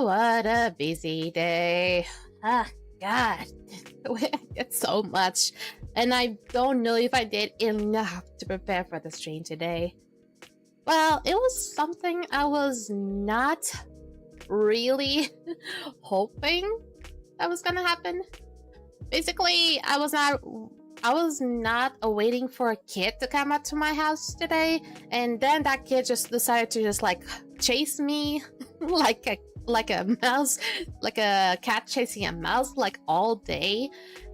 What a busy day. Ah, God. It's so much. And I don't know if I did enough to prepare for the stream today. Well, it was something I was not really hoping that was gonna happen. Basically, I was not waiting for a kid to come up to my house today, and then that kid just decided to just like chase me like a mouse, like a cat chasing a mouse like all day,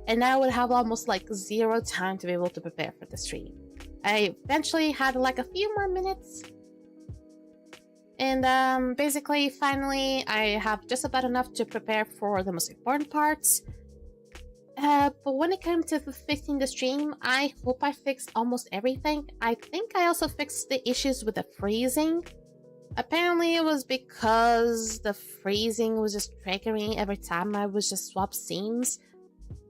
and I would have almost like zero time to be able to prepare for the stream. I eventually had like a few more minutes, and basically finally I have just about enough to prepare for the most important parts. But when it came to fixing the stream, I hope I fixed almost everything. I think I also fixed the issues with the freezing. Apparently it was because the freezing was just triggering every time I was just swap scenes.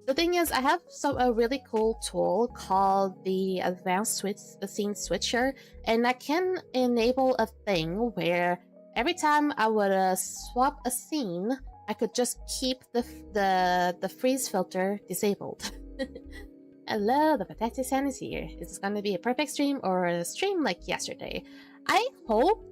The thing is, I have a really cool tool called the Advanced Scene Switcher, and I can enable a thing where every time I would swap a scene, I could just keep the freeze filter disabled. Hello, the Protected Sun is here. Is this gonna be a perfect stream or a stream like yesterday? I hope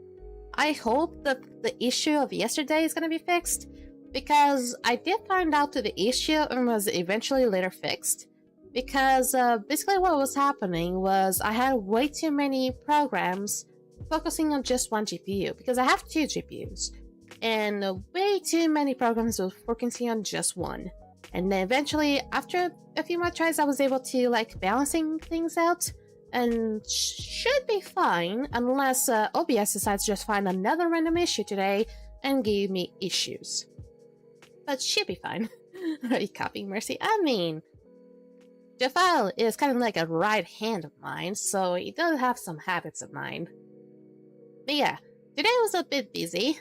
the issue of yesterday is gonna be fixed, because I did find out that the issue and was eventually later fixed. Because basically what was happening was I had way too many programs focusing on just one GPU, because I have two GPUs. And way too many programs were focusing on just one. And then eventually, after a few more tries, I was able to like balancing things out, and should be fine unless OBS decides to just find another random issue today and give me issues. But should be fine. Are you copying Mercy? I mean, Jafal is kind of like a right hand of mine, so he does have some habits of mine. But yeah, today was a bit busy.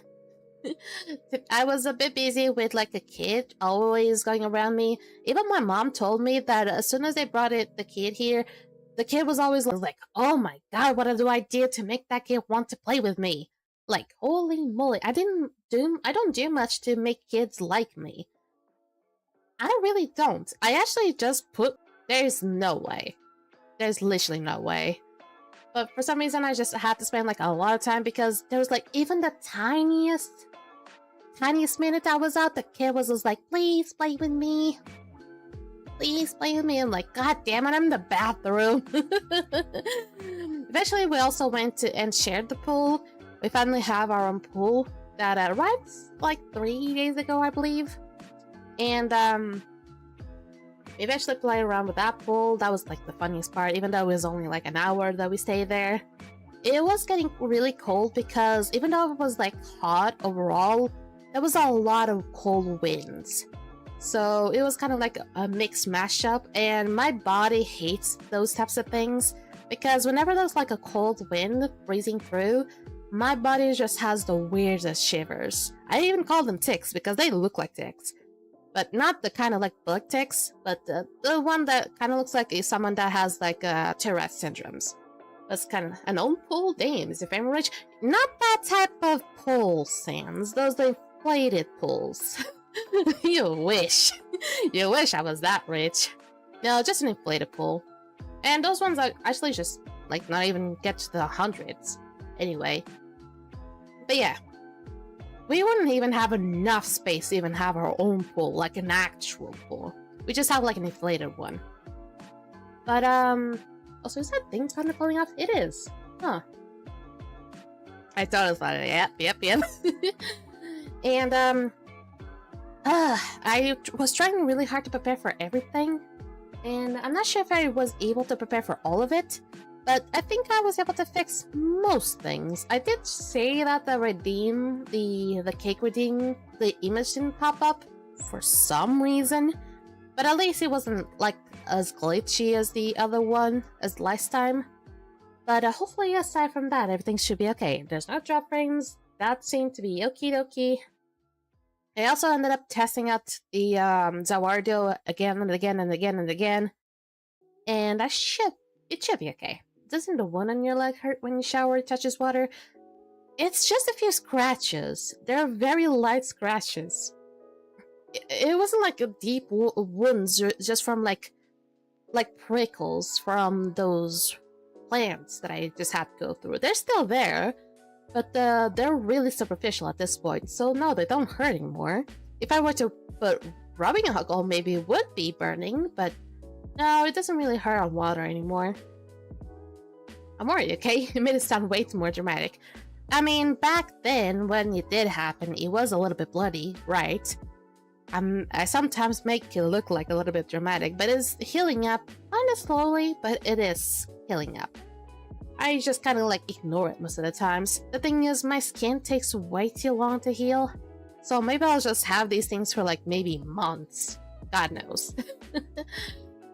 I was a bit busy with like a kid always going around me. Even my mom told me that as soon as they brought the kid here, the kid was always like, oh my god, what do I do to make that kid want to play with me? Like, holy moly, I don't do much to make kids like me. I really don't. I actually just there's no way. There's literally no way. But for some reason, I just had to spend like a lot of time, because there was like even the tiniest minute I was out, the kid was just like, please play with me. Please play with me. I'm like, god damn it, I'm in the bathroom. Eventually, we also went to and shared the pool. We finally have our own pool that arrived like 3 days ago, I believe. And we eventually played around with that pool. That was like the funniest part, even though it was only like an hour that we stayed there. It was getting really cold, because even though it was like hot overall, there was a lot of cold winds. So it was kind of like a mixed mashup, and my body hates those types of things, because whenever there's like a cold wind breezing through, my body just has the weirdest shivers. I even call them ticks, because they look like ticks. But not the kind of like bug ticks, but the one that kind of looks like someone that has like Tourette syndromes. That's kind of an old pool. Damn, is your family rich? Not that type of pool, Sans. Those inflated pools. You wish. You wish I was that rich. No, just an inflated pool. And those ones are actually just like not even get to the hundreds. Anyway. But yeah. We wouldn't even have enough space to even have our own pool, like an actual pool. We just have like an inflated one. But also, is that thing kind of falling off? It is. Huh. I totally thought it. Yep. And I was trying really hard to prepare for everything, and I'm not sure if I was able to prepare for all of it, but I think I was able to fix most things. I did say that the cake redeem, the image didn't pop up for some reason, but at least it wasn't like as glitchy as the other one, as last time. But hopefully, aside from that, everything should be okay. There's no drop frames. That seemed to be okie dokie. I also ended up testing out the Zawardo again and again and again and again. And it should be okay. Doesn't the one on your leg hurt when you shower touches water? It's just a few scratches. They're very light scratches. It wasn't like a deep wounds just from like prickles from those plants that I just had to go through. They're still there, but they're really superficial at this point, so no, they don't hurt anymore. If I were to put rubbing alcohol, maybe it would be burning, but no, it doesn't really hurt on water anymore. I'm worried, okay? It made it sound way too more dramatic. I mean, back then, when it did happen, it was a little bit bloody, right? I sometimes make it look like a little bit dramatic, but it's healing up kind of slowly, but it is healing up. I just kind of like ignore it most of the times. The thing is, my skin takes way too long to heal, so maybe I'll just have these things for like maybe months. God knows.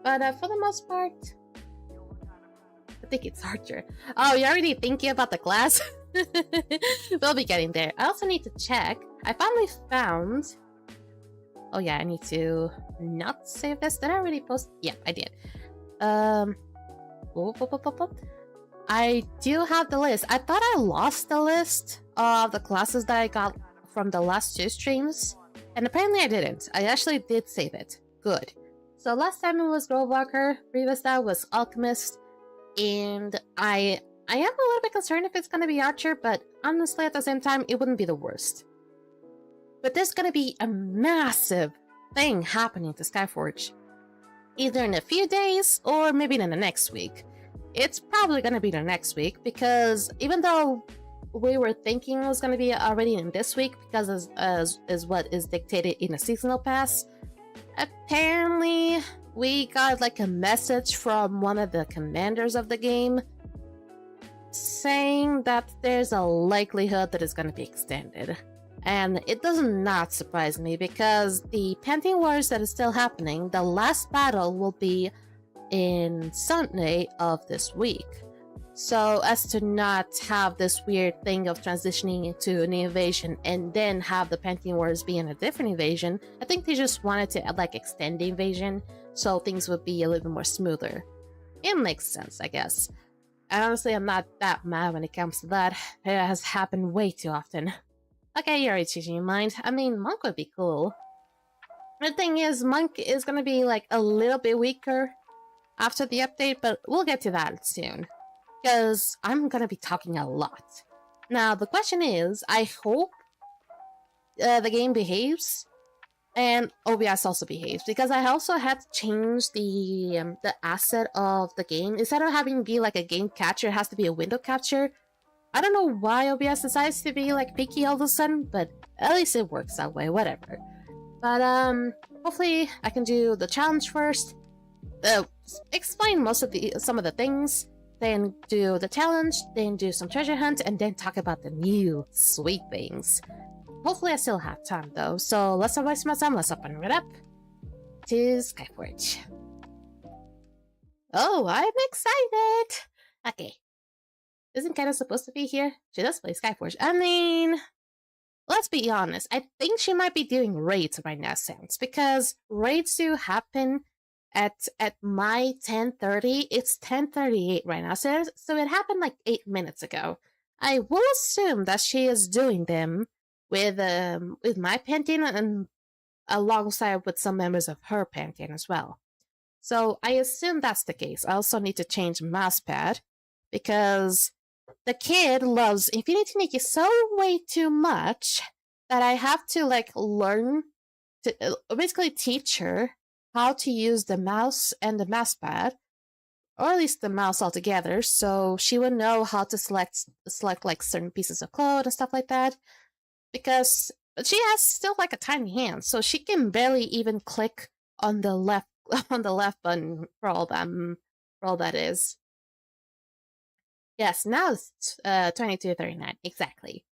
But for the most part, I think it's Archer. Oh, you're already thinking about the class? We'll be getting there. I also need to check. I finally found... Oh yeah, I need to not save this. Did I already post? Yeah, I did. I do have the list. I thought I lost the list of the classes that I got from the last 2 streams, and apparently I didn't. I actually did save it. Good. So last time it was Grovewalker, previous that was Alchemist, and I am a little bit concerned if it's gonna be Archer, but honestly at the same time it wouldn't be the worst. But there's gonna be a massive thing happening to Skyforge. Either in a few days, or maybe in the next week. It's probably gonna be the next week, because even though we were thinking it was gonna be already in this week, because as what is dictated in a seasonal pass, apparently we got like a message from one of the commanders of the game saying that there's a likelihood that it's gonna be extended. And it does not surprise me, because the Pantheon Wars that is still happening, the last battle will be in Sunday of this week. So as to not have this weird thing of transitioning into an invasion and then have the Pantheon Wars be in a different invasion, I think they just wanted to like extend the invasion so things would be a little bit more smoother. It makes sense, I guess. And honestly, I'm not that mad when it comes to that. It has happened way too often. Okay, you're already changing your mind. I mean, Monk would be cool. The thing is, Monk is gonna be like a little bit weaker after the update, but we'll get to that soon. Because I'm gonna be talking a lot. Now, the question is, I hope the game behaves, and OBS also behaves, because I also had to change the asset of the game. Instead of having it be like a game capture, it has to be a window capture. I don't know why OBS decides to be like picky all of a sudden, but at least it works that way, whatever. But hopefully I can do the challenge first, explain some of the things, then do the challenge, then do some treasure hunt, and then talk about the new sweet things. Hopefully I still have time though, so let's not waste my time, let's open it up to Skyforge. Oh, I'm excited! Okay. Isn't Kata supposed to be here? She does play Skyforge. I mean, let's be honest. I think she might be doing raids right now, sounds, because raids do happen at my 10:30. It's 10:38 right now, so it happened like 8 minutes ago. I will assume that she is doing them with my Pantheon and alongside with some members of her Pantheon as well. So I assume that's the case. I also need to change mousepad because the kid loves Infinity Nikki so way too much that I have to like learn to basically teach her how to use the mouse and the mousepad, or at least the mouse altogether, so she would know how to select like certain pieces of code and stuff like that. Because she has still like a tiny hand, so she can barely even click on the left button for all that is. Yes, now it's 22:39 exactly.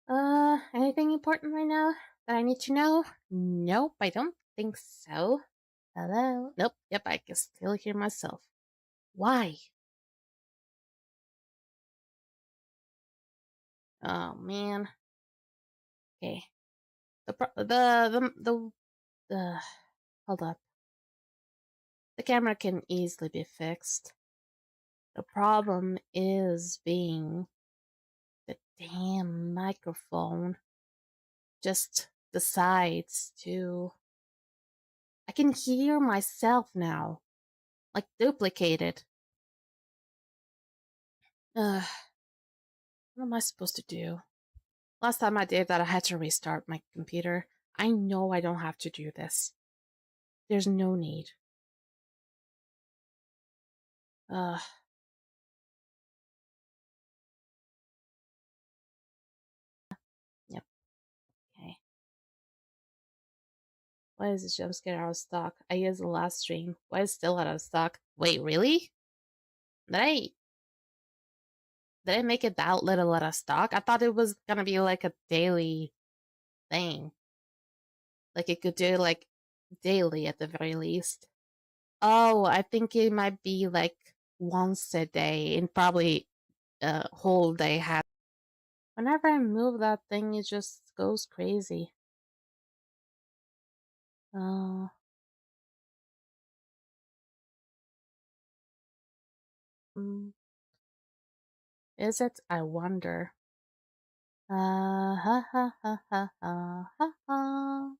Anything important right now that I need to know? Nope, I don't think so. Hello? Nope. Yep, I can still hear myself. Why? Oh man. Okay. Hold up. The camera can easily be fixed. The problem is being the damn microphone just decides to. I can hear myself now, like duplicated. What am I supposed to do? Last time I did that, I had to restart my computer. I know I don't have to do this. There's no need. Yep. Okay. Why is this jump scare out of stock? I used the last stream. Why is it still out of stock? Wait, really? Did I did I make it that little out of stock? I thought it was gonna be like a daily thing. Like it could do like daily at the very least. Oh, I think it might be like once a day and probably a whole day have. Whenever I move that thing, it just goes crazy. Oh. Is it? I wonder. Ha ha ha ha ha ha ha.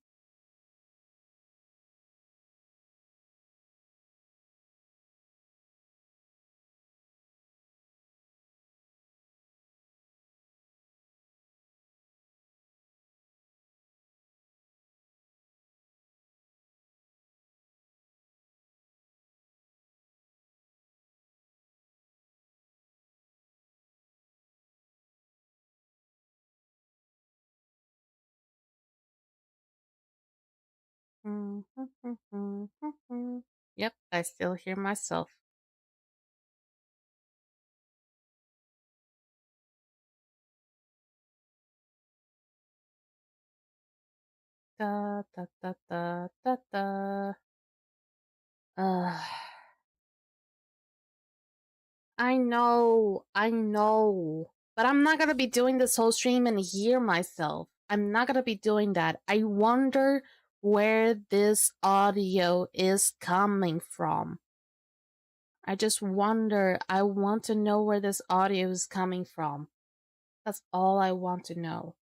Yep, I still hear myself. Da da da da da da. Uh, I know. But I'm not gonna be doing this whole stream and hear myself. I'm not gonna be doing that. I wonder where this audio is coming from. I just wonder. I want to know where this audio is coming from. That's all I want to know.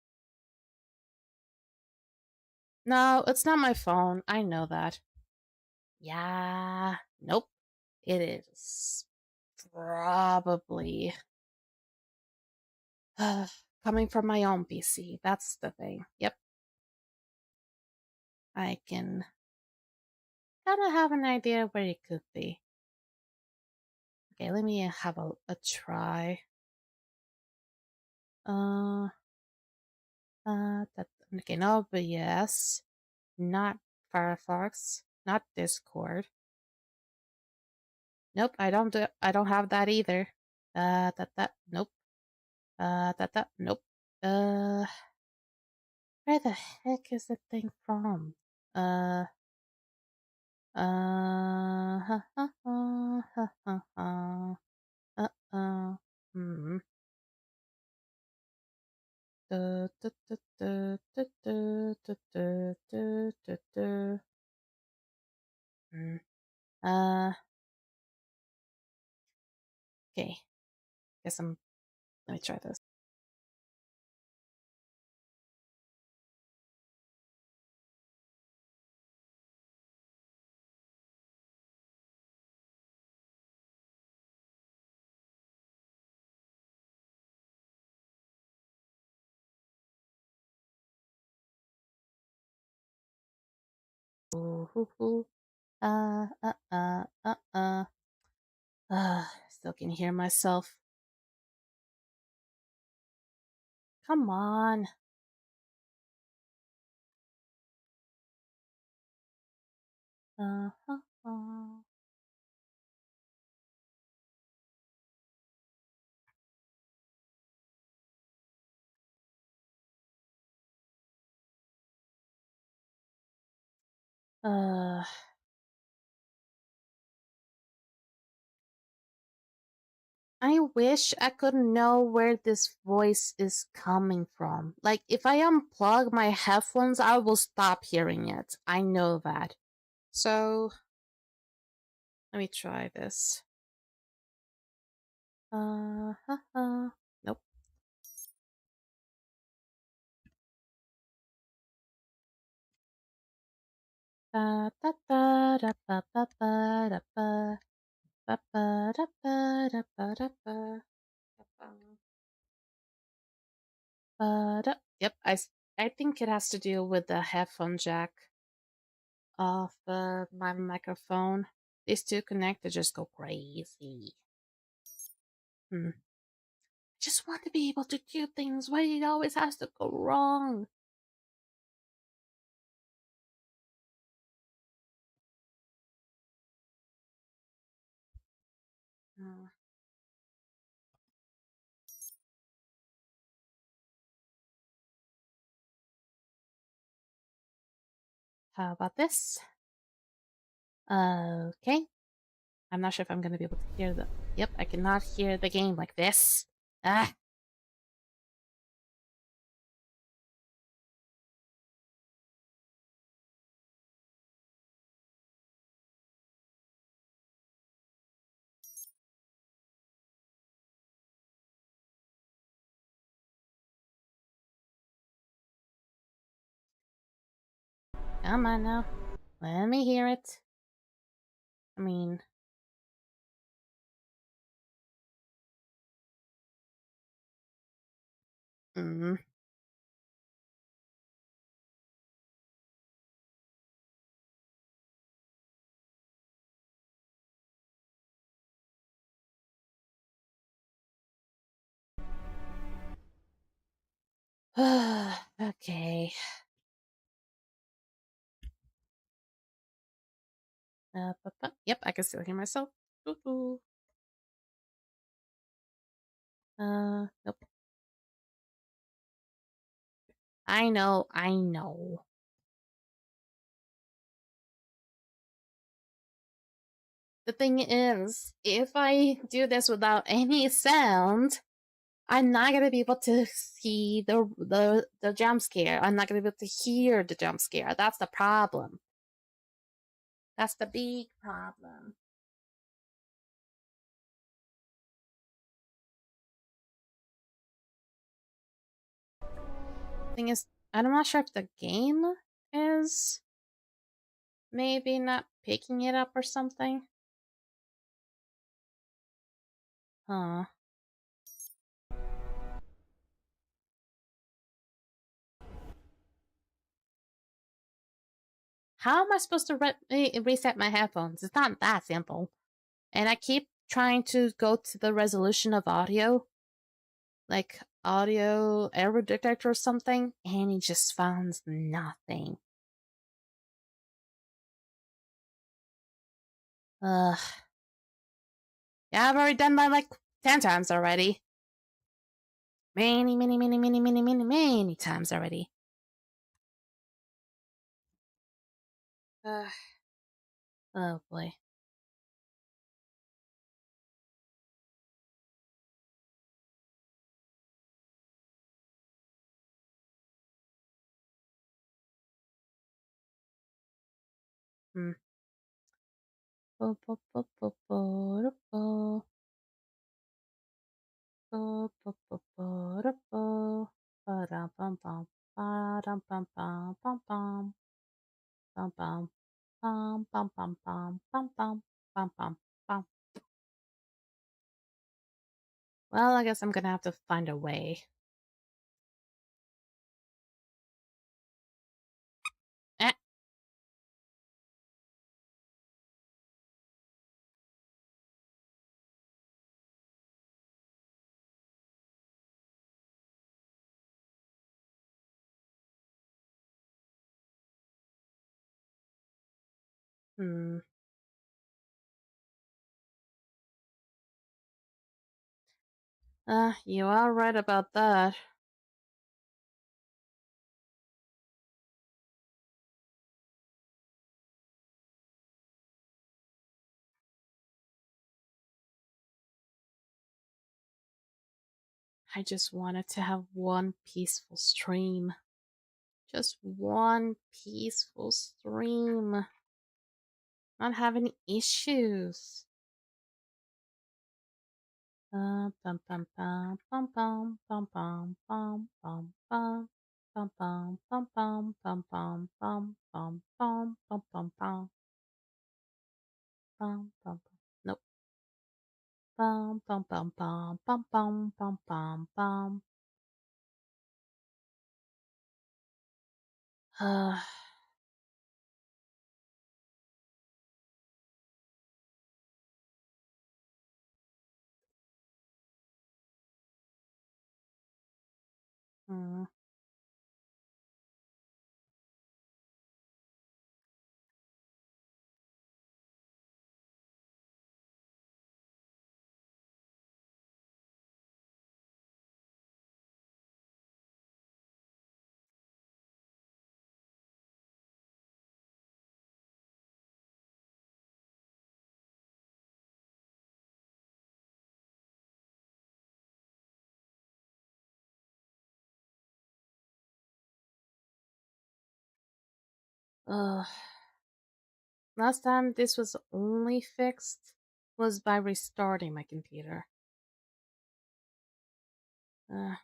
No, it's not my phone. I know that. Yeah. Nope. It is probably coming from my own PC. That's the thing. Yep. I can kind of have an idea where it could be. Okay, let me have a try. Okay, no OBS, not Firefox, not Discord. Nope, I don't have that either. Nope. Nope. Where the heck is the thing from? Ha ha ha ha ha ha. Hmm. Du, du, du, du, du, du, du, du, du, du, du. Hmm. Okay. Guess let me try this. Ooh, hoo, hoo. Uh, uh, uh, uh, uh. Still can hear myself. Come on. Uh, uh, uh. Uh, I wish I could know where this voice is coming from. Like, if I unplug my headphones, I will stop hearing it. I know that. So, let me try this. Nope. Ba da da da ba ba ba da ba ba ba da ba da ba da ba ba da. Yep, I think it has to do with the headphone jack of my microphone. These two connected just go crazy. Hmm. Just want to be able to do things. Why it always has to go wrong? Uh, how about this? Okay. I'm not sure if I'm gonna be able to hear the. Yep, I cannot hear the game like this. Ah. Come on now. Let me hear it. I mean. Hmm. Okay. Yep, I can still hear myself. Woohoo. Nope. I know, I know. The thing is, if I do this without any sound, I'm not gonna be able to see the jump scare. I'm not gonna be able to hear the jump scare. That's the problem. That's the big problem. Thing is, I'm not sure if the game is maybe not picking it up or something. Huh. How am I supposed to reset my headphones? It's not that simple. And I keep trying to go to the resolution of audio, like audio error detector or something, and it just finds nothing. Ugh. Yeah, I've already done that like 10 times already. Many times already. Ugh. Oh boy. Hmm. Bo, bo, bo, bo, bo, da, bo. Bo, bo, bo, bo, da, bo. Ba-dum, bum, bum. Ba-dum, bum, bum, bum, bum. Bum, bum. Bum, bum, bum, bum, bum, bum. Bum, bum, bum. Well, I guess I'm gonna have to find a way. Eh. Hmm. You are right about that. I just wanted to have one peaceful stream. Just one peaceful stream. Not have any issues. Bum bum bum bum bum bum bum bum bum bum bum bum bum bum bum bum bum bum bum bum bum bum bum bum. Nope. Bum bum bum bum bum bum bum bum bum. Hmm. Last time this was only fixed was by restarting my computer. Uh,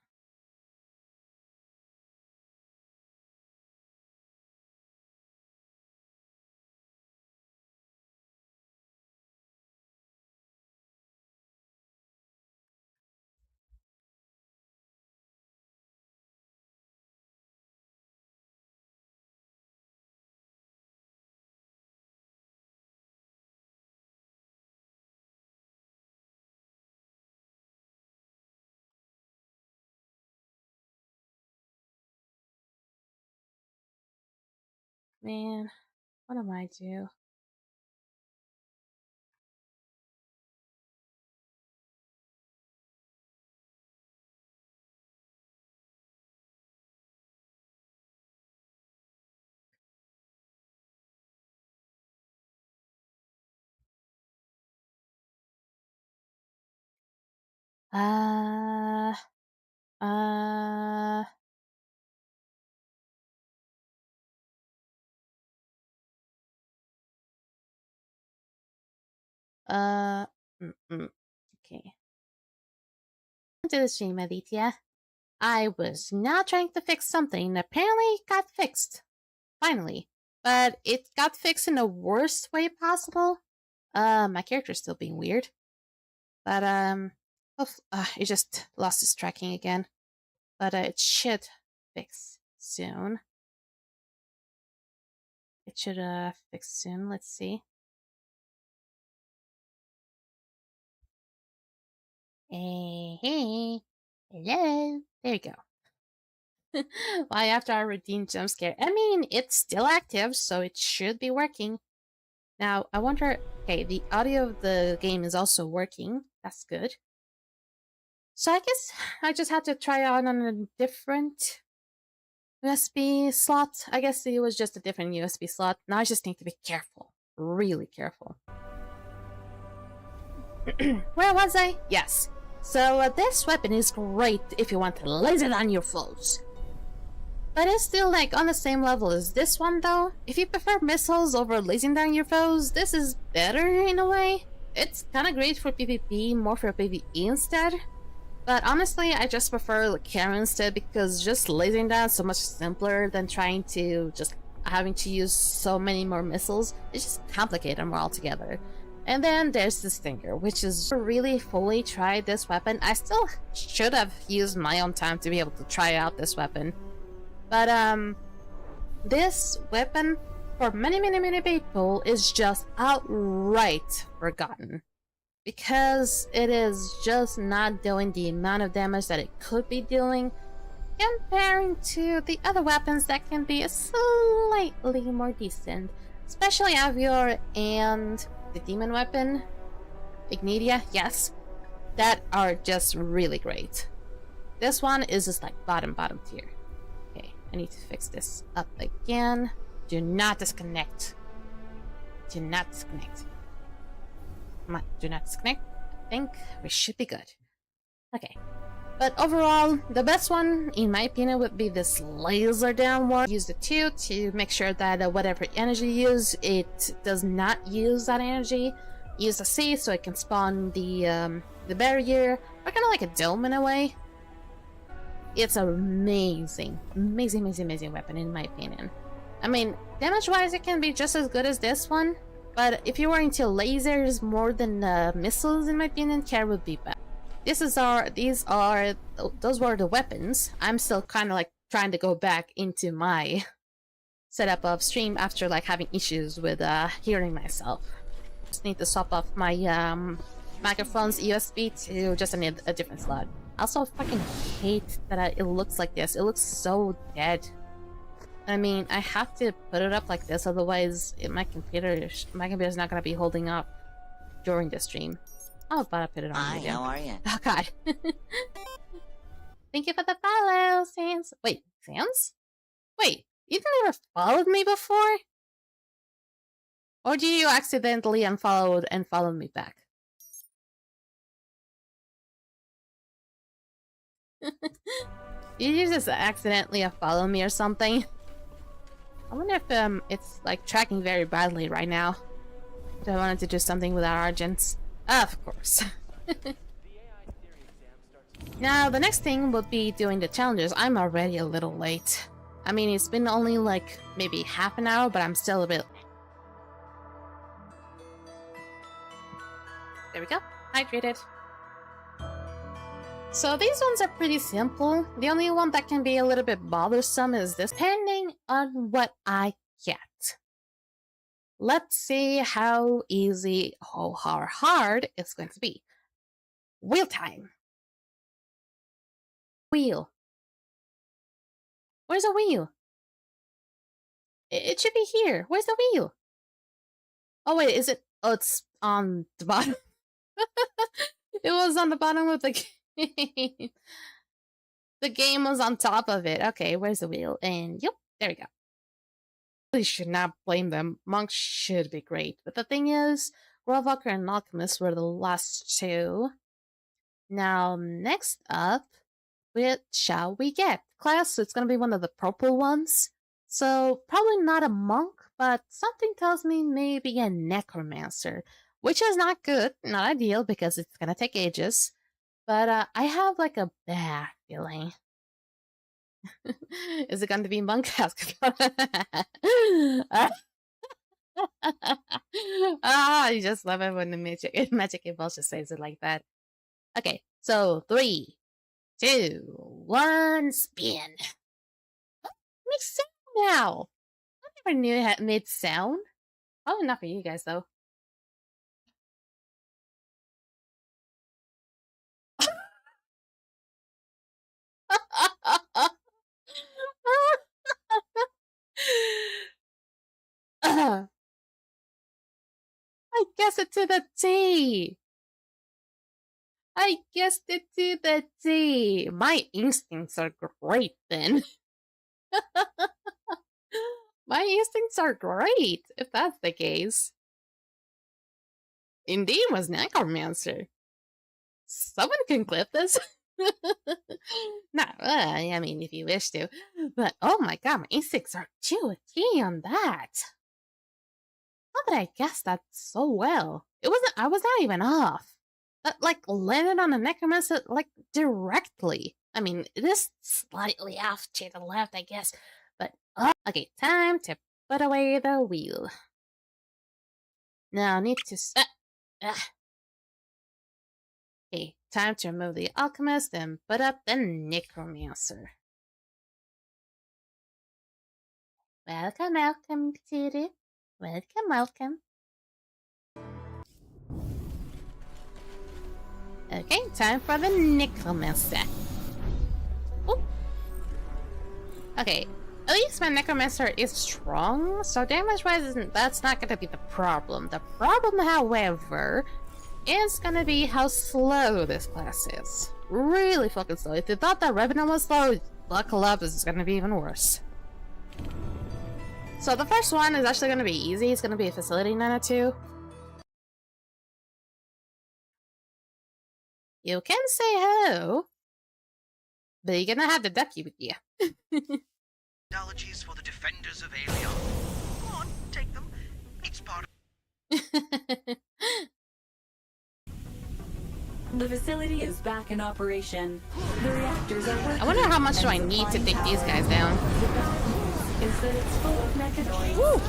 Man, what am I do? Uh, uh, uh, okay. To the stream, Aditya. I was not trying to fix something that apparently got fixed. Finally. But it got fixed in the worst way possible. My character's still being weird. But, it just lost its tracking again. But, it should fix soon. It should, fix soon. Let's see. Hey. Hello. There you go. Why, after our routine jump scare? I mean, it's still active, so it should be working. Now, I wonder... Okay, the audio of the game is also working. That's good. So I guess I just had to try out on a different USB slot. I guess it was just a different USB slot. Now I just need to be careful. Really careful. Where was I? Yes. So this weapon is great if you want to laser down your foes. But it's still like on the same level as this one though. If you prefer missiles over lasing down your foes, this is better in a way. It's kind of great for PvP, more for PvE instead. But honestly, I just prefer Karen instead because just lasing down is so much simpler than trying to just having to use so many more missiles. It's just complicated more altogether. And then there's the Stinger, which is really fully tried this weapon. I still should have used my own time to be able to try out this weapon. But this weapon for many people is just outright forgotten. Because it is just not doing the amount of damage that it could be doing, comparing to the other weapons that can be slightly more decent. Especially Avior and the demon weapon, Ignitia, yes, that are just really great. This one is just like bottom tier. Okay, I need to fix this up again. Do not disconnect. Do not disconnect. Do not disconnect. I think we should be good. Okay. But overall, the best one, in my opinion, would be this laser down one. Use the 2 to make sure that whatever energy you use, it does not use that energy. Use the C so it can spawn the barrier, or kind of like a dome in a way. It's an amazing weapon in my opinion. I mean, damage-wise, it can be just as good as this one, but if you were into lasers more than missiles, in my opinion, Care would be better. Those were the weapons. I'm still kind of like trying to go back into my setup of stream after like having issues with hearing myself. Just need to swap off my microphone's USB to just a different slot. Also, I fucking hate that it looks like this. It looks so dead. I mean, I have to put it up like this, otherwise my computer's not gonna be holding up during the stream. Oh, but I put it on. Hi, how are you? Oh god. Thank you for the follow, Sans. Wait, Sans? Wait, you never followed me before? Or do you accidentally unfollowed and followed me back? Did you just accidentally unfollow me or something? I wonder if it's like tracking very badly right now. So I wanted to do something with our agents. Of course. Now, the next thing would be doing the challenges. I'm already a little late. I mean, it's been only like maybe half an hour, but I'm still a bit... There we go. Hydrated. So these ones are pretty simple. The only one that can be a little bit bothersome is this, depending on what I get. Let's see how easy or how hard it's going to be. Wheel time. Wheel. Where's the wheel? It should be here. Where's the wheel? Oh wait, is it? Oh, it's on the bottom. It was on the bottom of the game. The game was on top of it. Okay, where's the wheel? And yep, there we go. We should not blame them. Monks should be great. But the thing is, Grovewalker and Alchemist were the last two. Now, next up, what shall we get? Class, so it's gonna be one of the purple ones. So, probably not a monk, but something tells me maybe a necromancer. Which is not good, not ideal, because it's gonna take ages. But I have like a bad feeling. Is it going to be monk? I just love it when the magic impulse just says it like that. Okay, so 3, 2, 1, spin. Oh, it makes sound now. I never knew it made sound. Probably not for you guys though. I guessed it to the T. I guessed it to the T. My instincts are great then. My instincts are great, if that's the case. Indeed was Necromancer. Someone can clip this. No, I mean, if you wish to. But, oh my god, my instincts are to a T on that. How did I guess that so well? I was not even off. That, like, landed on the Necromancer, like, directly. I mean, it is slightly off to the left, I guess. But, okay, time to put away the wheel. Now, I need to... Okay, time to remove the Alchemist and put up the Necromancer. Welcome, welcome, City. Welcome, welcome. Okay, time for the Necromancer. Ooh. Okay, at least my Necromancer is strong, so damage-wise, that's not gonna be the problem. The problem, however, is gonna be how slow this class is. Really fucking slow. If you thought that Revenant was slow, buckle up, this is gonna be even worse. So the first one is actually gonna be easy. It's gonna be a Facility 902. You can say hello, but you're gonna have the ducky with you. Technologies for the defenders of Alien. Come on, take them. It's part of... The facility is back in operation. The reactors are working. I wonder how much do I need to take these guys down. is that it's full of mechanoids. Woo!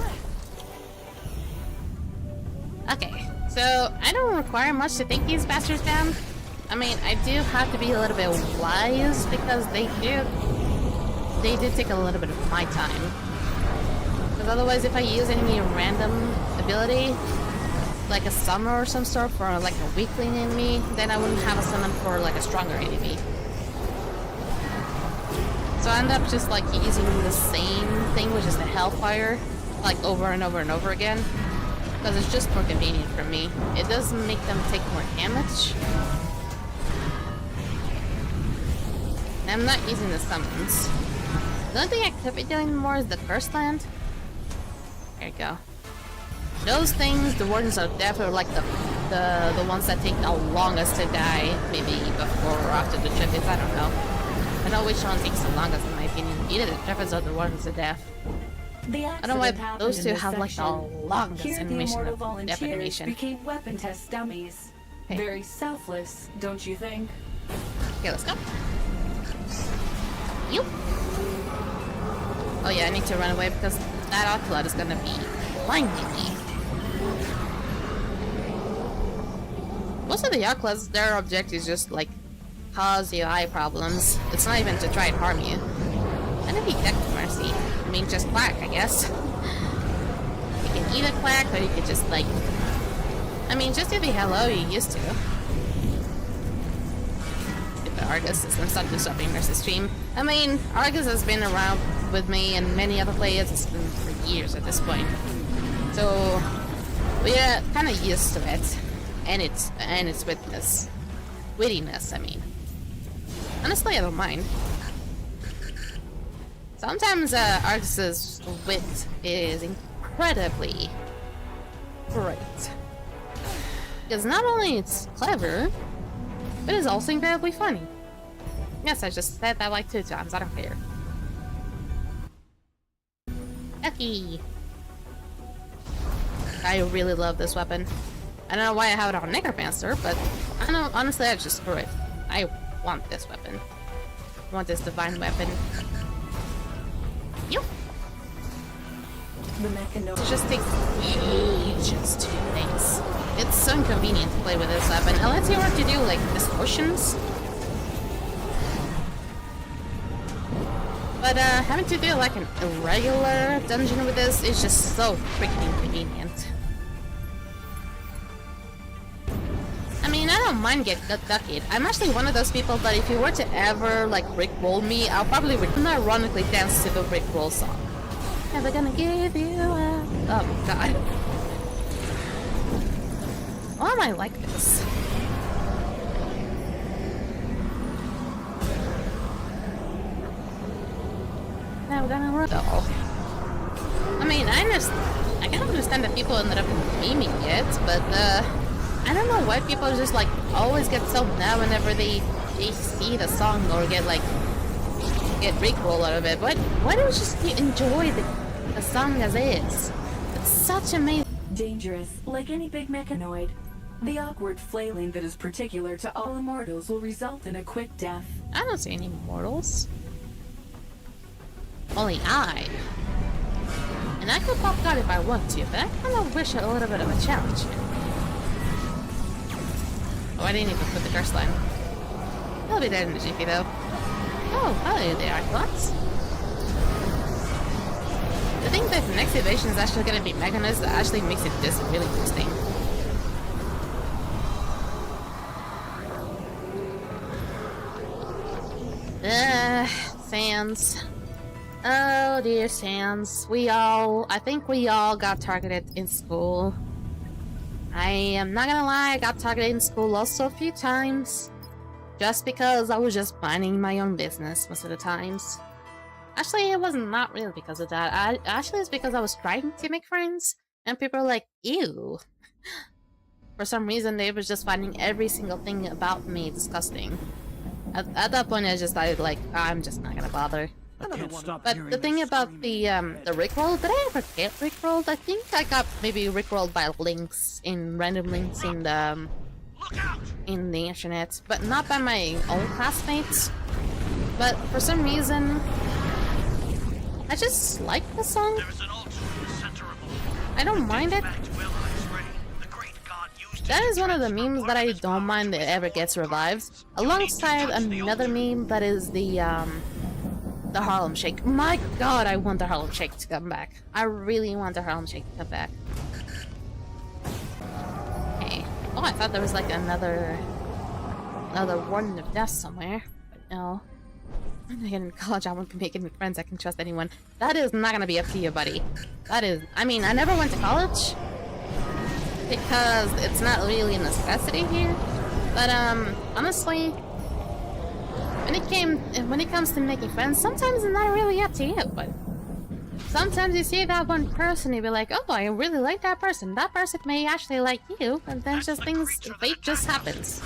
Okay, so I don't require much to take these bastards down. I mean, I do have to be a little bit wise because they did take a little bit of my time. Because otherwise, if I use any random ability, like a summon or some sort for like a weakling enemy, then I wouldn't have a summon for like a stronger enemy. So I end up just like using the same thing, which is the Hellfire, like over and over and over again. Because it's just more convenient for me. It does make them take more damage. And I'm not using the summons. The only thing I could be doing more is the Cursed Land. There you go. Those things, the Wardens are definitely like the ones that take the longest to die. Maybe before or after the Triffids, I don't know. I know which one takes the longest in my opinion. Either the Triffids or the Wardens of Death. I don't know why those two have like the longest animation of death animation. Became weapon test dummies. Okay. Very selfless, don't you think? Okay, let's go. You. Oh yeah, I need to run away because that Ocelot is gonna be blinding me. Most of the Ocelots, their objective is just like cause you eye problems. It's not even to try and harm you. And if you get mercy, I mean just quack, I guess. You can either quack or you can just like, I mean just if you hello you used to. If the Argus is gonna stop disrupting Mercy's stream. I mean, Argus has been around with me and many other players. It's been for years at this point. So we're kind of used to it. And its wittiness, I mean. Honestly, I don't mind. Sometimes Argus's wit is incredibly great. Because not only it's clever, but it's also incredibly funny. Yes, I just said that like 2 times, I don't care. Yucky! I really love this weapon. I don't know why I have it on Necromancer, but I know, honestly, I just screw it. I want this weapon. I want this divine weapon. Yep. It just takes ages to do things. It's so inconvenient to play with this weapon, unless you want to do like distortions. But having to do like a regular dungeon with this is just so freaking inconvenient. I mean, I don't mind get ducked. I'm actually one of those people that if you were to ever like rickroll me, I'll probably ironically dance to the rickroll song. Never gonna give you up. Oh god. Why am I like this? Never gonna run. I mean, I can understand that people ended up gaming it, but I don't know why people just like always get so mad whenever they see the song or get rickroll out of it. Why don't you just enjoy the song as is? It's such amazing. Dangerous, like any big mechanoid. The awkward flailing that is particular to all immortals will result in a quick death. I don't see any mortals. Only I. And I could pop God if I want to, but I kind of wish a little bit of a challenge here. Oh, I didn't even put the curse line. He'll be dead in the jiffy, though. Oh, hello there, Arclots. I think that the next evasion is actually going to be mechanized. That actually makes it this really interesting. Sans. Oh dear, Sans. I think we all got targeted in school. I am not gonna lie, I got targeted in school also a few times. Just because I was just minding my own business most of the times. Actually, it was not really because of that. Actually, it's because I was trying to make friends, and people were like, ew. For some reason, they were just finding every single thing about me disgusting. At that point, I just decided, like, I'm just not gonna bother. But the thing about the rickroll, did I ever get rickrolled? I think I got maybe rickrolled by links, random links in the internet, but not by my own classmates. But for some reason, I just like the song. There's an altar in the center of the hall. I don't mind it. Back to Eli's ready. The great god used That it is to one of the transfer memes part that of I his don't power mind to that his ever gets followers. revived, You need to alongside touch the another altar. meme that is the Harlem Shake. My God, I want the Harlem Shake to come back. I really want the Harlem Shake to come back. Okay. Oh, I thought there was like another warden of death somewhere, but no. I'm not getting in college. I won't make any friends. I can trust anyone. That is not gonna be up to you, buddy. That is. I mean, I never went to college because it's not really a necessity here. But honestly, when it comes to making friends, sometimes it's not really up to you. But sometimes you see that one person, you be like, oh, I really like that person. That person may actually like you, and then just things, fate just happens.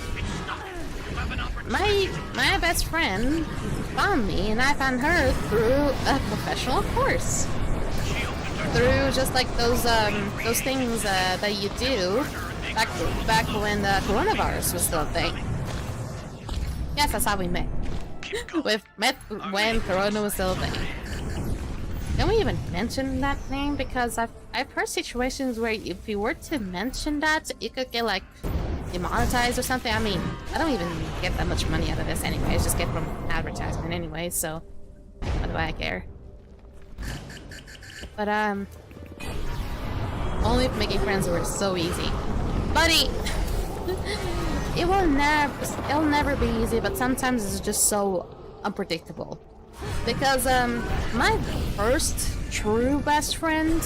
My best friend found me, and I found her through a professional course. Through just like those things that you do back when the coronavirus was still a thing. Yes, that's how we met. Met when Corona was still a thing. Can we even mention that name? Because I've heard situations where if you were to mention that, you could get like demonetized or something. I mean, I don't even get that much money out of this anyway. I just get from advertisement anyway, so what do I care? But only if making friends were so easy. Buddy! It'll never be easy, but sometimes it's just so unpredictable. Because my first true best friend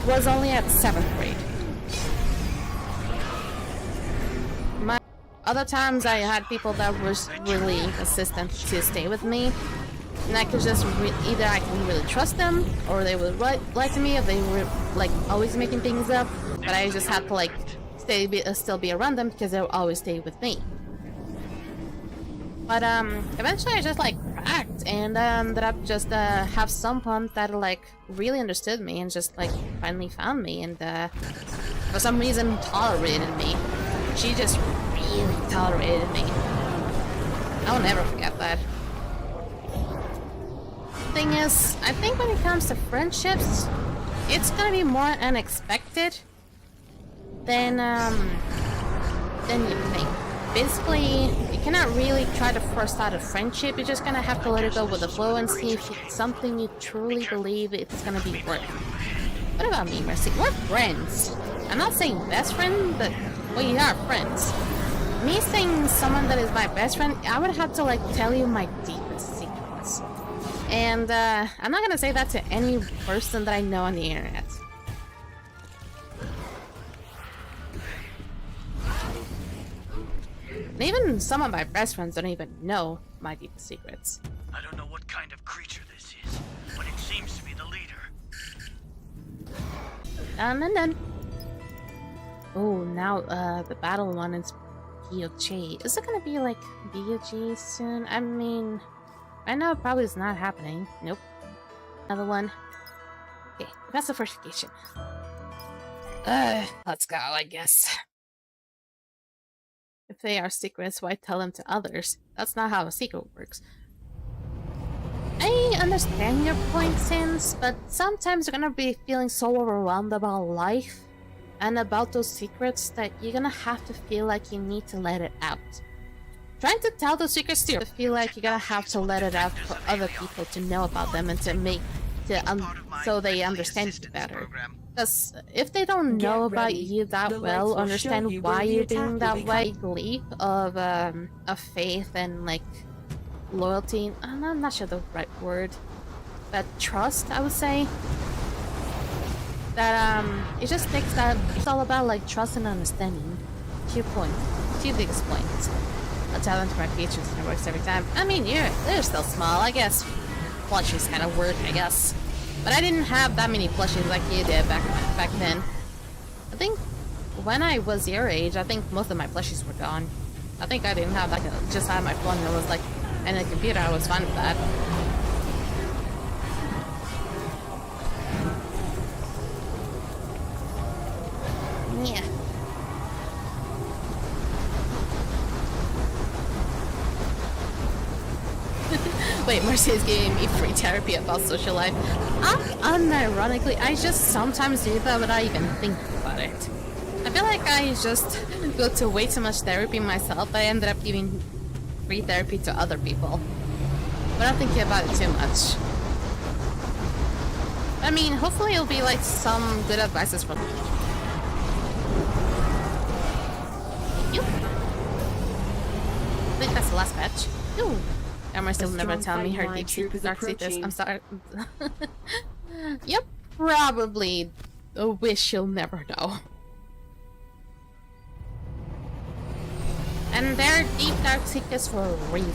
was only at 7th grade. Other times I had people that were really insistent to stay with me, and I could just either I can really trust them, or they would lie to me, or they were like always making things up. But I just had to like still be around them because they'll always stay with me. But eventually I just like cracked and ended up just have someone that like really understood me and just like finally found me and for some reason tolerated me. She just really tolerated me. I'll never forget that. Thing is, I think when it comes to friendships, it's gonna be more unexpected than you think. Basically, you cannot really try to force out a friendship. You're just gonna have to let it go with the flow and see if it's something you truly believe it's gonna be worth. What about me, Mercy? We're friends. I'm not saying best friend, but we are friends. Me saying someone that is my best friend, I would have to like tell you my deepest secrets. And I'm not gonna say that to any person that I know on the internet. And even some of my best friends don't even know my deepest secrets. I don't know what kind of creature this is, but it seems to be the leader. Dun. Oh, now the battle one is BOG. Is it gonna be like BOG soon? I mean, right now it probably is not happening. Nope. Another one. Okay, classification. Let's go, I guess. If they are secrets, why tell them to others? That's not how a secret works. I understand your point, Sans, but sometimes you're gonna be feeling so overwhelmed about life and about those secrets that you're gonna have to feel like you need to let it out. Trying to tell those secrets to you feel like you're gonna have to let it out for other people to know about them and so they understand you better. Because if they don't know about you that well, understand why you're being that way, leap of faith and like loyalty, I'm not sure the right word, but trust, I would say. That it just takes that, it's all about like trust and understanding. To your point, to the biggest point. I tell them to my patrons and it works every time. I mean, they're still small, I guess. Plushies kind of work, I guess. But I didn't have that many plushies like you did back then. I think when I was your age, I think most of my plushies were gone. I think I didn't have like just had my phone that was like, and the computer, I was fine with that. Yeah. Wait, Mercy is giving me free therapy about social life. Unironically, I just sometimes do that without even thinking about it. I feel like I just go to way too much therapy myself. I ended up giving free therapy to other people. But I'm thinking about it too much. I mean, hopefully it'll be like some good advices from you. I think that's the last batch. Ooh. Emma still never tell me her deep dark secrets. I'm sorry. Yep, probably a wish you'll never know. And they're deep dark secrets for a reason.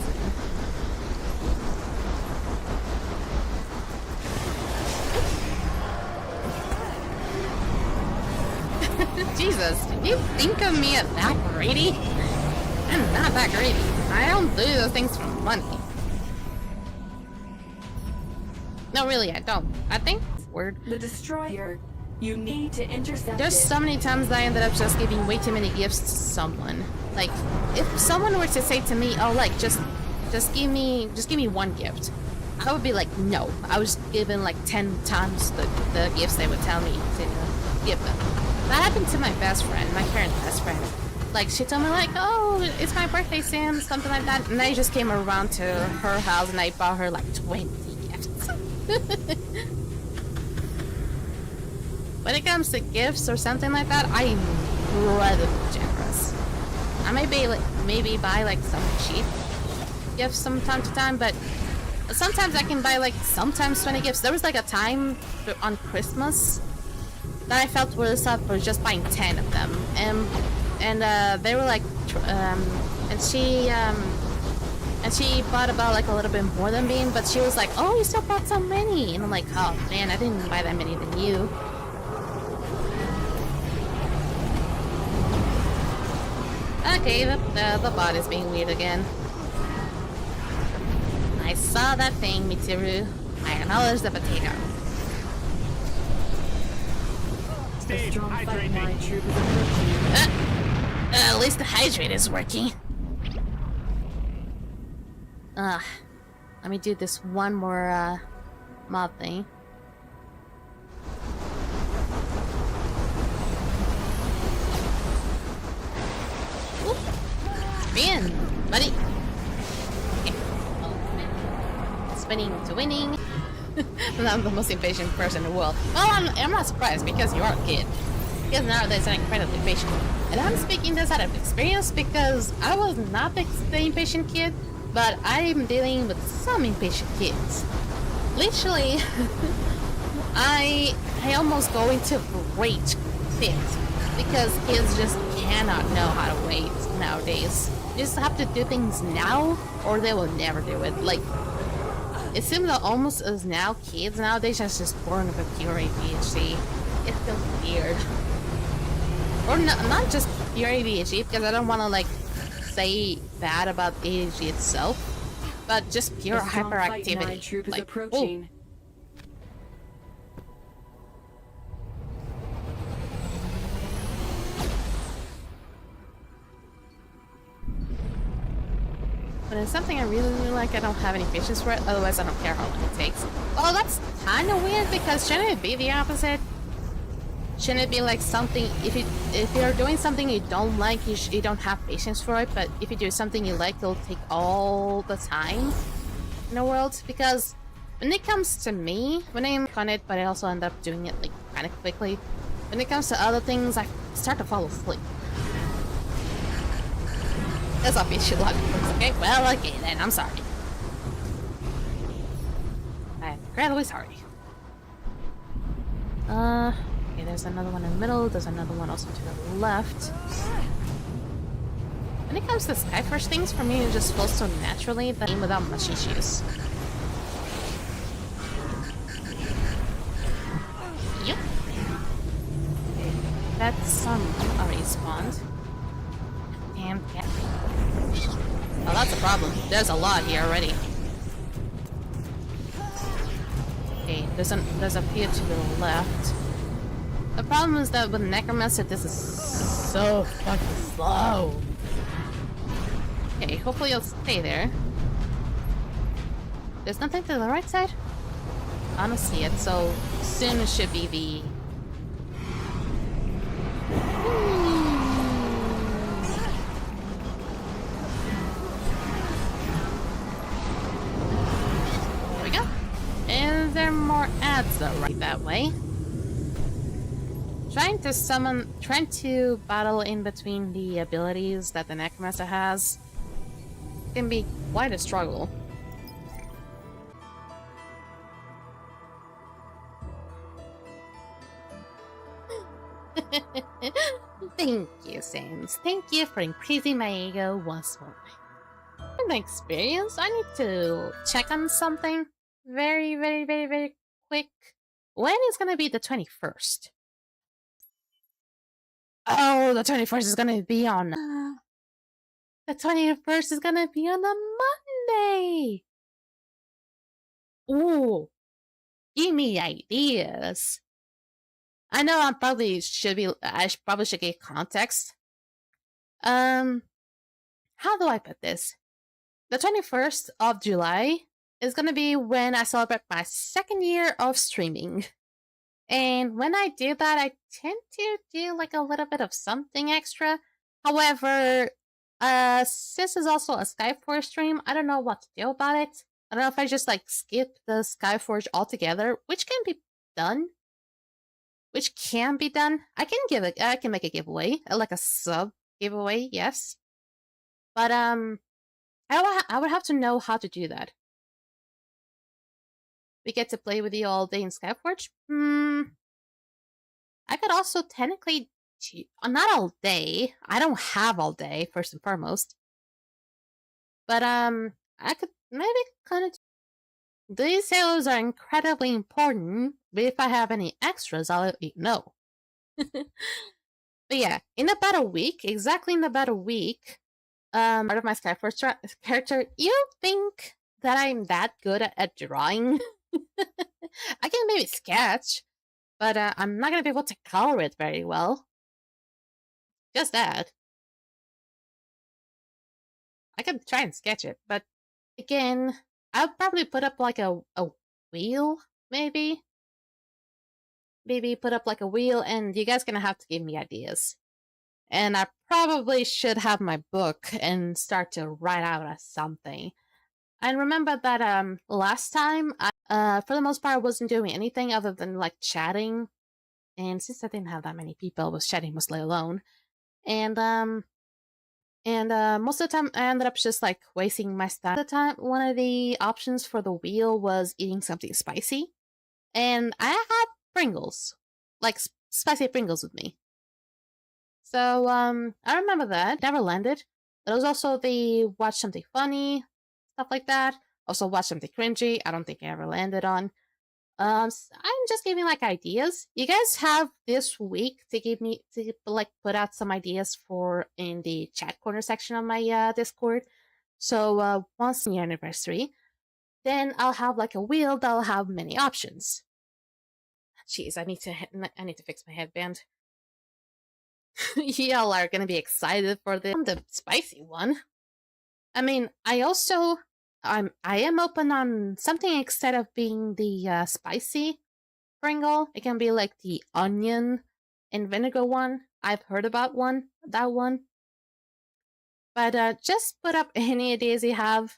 Jesus, did you think of me as that greedy? I'm not that greedy. I don't do those things for money. No, really, I don't. I think it's weird. The destroyer. You need to intercept There's it. so many times that I ended up just giving way too many gifts to someone. Like, if someone were to say to me, "Oh, like, just give me one gift," I would be like, "No." I was given like 10 times the gifts they would tell me to give them. That happened to my best friend, my current best friend. Like, she told me like, "Oh, it's my birthday soon," something like that, and I just came around to her house and I bought her like 20 gifts. When it comes to gifts or something like that, I'm incredibly generous. I maybe buy like some cheap gifts from time to time, but sometimes I can buy like sometimes 20 gifts. There was like a time on Christmas that I felt worse up for just buying 10 of them, and they were like, and she bought about like a little bit more than me, but she was like, "Oh, you still bought so many," and I'm like, "Oh man, I didn't buy that many than you." Okay, the bot is being weird again. I saw that thing, Mitsuru. I acknowledge the potato. The strong fighting line troop is approaching. At least the hydrate is working. Let me do this one more mob thing. Oop. Man, buddy. Okay. Spinning to winning. I'm the most impatient person in the world. Well, I'm not surprised because you are a kid. Kids nowadays are incredibly patient. And I'm speaking this out of experience because I was not the impatient kid, but I'm dealing with some impatient kids. Literally, I almost go into rage fit because kids just cannot know how to wait nowadays. You just have to do things now or they will never do it. Like, it seems that almost as now kids nowadays are just born with a pure ADHD. It feels weird. Or not just pure ADHD, because I don't want to like say bad about ADHD itself, but just pure hyperactivity. Troop is like, approaching. But it's something I really, really like. I don't have any patience for it. Otherwise, I don't care how long it takes. Well, that's kind of weird because shouldn't it be the opposite? Shouldn't it be like something? If you're doing something you don't like, you don't have patience for it. But if you do something you like, it'll take all the time in the world. Because when it comes to me, when I'm on it, but I also end up doing it like kind of quickly. When it comes to other things, I start to fall asleep. That's obviously logical. Okay, well, okay then, I'm sorry. I'm incredibly sorry. Okay, there's another one in the middle, there's another one also to the left. When it comes to Skyforge things, for me it just flows so naturally that I'm without much issues. Yep. That's some already spawned. And yeah. Oh, that's a problem. There's a lot here already. Okay, there's a few to the left. The problem is that with Necromancer, this is so fucking slow. Okay, hopefully you'll stay there. There's nothing to the right side? I don't see it, so soon it should be the... There we go. Is there more ads though right that way? Trying to battle in between the abilities that the Necromancer has can be quite a struggle. Thank you, Sans. Thank you for increasing my ego once more. An experience, I need to check on something very, very, very, very quick. When is gonna be the 21st? Oh, the 21st is gonna be on... the 21st is gonna be on a Monday! Ooh, give me ideas. I know I probably should give context. How do I put this? The 21st of July is gonna be when I celebrate my 2nd year of streaming. And when I do that, I tend to do like a little bit of something extra. However, since it's also a Skyforge stream, I don't know what to do about it. I don't know if I just like skip the Skyforge altogether, which can be done. I can make a giveaway, like a sub giveaway, yes. But I would have to know how to do that. We get to play with you all day in Skyforge? I could also technically... not all day. I don't have all day, first and foremost. But, I could maybe kind of... These sales are incredibly important, but if I have any extras, I'll let you know. But yeah, in about a week, exactly in about a week, part of my Skyforge character, you think that I'm that good at drawing? I can maybe sketch, but I'm not gonna be able to color it very well. Just that. I could try and sketch it, but again, I'll probably put up like a wheel, maybe? Maybe put up like a wheel, and you guys gonna have to give me ideas. And I probably should have my book and start to write out something. And remember that last time, for the most part, I wasn't doing anything other than like chatting. And since I didn't have that many people, I was chatting mostly alone. And most of the time, I ended up just like wasting my stuff. At the time, one of the options for the wheel was eating something spicy, and I had Pringles, like spicy Pringles with me. So I remember that. Never landed. There was also the watch something funny, stuff like that. Also watch something cringy. I don't think I ever landed on. I'm just giving like ideas. You guys have this week to give me to like put out some ideas for in the chat corner section of my Discord. So once the anniversary, then I'll have like a wheel that'll have many options. Jeez, I need to fix my headband. Y'all are gonna be excited for the spicy one. I mean, I am open on something instead of being the spicy Pringle. It can be like the onion and vinegar one. I've heard about that one. But just put up any ideas you have.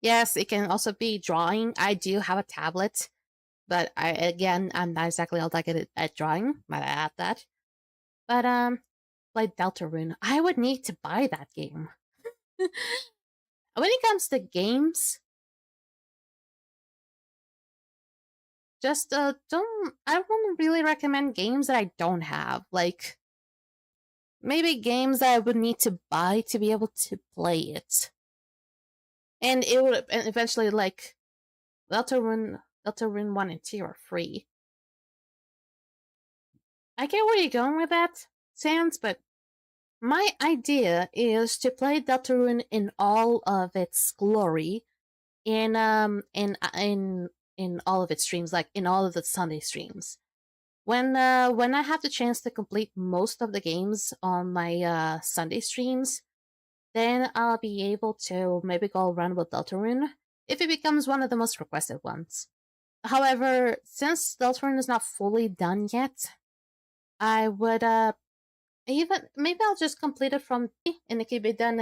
Yes, it can also be drawing. I do have a tablet, but I'm not exactly all that good at drawing. Might I add that? But like Deltarune, I would need to buy that game. When it comes to games, just I wouldn't really recommend games that I don't have. Like, maybe games that I would need to buy to be able to play it. And it would eventually, like, Deltarune 1 and 2 are free. I get where you're going with that, Sans, but my idea is to play Deltarune in all of its glory in all of its streams, like in all of the Sunday streams. When I have the chance to complete most of the games on my Sunday streams, then I'll be able to maybe go run with Deltarune. if it becomes one of the most requested ones. However, since Deltarune is not fully done yet, I would even maybe I'll just complete it from D, and it can be done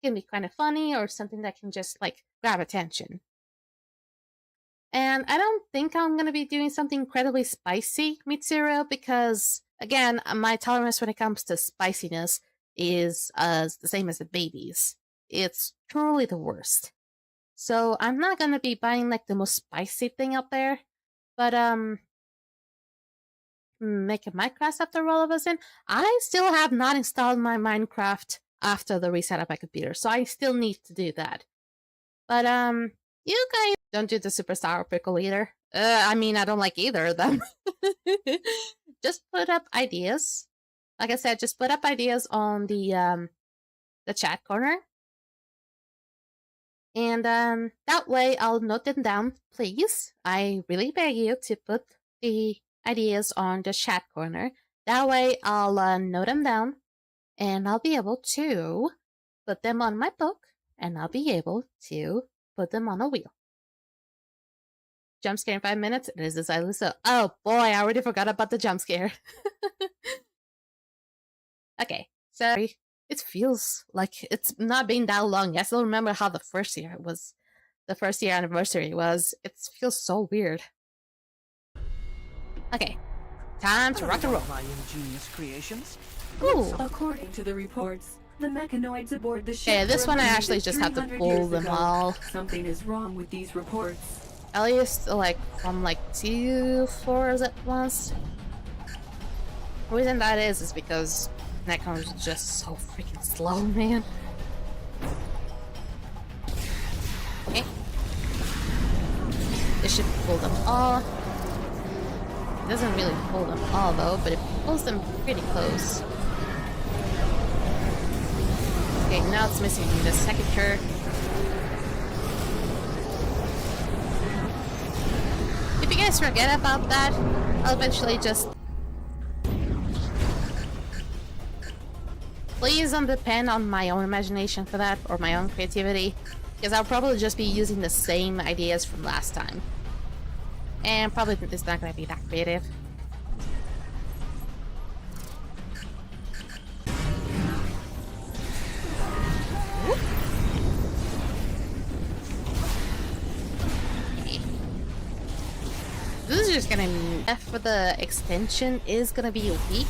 can be kind of funny or something that can just like grab attention. And I don't think I'm gonna be doing something incredibly spicy, Mitsuru, because again, my tolerance when it comes to spiciness is the same as the baby's. It's truly the worst. So I'm not gonna be buying like the most spicy thing out there, but making Minecraft after all of us in. I still have not installed my Minecraft after the reset of my computer, so I still need to do that. But you guys don't do the super sour pickle either. I mean, I don't like either of them. Just put up ideas. Like I said, just put up ideas on the chat corner. And that way I'll note them down, please. I really beg you to put the ideas on the chat corner. That way I'll note them down, and I'll be able to put them on my book, and I'll be able to put them on a wheel. Jump scare in 5 minutes? It is decidedly so. Oh boy, I already forgot about the jump scare. Okay, so it feels like it's not been that long. I still remember how the first year anniversary was. It feels so weird. Okay, time to rock and roll. My ingenious creations. Ooh. According to the reports, the mechanoids aboard the ship. Okay, this one I were actually just have to 300 pull years them ago. all. Something is wrong with these reports. At least like from like 2 floors at once. The reason that is because Necron is just so freaking slow, man. Okay. This should pull them all. It doesn't really pull them all though, but it pulls them pretty close. Okay, now it's missing the second curve. If you guys forget about that, I'll eventually just... Please don't depend on my own imagination for that, or my own creativity, because I'll probably just be using the same ideas from last time. And probably it's not going to be that creative. Whoop. Okay. This is just gonna be... for the extension is gonna be a week.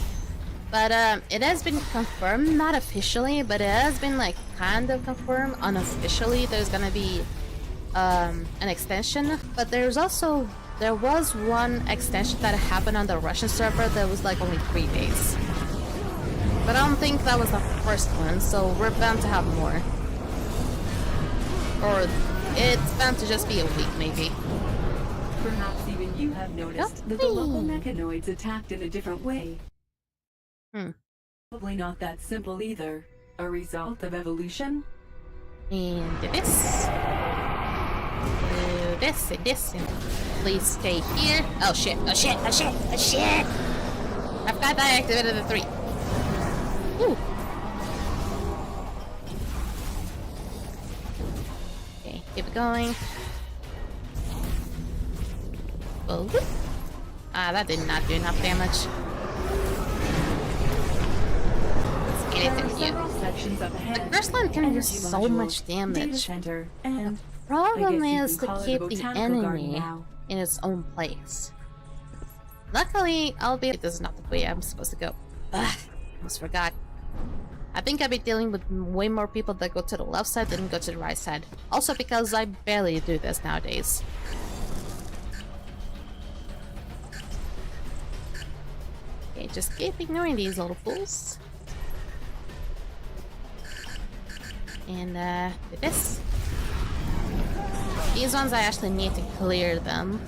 But it has been confirmed, not officially, but it has been like kind of confirmed unofficially. There's gonna be an extension, but there was one extension that happened on the Russian server that was like only 3 days. But I don't think that was the first one, so we're bound to have more. Or it's bound to just be a week, maybe. Perhaps even you have noticed that the local mechanoids attacked in a different way. Probably not that simple either. A result of evolution? And this. This and this and please stay here. Oh shit, oh shit, oh shit, oh shit! I forgot that I activated the 3. Ooh. Okay, keep it going. Oh. Ah, that did not do enough damage. Get it to you. The first line can do so much damage. And Problem is to keep the enemy in its own place. Luckily, this is not the way I'm supposed to go. Ugh, almost forgot. I think I'll be dealing with way more people that go to the left side than go to the right side. Also because I barely do this nowadays. Okay, just keep ignoring these little fools. And this. These ones I actually need to clear them,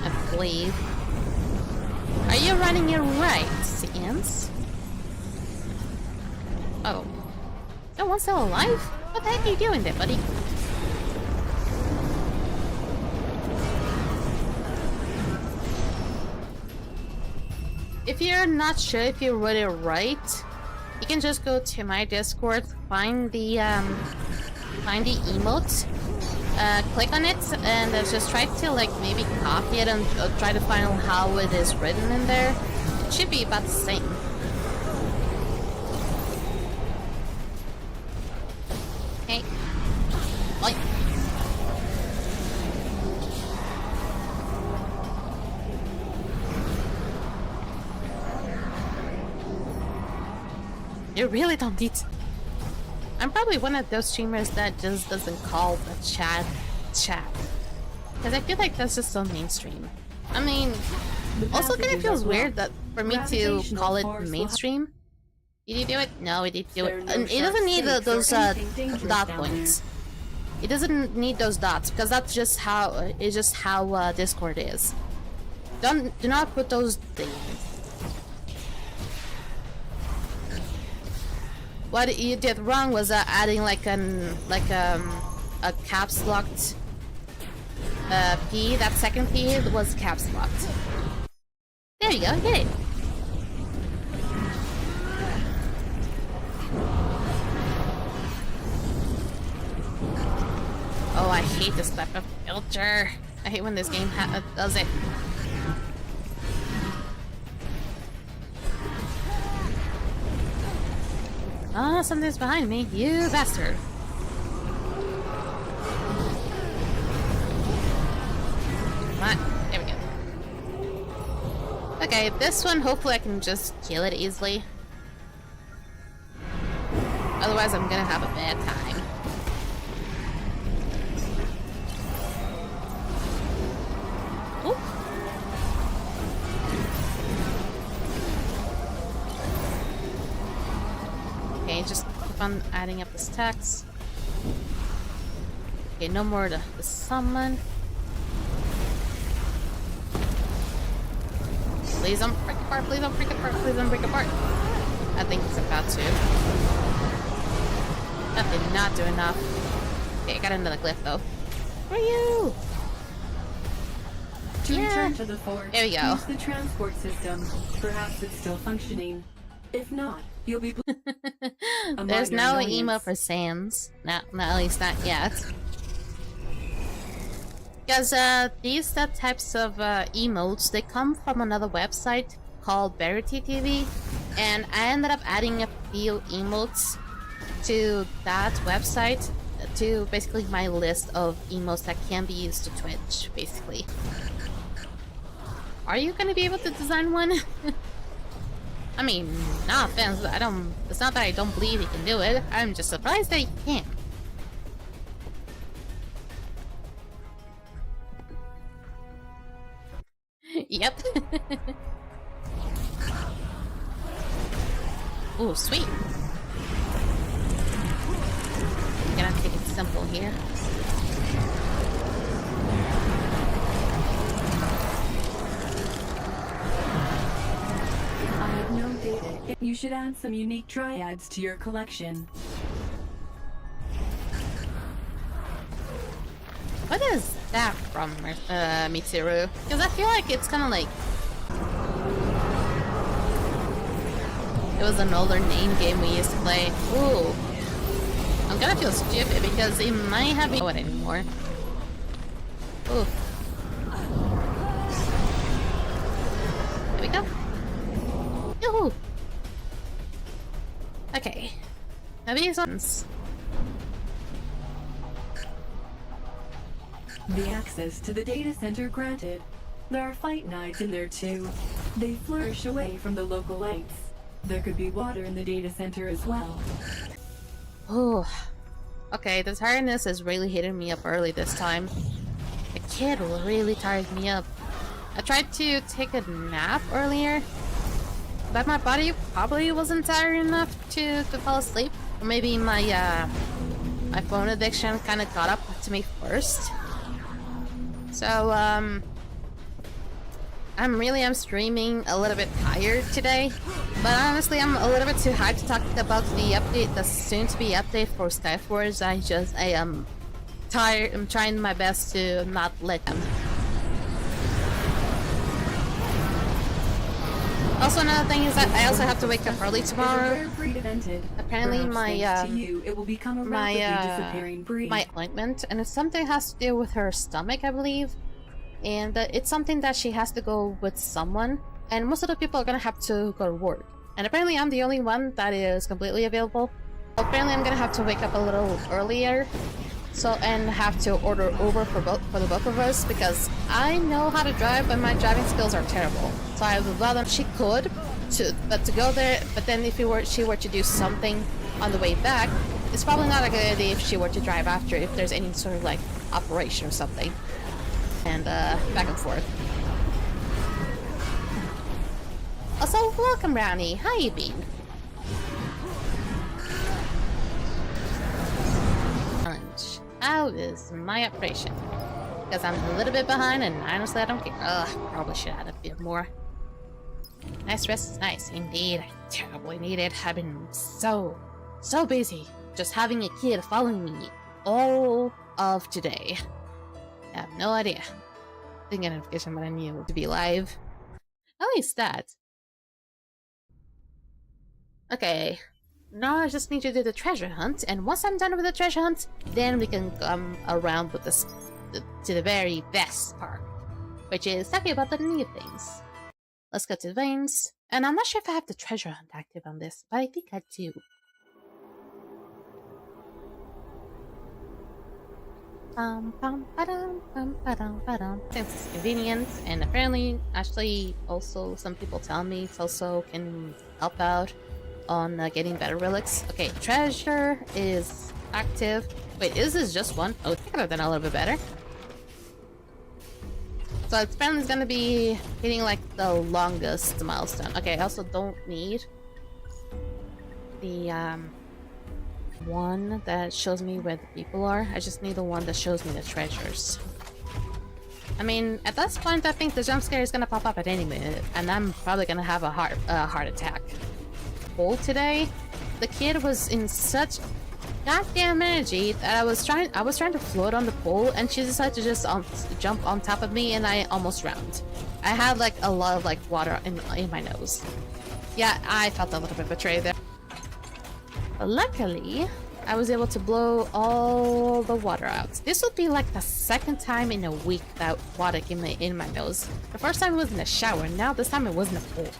I believe. Are you running your right, Sans? Oh. Is that one still alive? What the heck are you doing there, buddy? If you're not sure if you wrote it right, you can just go to my Discord, find the emote, click on it and just try to like maybe copy it and try to find out how it is written in there. It should be about the same. Okay. Oi. You really don't need to. I'm probably one of those streamers that just doesn't call the chat. Because I feel like that's just so mainstream. I mean, also kind of feels weird that for me to call it mainstream. Did you do it? No, it didn't do it. And it doesn't need those dot points. It doesn't need those dots because that's just how it's just how Discord is. Do not put those things. What you did wrong was adding like a caps locked P. That second P was caps locked. There you go, hit it. Oh, I hate this type of filter. I hate when this game does it. Oh, something's behind me, you bastard. Come on, there we go. Okay, this one, hopefully I can just kill it easily. Otherwise, I'm gonna have a bad time. Ooh. Okay, just keep on adding up the stacks. Okay, no more to the summon. Please don't break apart, please don't break apart, please don't break apart. I think it's about to. That did not do enough. Okay, I got another glyph though. Where are you? To return to the forge, there we go. use the transport system. Perhaps it's still functioning. If not, you'll be. There's no email for Sans. No, at least not yet. Because these types of emotes, they come from another website called Verity TV, and I ended up adding a few emotes to that website to basically my list of emotes that can be used to Twitch, basically. Are you gonna be able to design one? I mean, no offense, it's not that I don't believe he can do it, I'm just surprised that he can. Yep. Ooh, sweet. Gonna take it simple here. I have no data. You should add some unique triads to your collection. What is that from, Mitsuru? Because I feel like it's kind of like... It was an older name game we used to play. Ooh. I'm gonna feel stupid because it might have been... know it anymore. Ooh. There we go. Yoo-hoo! Okay. Now these ones... The access to the data center granted. There are fight knives in there too. They flourish away from the local lights. There could be water in the data center as well. Oh. Okay, the tiredness is really hitting me up early this time. The kid really tired me up. I tried to take a nap earlier, but my body probably wasn't tired enough to fall asleep. Or maybe my my phone addiction kind of caught up to me first. So, I'm streaming a little bit tired today, but honestly, I'm a little bit too hyped to talk about the update, the soon-to-be update for Skyforge. I am tired. I'm trying my best to not let them. Also, another thing is that I also have to wake up early Is a tomorrow. rare breed of entid. Apparently, Perhaps my thanks to you, it will become a rapidly disappearing breed. my appointment, and it's something that has to do with her stomach, I believe. And it's something that she has to go with someone, and most of the people are gonna have to go to work. And apparently, I'm the only one that is completely available. Apparently, I'm gonna have to wake up a little earlier, and have to order Uber for the both of us, because I know how to drive, but my driving skills are terrible. So I would rather she could, to go there. But then if she were to do something on the way back, it's probably not a good idea if she were to drive after, if there's any sort of like operation or something. And back and forth. Also, welcome, Brownie. How you been? Challenge. How is my operation? Because I'm a little bit behind, and honestly, I don't care. Ugh, probably should have had a bit more. Nice rest is nice, indeed. I terribly need it. I've been so busy just having a kid following me all of today. I have no idea. Didn't get a notification, but I knew to be live. At least that. Okay. Now I just need to do the treasure hunt, and once I'm done with the treasure hunt, then we can come around with this to the very best part, which is talking about the new things. Let's go to the veins, and I'm not sure if I have the treasure hunt active on this, but I think I do. Since it's convenient, and apparently, actually, also some people tell me it also can help out on getting better relics. Okay, treasure is active. Wait, is this just one? Oh, it could have done a little bit better. So it's apparently gonna be hitting like the longest milestone. Okay, I also don't need the one that shows me where the people are. I just need the one that shows me the treasures. I mean, at this point, I think the jump scare is gonna pop up at any minute, and I'm probably gonna have a heart attack. Today, the kid was in such goddamn energy that I was trying to float on the pole, and she decided to just jump on top of me, and I almost drowned. I had like a lot of like water in my nose. Yeah, I felt a little bit betrayed there. But luckily, I was able to blow all the water out. This would be like the second time in a week that water came in my nose. The first time it was in a shower, now this time it was in a pool.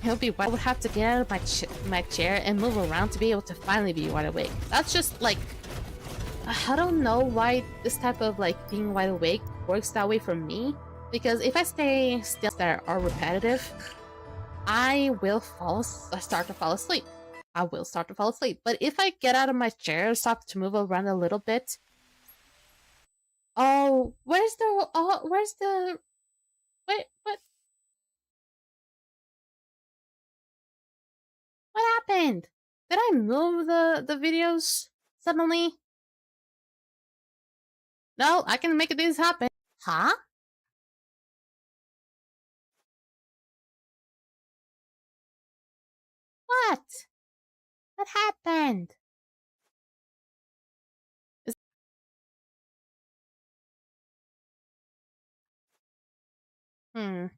It'll be I would have to get out of my chair and move around to be able to finally be wide awake. That's just like, I don't know why this type of like being wide awake works that way for me. Because if I stay still that are repetitive, I will start to fall asleep. I will start to fall asleep. But if I get out of my chair, start to move around a little bit. Oh, where's the wait, what? What happened? Did I move the videos suddenly? No, I can make these happen. Huh? What? What happened? Hmm.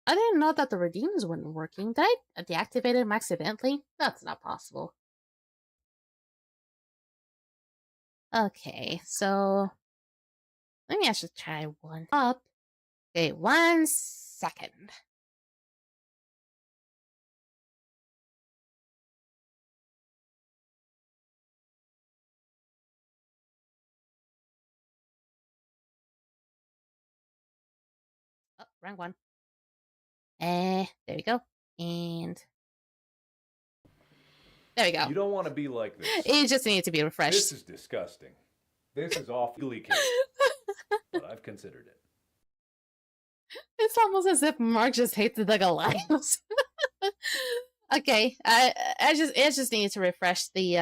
I didn't know that the redeems weren't working. Did I deactivate them accidentally? That's not possible. Okay, so maybe I should try one up. Okay, 1 second. Oh, wrong one. There we go. And there we go. You don't want to be like this. It just needed to be refreshed. This is disgusting. This is awfully cake. But I've considered it. It's almost as if Mark just hates the Goliaths. Okay, it just needed to refresh the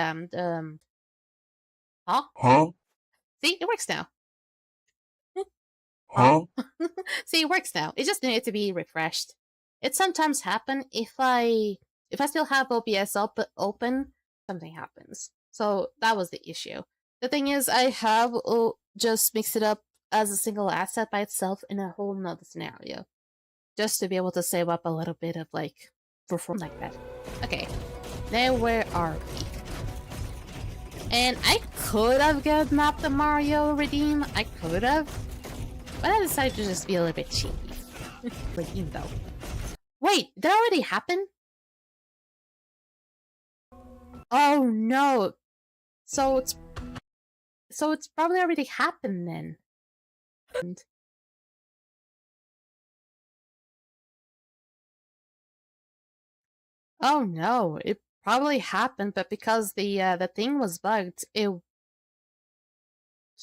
Huh? See, it works now. Huh? See, it works now. It just needed to be refreshed. It sometimes happens if I still have OBS open, something happens. So that was the issue. The thing is, I have just mixed it up as a single asset by itself in a whole nother scenario. Just to be able to save up a little bit of, like, perform like that. Okay, now where are we? And I could have kidnapped the Mario Redeem. I could have. But I decided to just be a little bit cheeky. Redeem, though. Wait, did that already happen? Oh, no. So it's probably already happened then. Oh no, it probably happened, but because the thing was bugged, it.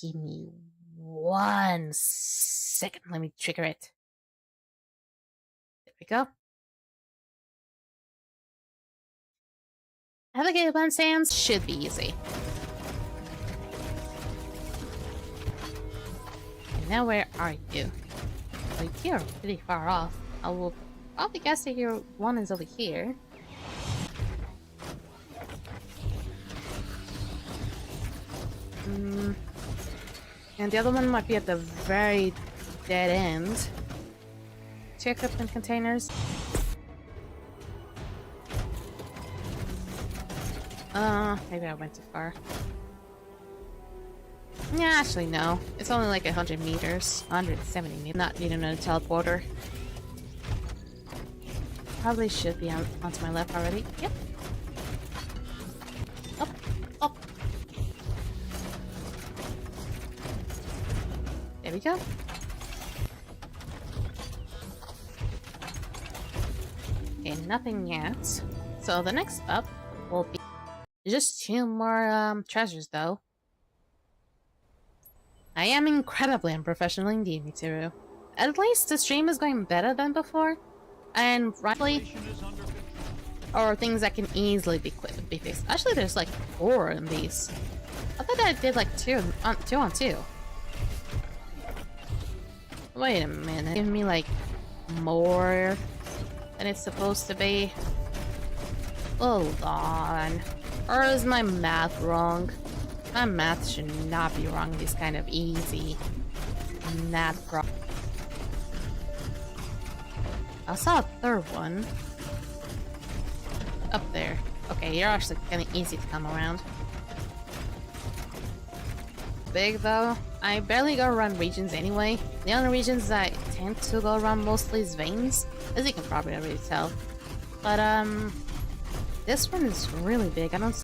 Give me 1 second. Let me trigger it. There we go. Alligator Bun Sands should be easy. And now where are you? Well, you're pretty far off. I will probably guess that your one is over here. And the other one might be at the very dead end. Check up in containers. Maybe I went too far. Yeah, actually no. It's only like 100 meters. 170 meters. Not needing a teleporter. Probably should be onto my left already. Yep. Up, up. There we go. Okay, nothing yet. So the next up will be just 2 more treasures though. I am incredibly unprofessional indeed, Mitsuru. At least the stream is going better than before. And rightly, or things that can easily be fixed. Actually, there's like 4 in these. I thought I did like 2 on 2. Wait a minute. Give me like more than it's supposed to be. Hold on. Or is my math wrong? My math should not be wrong. This kind of easy math problem. I saw a 3rd one. Up there. Okay, you're actually kind of easy to come around. Big though. I barely go around regions anyway. The only regions I tend to go around mostly is veins, as you can probably already tell. But this one is really big. I don't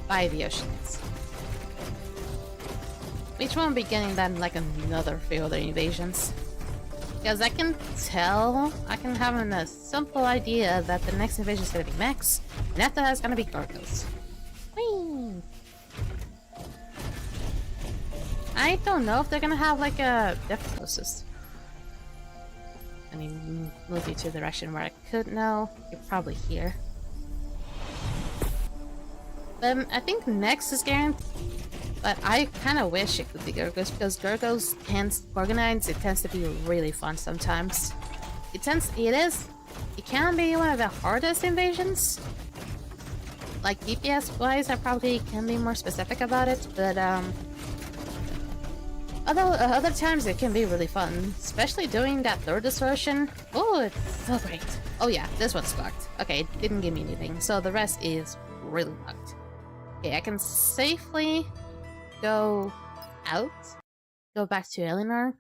by the oceans. Each one will be getting that in like another few other invasions. Because I can tell, I can have a simple idea that the next invasion is gonna be Max, and after that it's gonna be Gargos. Whee! I don't know if they're gonna have like a diagnosis. I mean, move you to the direction where I could know. You're probably here. I think next is guaranteed. But I kind of wish it could be Gurgos, because Gurgos tends organized. It tends to be really fun sometimes. It can be one of the hardest invasions. Like DPS wise, I probably can be more specific about it, but other times it can be really fun, especially doing that 3rd distortion. Oh, it's so great. Oh yeah, this one's fucked. Okay, it didn't give me anything, so the rest is really fucked. Okay, I can safely go out, go back to Eleanor.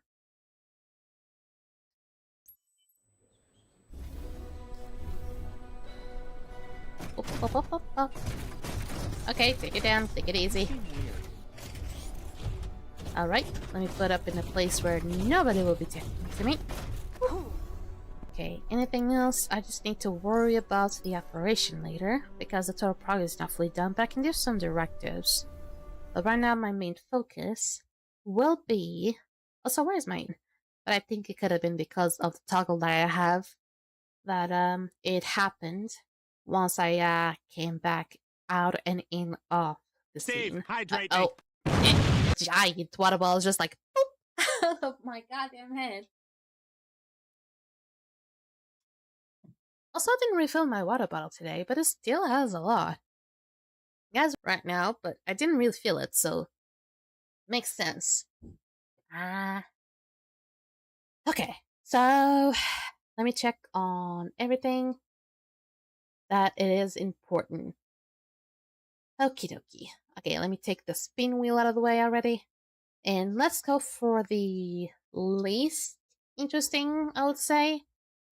Up. Okay, take it down, take it easy. Alright, let me put up in a place where nobody will be taking to me. Okay, anything else? I just need to worry about the operation later, because the total progress is not fully done, but I can give some directives. But right now, my main focus will be... Also, where's mine? But I think it could have been because of the toggle that I have. That, it happened once I, came back out and in of the scene. Hydrate oh. Giant water ball is just like, boop! Of my goddamn head. Also, I didn't refill my water bottle today, but it still has a lot. As right now, but I didn't really feel it, so makes sense. Okay, so let me check on everything that it is important. Okie dokie. Okay, let me take the spin wheel out of the way already. And let's go for the least interesting, I would say,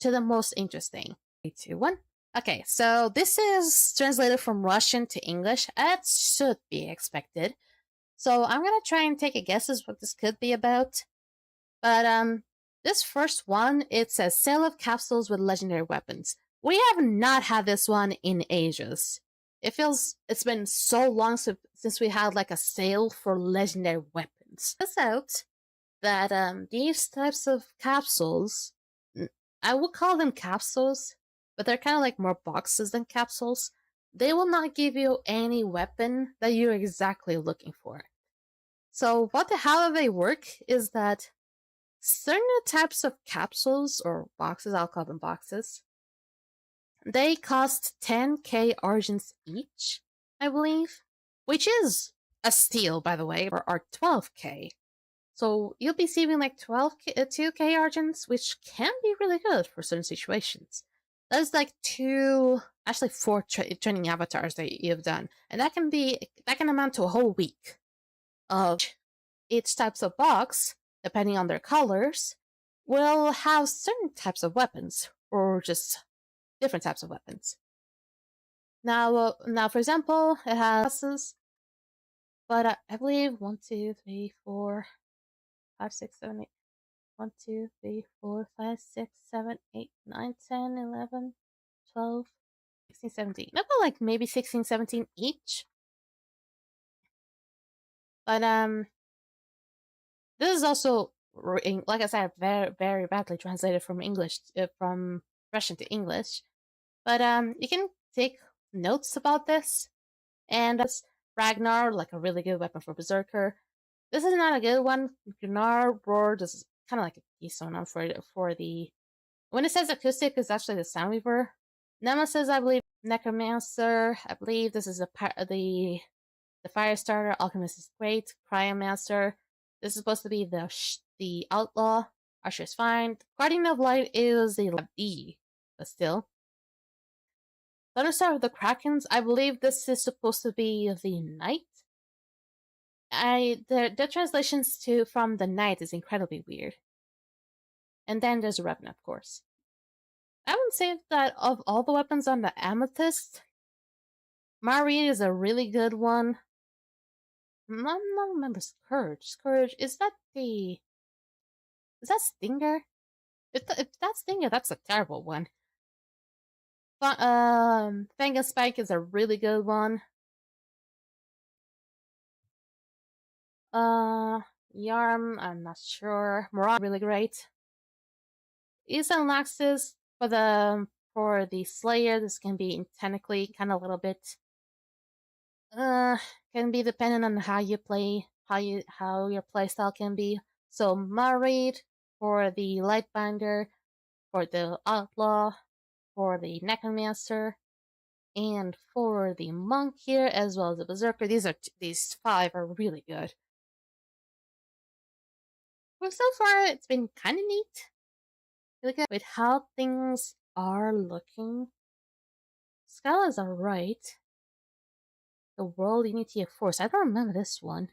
to the most interesting. 3, 2, 1. Okay, so this is translated from Russian to English. That should be expected. So I'm gonna try and take a guess as what this could be about. But this first one, it says sale of capsules with legendary weapons. We have not had this one in ages. It's been so long since we had like a sale for legendary weapons. It's out that these types of capsules, I would call them capsules, but they're kind of like more boxes than capsules. They will not give you any weapon that you're exactly looking for. So how they work is that certain types of capsules or boxes, I'll call them boxes, they cost 10k argents each, I believe, which is a steal, by the way, or 12k. So you'll be saving like 2k argents, which can be really good for certain situations. That's like 4 training avatars that you've done, and that can amount to a whole week of each types of box, depending on their colors, will have certain types of weapons, or just different types of weapons. Now, for example, it has classes, but I believe 1, 2, 3, 4, 5, 6, 7, 8. 1, 2, 3, 4, 5, 6, 7, 8, 9, 10, 11, 12, 16, 17. About like maybe 16, 17 each. But this is also, like I said, very, very badly translated from from Russian to English. But you can take notes about this. And that's Ragnar, like a really good weapon for Berserker. This is not a good one. Gunnar Roar, this is kind of like a keystone on for the. When it says acoustic, it's actually the sound weaver. Nemesis, I believe. Necromancer, I believe this is the fire starter. Alchemist is great. Cryomancer, this is supposed to be the outlaw. Usher is fine. Guardian of Light is the D, but still. Thunderstar of the Krakens, I believe this is supposed to be the knight. The translations from the knight is incredibly weird. And then there's Revenant, of course. I would say that of all the weapons on the Amethyst, Marie is a really good one. I don't remember Scourge. Scourge, is that Stinger? If that's Stinger, that's a terrible one. Fang and Spike is a really good one. Yarm, I'm not sure. Moran, really great. Ethan Laxus for the Slayer, this can be technically kind of a little bit can be dependent on how you play, how your playstyle can be. So Marid for the Lightbinder, for the Outlaw, for the Necromancer, and for the Monk here, as well as the Berserker. These 5 are really good. Well, so far it's been kind of neat. Look at with how things are looking. Scala's alright. The World Unity of Force. I don't remember this one.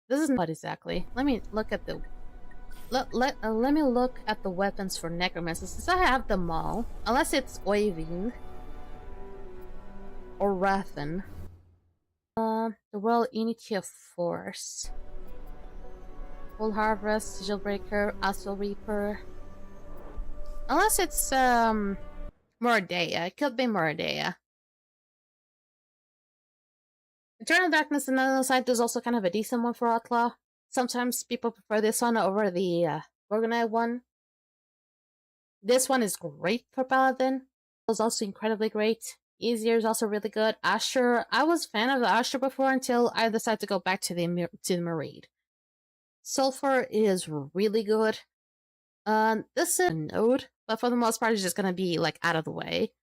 This is what exactly. Let me look at the. Let me look at the weapons for Necromancer, since I have them all. Unless it's Oyvind or Rathen. The World Unity of Force. Full Harvest, Jailbreaker, Astral Reaper. Unless it's Moradea. It could be Moradea. Eternal Darkness on the other side is also kind of a decent one for Outlaw. Sometimes people prefer this one over the Organite one. This one is great for Paladin. It was also incredibly great. Easier is also really good. Asher, I was a fan of the Asher before until I decided to go back to the Marid. Sulfur is really good. This is a node, but for the most part, it's just gonna be like out of the way.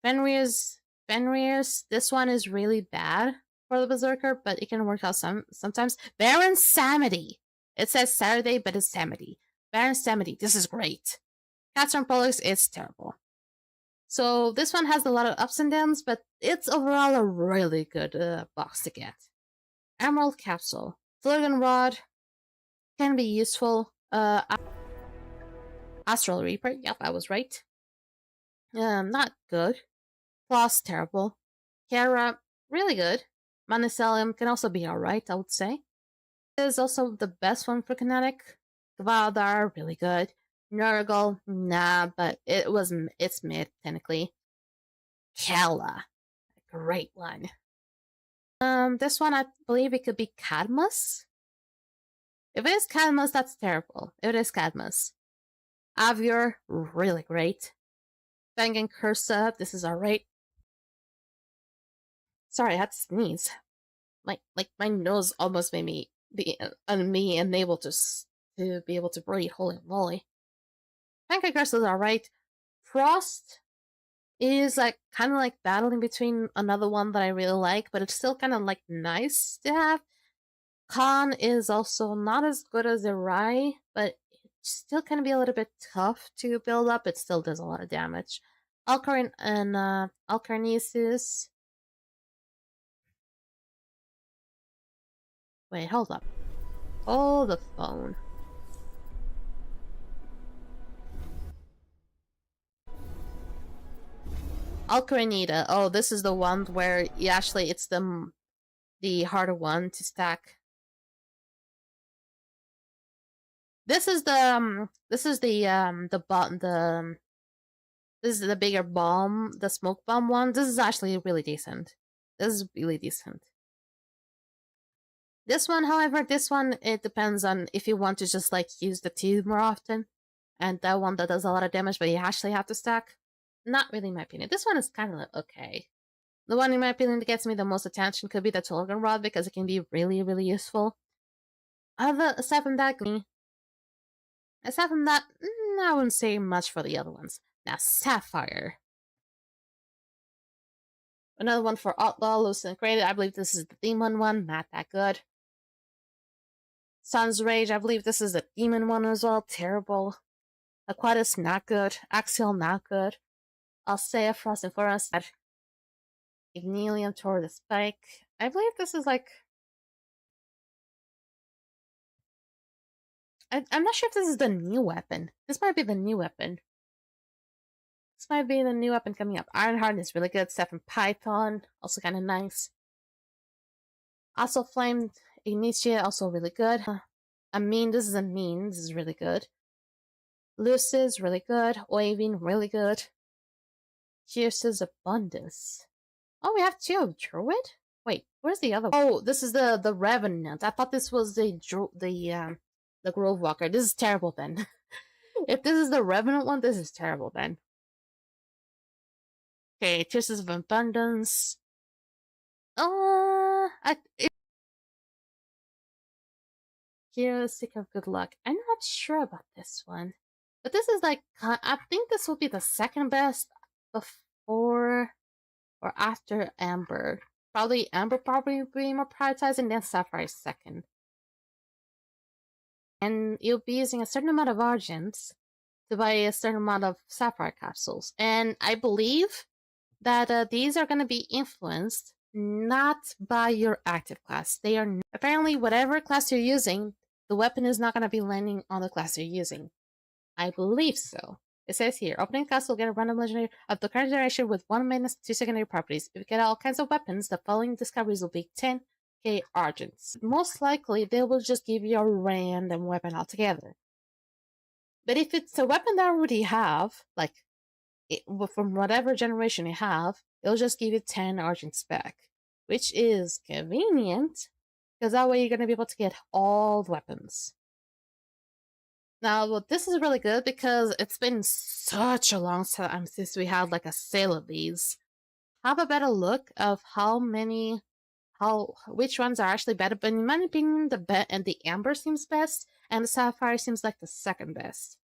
Fenrir's Fenrir's, this one is really bad for the Berserker, but it can work out sometimes. Baron Samedi. It says Saturday, but it's Samedi. Baron Samedi, this is great. Catherine Pollux, it's terrible. So this one has a lot of ups and downs, but it's overall a really good box to get. Emerald Capsule. Flurgan Rod can be useful. Astral Reaper, yep, I was right. Not good. Floss, terrible. Kara, really good. Manicelium can also be alright, I would say. It is also the best one for Kinetic. Gvaldar, really good. Nurgle, nah, but it's mid, technically. Kala, great one. This one, I believe it could be Cadmus. If it is Cadmus, that's terrible. If it is Cadmus. Avior, really great. Fang and Cursa, this is alright. Sorry, I had to sneeze. Like my nose almost made me be unable to be able to breathe. Holy moly! Fang and Cursa is alright. Frost is like kind of like battling between another one that I really like, but it's still kind of like nice to have. Khan is also not as good as Irai, but it still can be a little bit tough to build up. It still does a lot of damage. Alcarin and Alcarnesis. Wait, hold up. Oh, the phone. Alcarinita. Oh, this is the one where actually it's the harder one to stack. This is the this is the bigger bomb, the smoke bomb one. This is actually really decent. This is really decent. This one, however, it depends on if you want to just like use the two more often. And that one that does a lot of damage, but you actually have to stack. Not really in my opinion. This one is kind of like, okay. The one in my opinion that gets me the most attention could be the Tolgan Rod because it can be really, really useful. Aside from that, I wouldn't say much for the other ones. Now, Sapphire. Another one for Outlaw, Lucid Created. I believe this is the Demon one. Not that good. Sun's Rage. I believe this is the Demon one as well. Terrible. Aquatus, not good. Axial, not good. Alcea, Frost and Forest. Ignelium, Toward the Spike. I believe this is like... I'm not sure if this is the new weapon. This might be the new weapon. This might be the new weapon coming up. Ironheart is really good. Stephen Python, also kind of nice. Also Flame Ignitia, also really good. This is Amin. This is really good. Lucis, really good. Oivin, really good. Fierce's Abundance. Oh, we have two. Druid? Wait, where's the other one? Oh, this is the Revenant. I thought this was the Grove Walker. This is terrible then. If this is the Revenant one, this is terrible then. Okay, Fierce's of Abundance. Hero's Stick of Good Luck. I'm not sure about this one. But this is like, I think this will be the second best before or after Amber. Probably Amber be more prioritized and then Sapphire second. And you'll be using a certain amount of Argents to buy a certain amount of Sapphire capsules. And I believe that these are going to be influenced not by your active class. They are apparently whatever class you're using, the weapon is not going to be landing on the class you're using. I believe so. It says here, opening class will get a random legendary of the current generation with 1 - 2 secondary properties. If you get all kinds of weapons, the following discoveries will be 10k Argents. Most likely, they will just give you a random weapon altogether. But if it's a weapon that I already have, like, from whatever generation you have, it'll just give you 10 Argents back. Which is convenient, because that way you're going to be able to get all the weapons. Now, well, this is really good because it's been such a long time since we had like a sale of these. Have a better look of which ones are actually better. But in my opinion, the Amber seems best, and the Sapphire seems like the second best.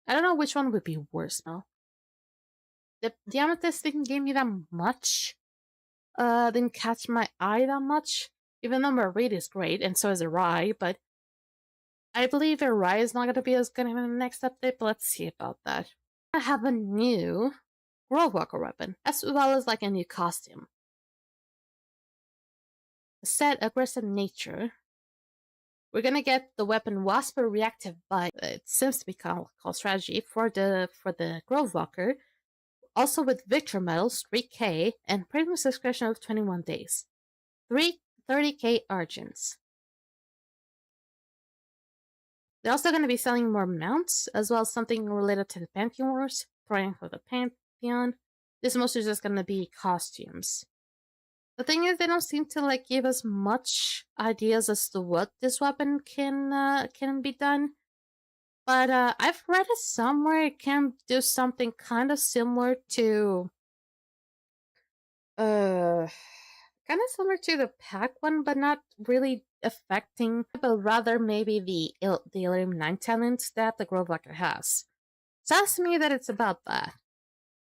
I don't know which one would be worse now. the amethyst didn't give me that much. Didn't catch my eye that much. Even though Marie is great, and so is Arai, but I believe Arai is not going to be as good in the next update, but let's see about that. I have a new Grove Walker weapon, as well as like a new costume. Set aggressive nature. We're gonna get the weapon Wasper Reactive Bite. It seems to be called strategy for the Grove Walker. Also with Victor medals, 3k, and premium subscription of 21 days. 30k Argents. They're also going to be selling more mounts, as well as something related to the Pantheon Wars, praying for the Pantheon. This is mostly just going to be costumes. The thing is, they don't seem to like give us much ideas as to what this weapon can be done. But I've read it somewhere it can do something kind of similar to the pack one, but not really affecting, but rather maybe the Illyrium 9 talent that the Grove Walker has. Sounds to me that it's about that,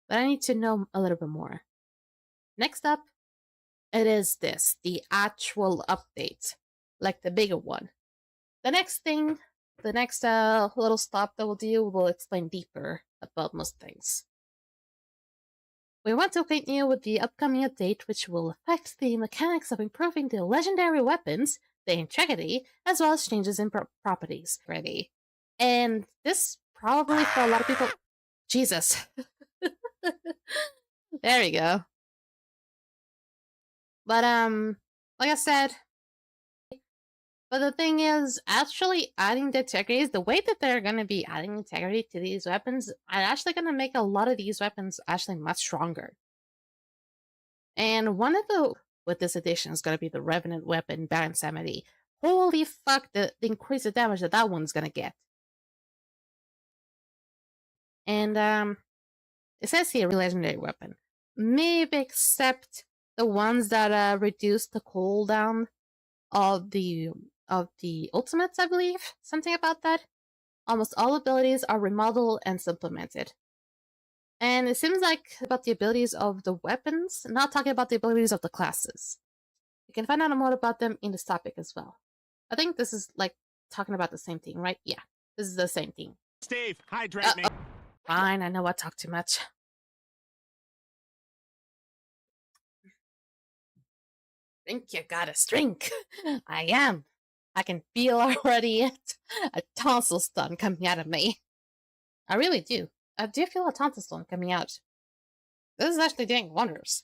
but I need to know a little bit more. Next up, it is this, the actual update, like the bigger one. The next little stop that we'll do will explain deeper about most things. We want to acquaint you with the upcoming update, which will affect the mechanics of improving the legendary weapons, the integrity, as well as changes in properties. Ready. And this probably for a lot of people... Jesus. There we go. But, like I said... But the thing is, actually adding the integrity, the way that they're going to be adding integrity to these weapons, are actually going to make a lot of these weapons actually much stronger. And one of the, with this edition, is going to be the Revenant weapon, Baron Samedi. Holy fuck, the increase of damage that one's going to get. And, it says here, legendary weapon. Maybe except the ones that reduce the cooldown of the ultimates, I believe. Something about that. Almost all abilities are remodeled and supplemented. And it seems like about the abilities of the weapons, not talking about the abilities of the classes. You can find out more about them in this topic as well. I think this is like talking about the same thing, right? Yeah, this is the same thing. Steve, hydrate me. Fine, I know I talk too much. Drink, you gotta drink. I am. I can feel already a tonsil stun coming out of me. I really do. I do feel a tonsil stun coming out. This is actually doing wonders.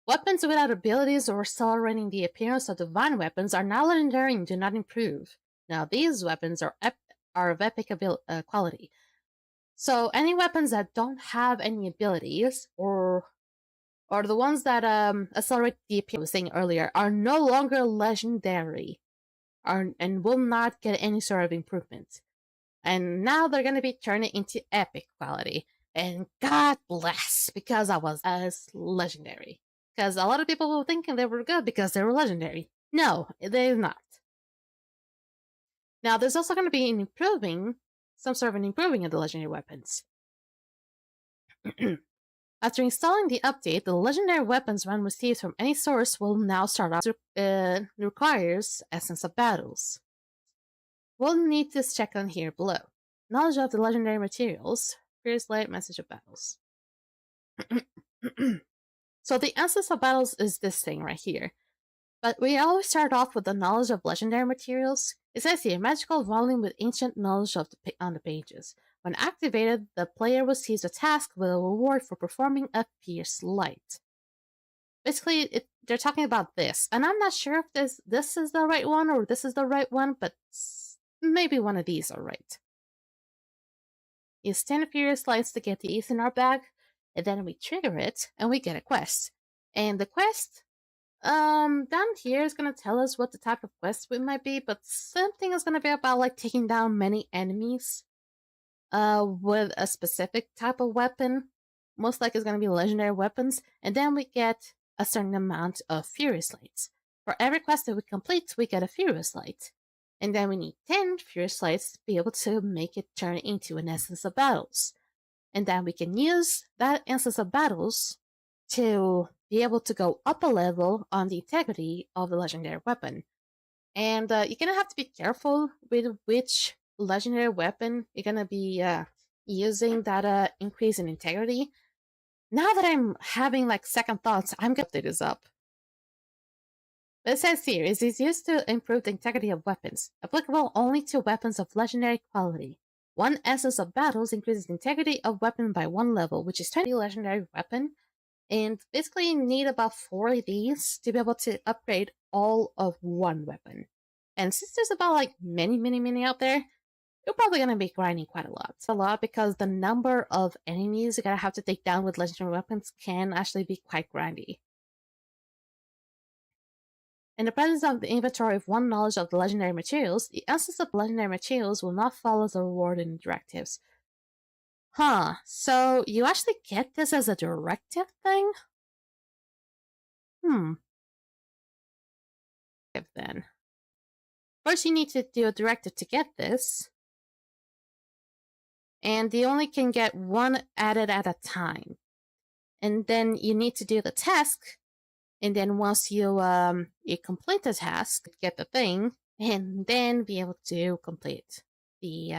Weapons without abilities or accelerating the appearance of divine weapons are now legendary and do not improve. Now these weapons are of epic quality. So any weapons that don't have any abilities, or the ones that accelerate the appearance I was saying earlier, are no longer legendary, and will not get any sort of improvement. And now they're going to be turning into epic quality. And God bless, because I was as legendary. Because a lot of people were thinking they were good because they were legendary. No, they're not. Now, there's also going to be some sort of an improving of the legendary weapons. After installing the update, the legendary weapons when received from any source will now start off requires Essence of Battles. We'll need this check on here below. Knowledge of the legendary materials. Fierce Light, Message of Battles. So the Essence of Battles is this thing right here. But we always start off with the knowledge of legendary materials. It says here, magical volume with ancient knowledge on the pages. When activated, the player receives a task with a reward for performing a Fierce Light. Basically, they're talking about this. And I'm not sure if this is the right one or this is the right one, but maybe one of these are right. Use 10 Furious Lights to get the ETH in our bag, and then we trigger it, and we get a quest. And the quest, down here is going to tell us what the type of quest it might be, but something is going to be about, like, taking down many enemies, with a specific type of weapon. Most likely it's going to be legendary weapons, and then we get a certain amount of Furious Lights. For every quest that we complete, we get a Furious Light. And then we need 10 Furious Lights to be able to make it turn into an Essence of Battles. And then we can use that instance of battles to be able to go up a level on the integrity of the legendary weapon. And you're gonna have to be careful with which legendary weapon you're gonna be using that increase in integrity. Now that I'm having like second thoughts, I'm gonna update this up. But it says here, it is used to improve the integrity of weapons, applicable only to weapons of legendary quality. One essence of battles increases the integrity of weapon by 1 level, which is 20 legendary weapon, and basically you need about 4 of these to be able to upgrade all of one weapon. And since there's about like many out there, you're probably going to be grinding quite a lot. A lot because the number of enemies you're going to have to take down with legendary weapons can actually be quite grindy. In the presence of the inventory of 1 knowledge of the legendary materials, the essence of legendary materials will not follow the reward in the directives. Huh, so you actually get this as a directive thing? Then. First you need to do a directive to get this. And you only can get 1 added at a time. And then you need to do the task. And then once you complete the task, get the thing, and then be able to complete the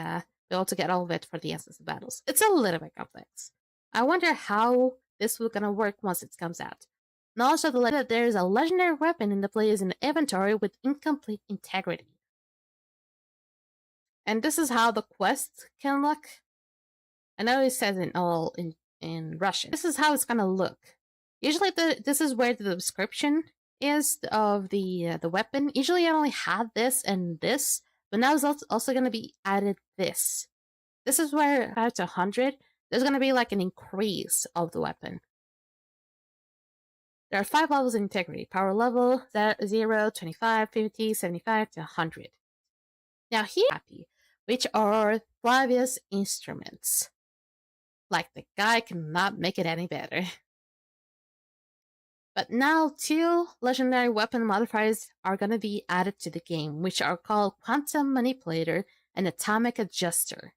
be able to get all of it for the essence of battles. It's a little bit complex. I wonder how this will gonna work once it comes out. Knowledge of the that there is a legendary weapon in the player's inventory with incomplete integrity. And this is how the quest can look. I know it says in Russian. This is how it's gonna look. Usually this is where the description is of the weapon. Usually I only have this and this, but now it's also going to be added this. This is where 5 to 100, there's going to be like an increase of the weapon. There are 5 levels of integrity. Power level 0, 25, 50, 75 to 100. Now here, which are Flavius instruments. Like the guy cannot make it any better. But now 2 legendary weapon modifiers are going to be added to the game, which are called Quantum Manipulator and Atomic Adjuster.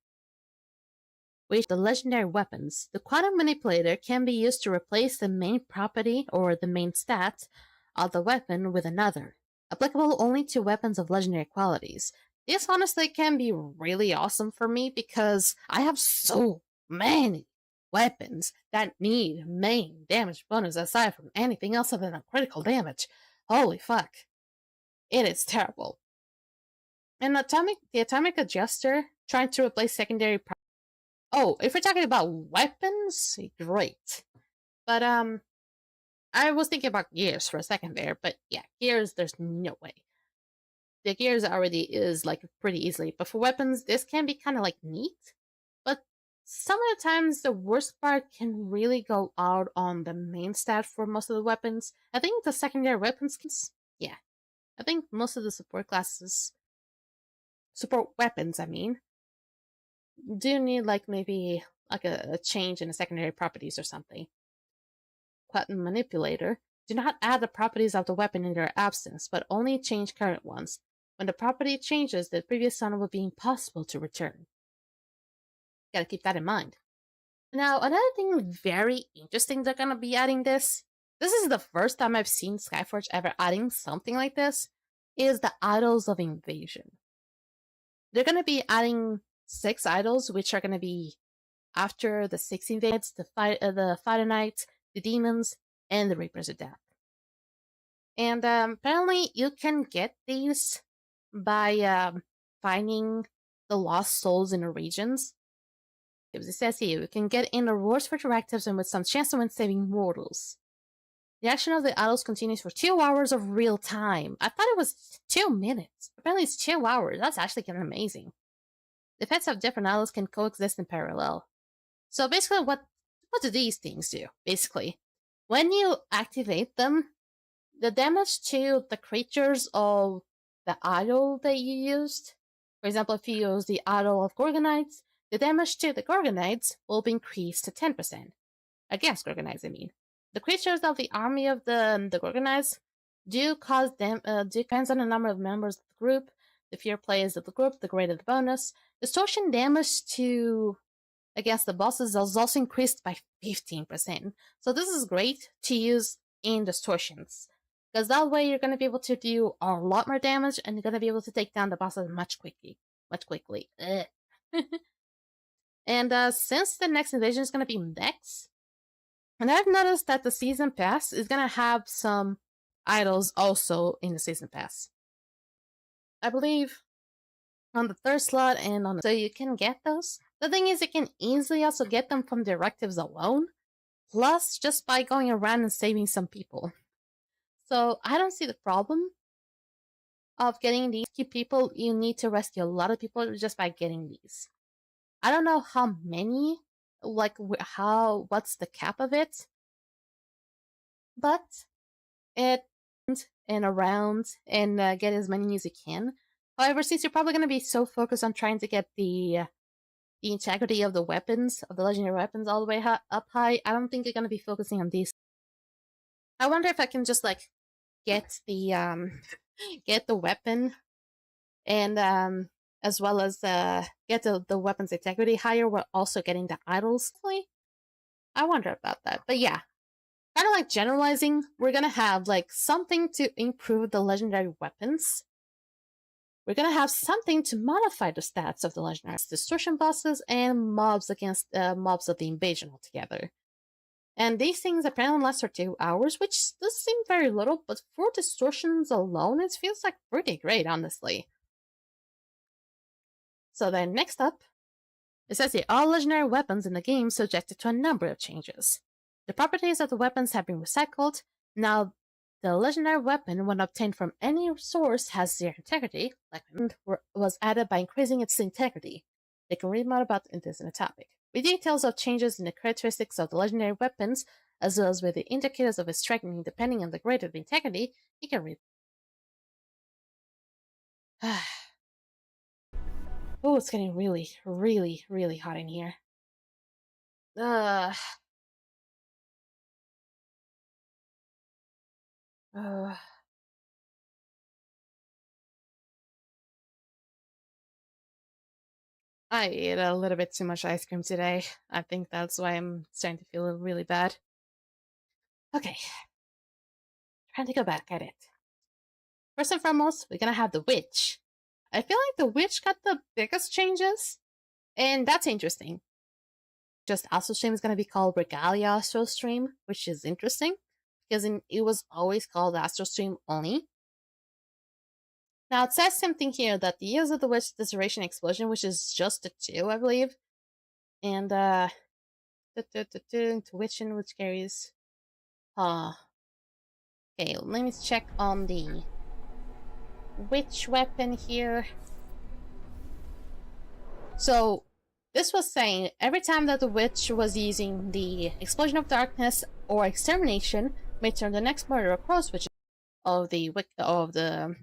With the legendary weapons, the Quantum Manipulator can be used to replace the main property or the main stat of the weapon with another, applicable only to weapons of legendary qualities. This honestly can be really awesome for me because I have so many weapons that need main damage bonus aside from anything else other than critical damage. Holy fuck. It is terrible. And the atomic adjuster trying to replace secondary oh, if we're talking about weapons, great. But I was thinking about gears for a second there, but yeah, gears there's no way. The gears already is like pretty easily, but for weapons this can be kind of like neat. But some of the times the worst part can really go out on the main stat for most of the weapons. I think the secondary weapons yeah. I think most of the support weapons, I mean, do need like maybe like a change in the secondary properties or something. Quantum Manipulator. Do not add the properties of the weapon in their absence, but only change current ones. When the property changes, the previous one will be impossible to return. Gotta keep that in mind. Now, another thing very interesting they're gonna be adding this is the first time I've seen Skyforge ever adding something like this, is the Idols of Invasion. They're gonna be adding 6 idols, which are gonna be after the 6 invades, the Fighter Knights, the Demons, and the Reapers of Death. And apparently you can get these by finding the lost souls in the regions. As it says here, you can get in the rewards for directives and with some chance to win saving mortals. The action of the idols continues for 2 hours of real time. I thought it was 2 minutes. Apparently it's 2 hours. That's actually kind of amazing. The effects of different idols can coexist in parallel. So basically what do these things do? Basically, when you activate them, the damage to the creatures of the idol that you used, for example, if you use the idol of Gorgonites, the damage to the Gorgonites will be increased to 10%. Against Gorgonites, I mean. The creatures of the army of the Gorgonites do cause depends on the number of members of the group. The fewer players of the group, the greater the bonus. Distortion damage to against the bosses is also increased by 15%. So this is great to use in distortions, because that way you're going to be able to do a lot more damage and you're going to be able to take down the bosses much quickly. And since the next invasion is going to be next, and I've noticed that the season pass is going to have some idols also in the season pass. I believe on the third slot and on the... So you can get those. The thing is, you can easily also get them from directives alone, plus just by going around and saving some people. So I don't see the problem of getting these people. You need to rescue a lot of people just by getting these. I don't know how many, like what's the cap of it, but it and around and get as many as you can. However, since you're probably going to be so focused on trying to get the integrity of the weapons, of the legendary weapons, all the way up high, I don't think you're going to be focusing on these. I wonder if I can just like get the get the weapon and as well as get the weapon's integrity higher while also getting the idols. I wonder about that. But yeah, kind of like generalizing, we're gonna have like something to improve the legendary weapons. We're gonna have something to modify the stats of the legendary distortion bosses and mobs against mobs of the invasion altogether. And these things apparently last for 2 hours, which does seem very little, but for distortions alone, it feels like pretty great, honestly. So then next up, it says here, all legendary weapons in the game subjected to a number of changes. The properties of the weapons have been recycled. Now, the legendary weapon, when obtained from any source, has zero integrity, like was added by increasing its integrity. They can read more about this in the topic. With details of changes in the characteristics of the legendary weapons, as well as with the indicators of its strengthening depending on the grade of the integrity, you can read. Oh, it's getting really, really, really hot in here. I ate a little bit too much ice cream today. I think that's why I'm starting to feel really bad. Okay. Trying to go back at it. First and foremost, we're gonna have the witch. I feel like the witch got the biggest changes, and that's interesting. Just Astral Stream is gonna be called Regalia Astral Stream, which is interesting, because it was always called Astral Stream only. Now, it says something here that the use of the Witch Dissertation Explosion, which is just a 2, I believe, and, Intuition, which carries, okay, let me check on the Witch weapon here. So, this was saying, every time that the Witch was using the Explosion of Darkness or Extermination, may turn the next murder across, which is of the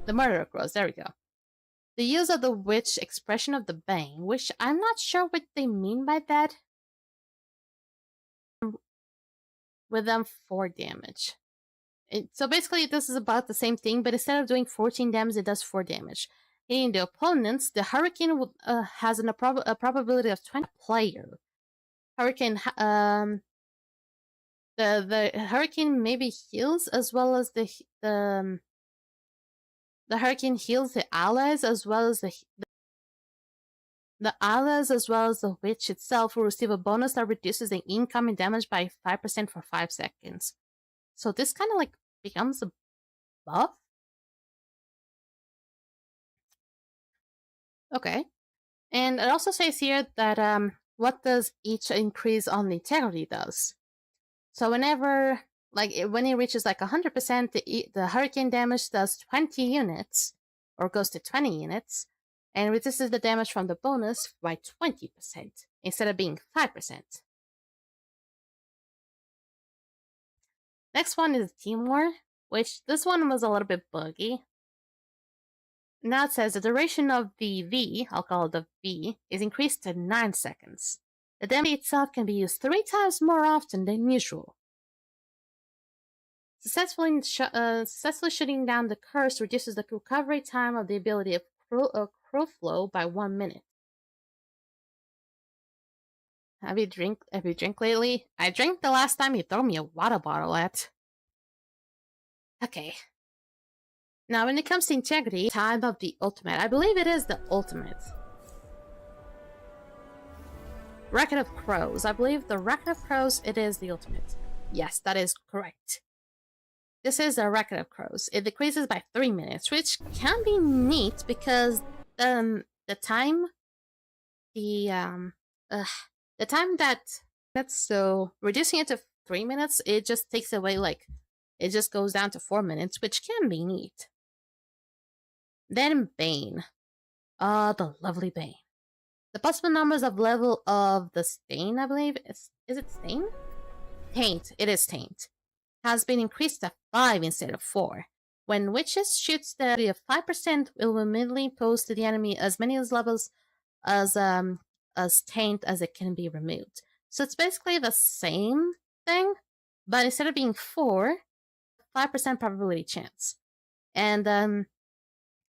murder cross, there we go. The use of the witch expression of the bane, which I'm not sure what they mean by that. With them 4 damage. So basically this is about the same thing, but instead of doing 14 damage, it does 4 damage. Hitting the opponents, the Hurricane has a probability of 20 player. Hurricane, the Hurricane maybe heals as well as the Hurricane heals the allies as well as the allies as well as the witch itself will receive a bonus that reduces the incoming damage by 5% for 5 seconds. So this kind of like becomes a buff. Okay. And it also says here that what does each increase on the integrity does. So whenever, like, when it reaches like 100%, the hurricane damage does 20 units, or goes to 20 units, and reduces the damage from the bonus by 20%, instead of being 5%. Next one is Team War, which this one was a little bit buggy. Now it says the duration of the V, I'll call it the V, is increased to 9 seconds. The damage itself can be used 3 times more often than usual. Successfully shutting down the curse reduces the recovery time of the ability of crow flow by 1 minute. Have you drink lately? I drank the last time you threw me a water bottle at. Okay. Now when it comes to integrity, time of the ultimate. I believe it is the ultimate. Record of Crows. I believe the Record of Crows, it is the ultimate. Yes, that is correct. This is the Record of Crows. It decreases by 3 minutes, which can be neat because the time that's so reducing it to 3 minutes, it just takes away it just goes down to 4 minutes, which can be neat. Then Bane. The lovely Bane. The possible numbers of level of the stain, I believe, is it stain? Taint. It is taint. Has been increased to 5 instead of 4. When witches shoots the ability of 5%, it will immediately pose to the enemy as many levels as taint as it can be removed. So it's basically the same thing, but instead of being 4, 5% probability chance. And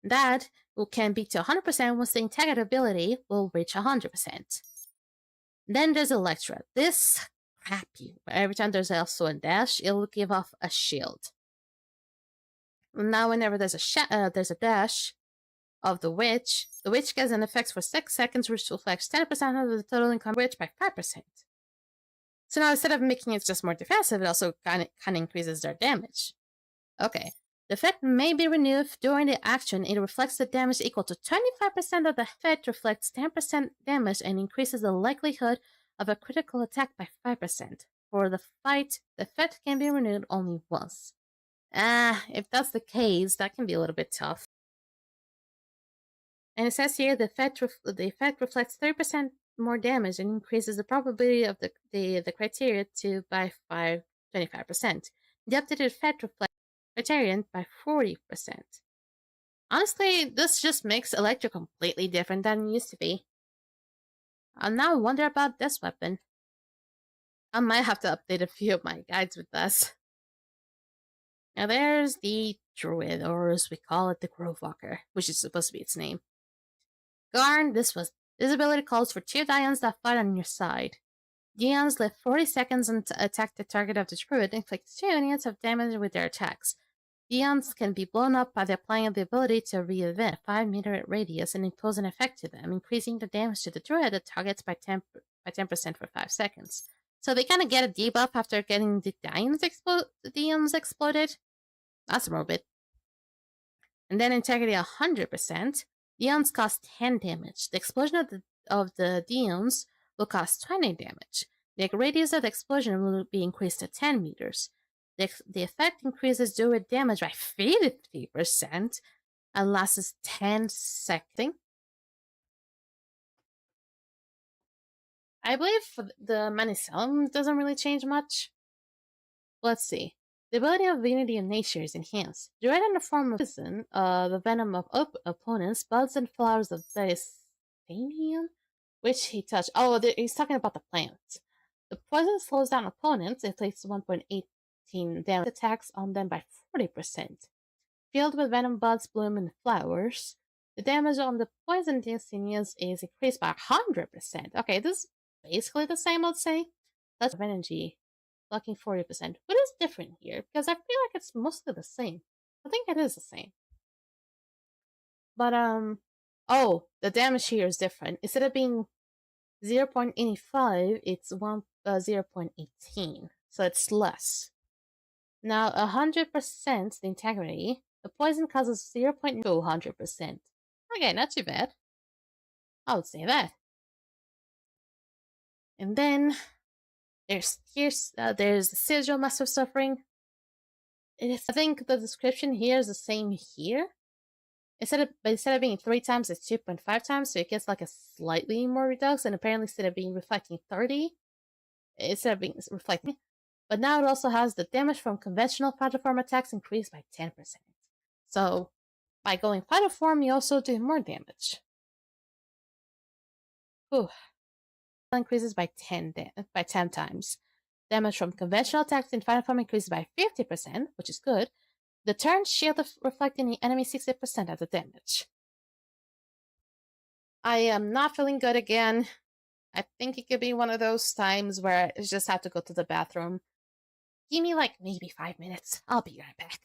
that can be to 100% once the integrity ability will reach 100%. Then there's Electra. This crap you. Every time there's also a dash, it will give off a shield. Now whenever there's a dash of the witch gets an effect for 6 seconds, which reflects 10% of the total income witch by 5%. So now instead of making it just more defensive, it also kind of increases their damage. Okay. The effect may be renewed during the action. It reflects the damage equal to 25% of the effect, reflects 10% damage, and increases the likelihood of a critical attack by 5%. For the fight, the effect can be renewed only once. If that's the case, that can be a little bit tough. And it says here the effect reflects 30% more damage and increases the probability of the criteria by 25%. The updated effect reflects criterion by 40%. Honestly, this just makes Electra completely different than it used to be. I now wonder about this weapon. I might have to update a few of my guides with this. Now there's the Druid, or as we call it, the Grovewalker, which is supposed to be its name. Garn, this ability calls for 2 Dions that fight on your side. Dions live 40 seconds and attack the target of the Druid, inflict 2 units of damage with their attacks. Dions can be blown up by the applying of the ability to re-event a 5-meter radius and impose an effect to them, increasing the damage to the Druid that targets by 10% for 5 seconds. So they kind of get a debuff after getting the Dions exploded. That's morbid. And then integrity 100%. Dions cost 10 damage. The explosion of the Dions will cost 20 damage. The radius of the explosion will be increased to 10 meters. The effect increases Druid damage by 50% and lasts 10 seconds. I believe the Manicelum doesn't really change much. Let's see. The ability of Unity of Nature is enhanced. Druid in the form of poison, the venom of opponents, buds and flowers of Dystanian, which he touched. Oh, he's talking about the plants. The poison slows down opponents. It takes 1.18 damage attacks on them by 40%. Filled with venom buds, bloom, and flowers, the damage on the poison Dystanians is increased by 100%. Okay, this is basically the same, I'd say. Touch of energy. Blocking 40%. What is different here? Because I feel like it's mostly the same. I think it is the same. But, oh, the damage here is different. Instead of being 0.85, it's 0.18. So it's less. Now, 100% the integrity. The poison causes 0.2 to 100%. Okay, not too bad. I would say that. And then there's the Sigil Massive Suffering. I think the description here is the same here. Instead of being 3 times, it's 2.5 times, so it gets like a slightly more reduction. And apparently, instead of being reflecting 30, instead of being reflecting, but now it also has the damage from conventional Fatal Form attacks increased by 10%. So by going Fatal Form, you also do more damage. Whew. Increases by 10 times. Damage from conventional attacks in Final Form increases by 50%, which is good. The turn shield reflecting the enemy 60% of the damage. I am not feeling good again. I think it could be one of those times where I just have to go to the bathroom. Give me like maybe 5 minutes. I'll be right back.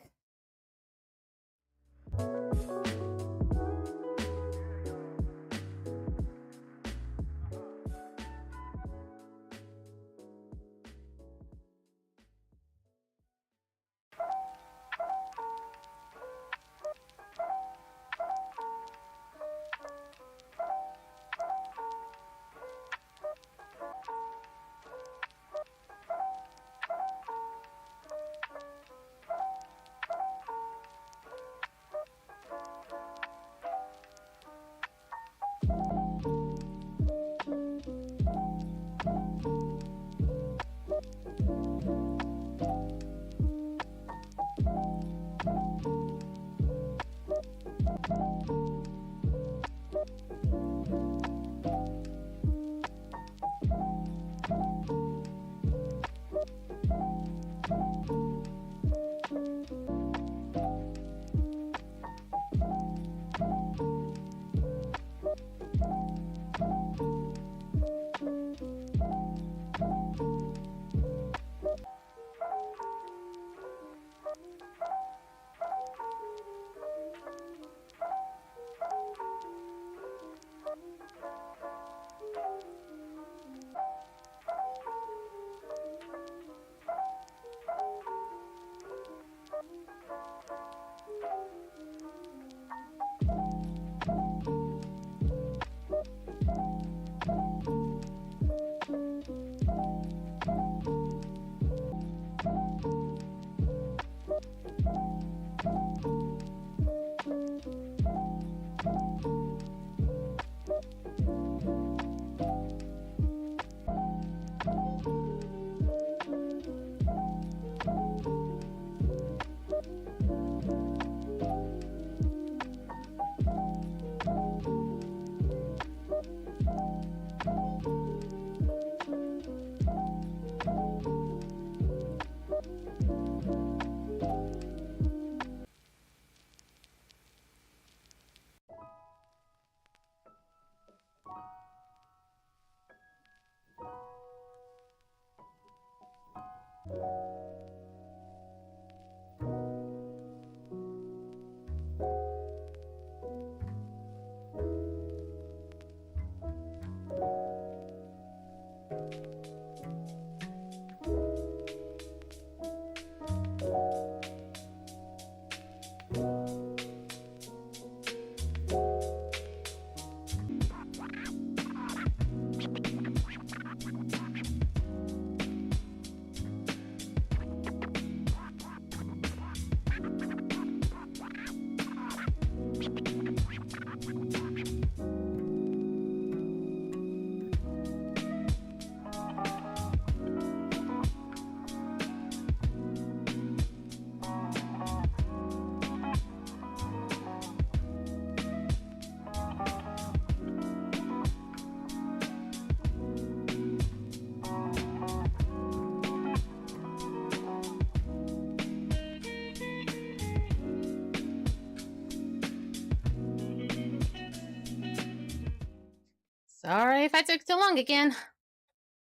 Sorry if I took too long again.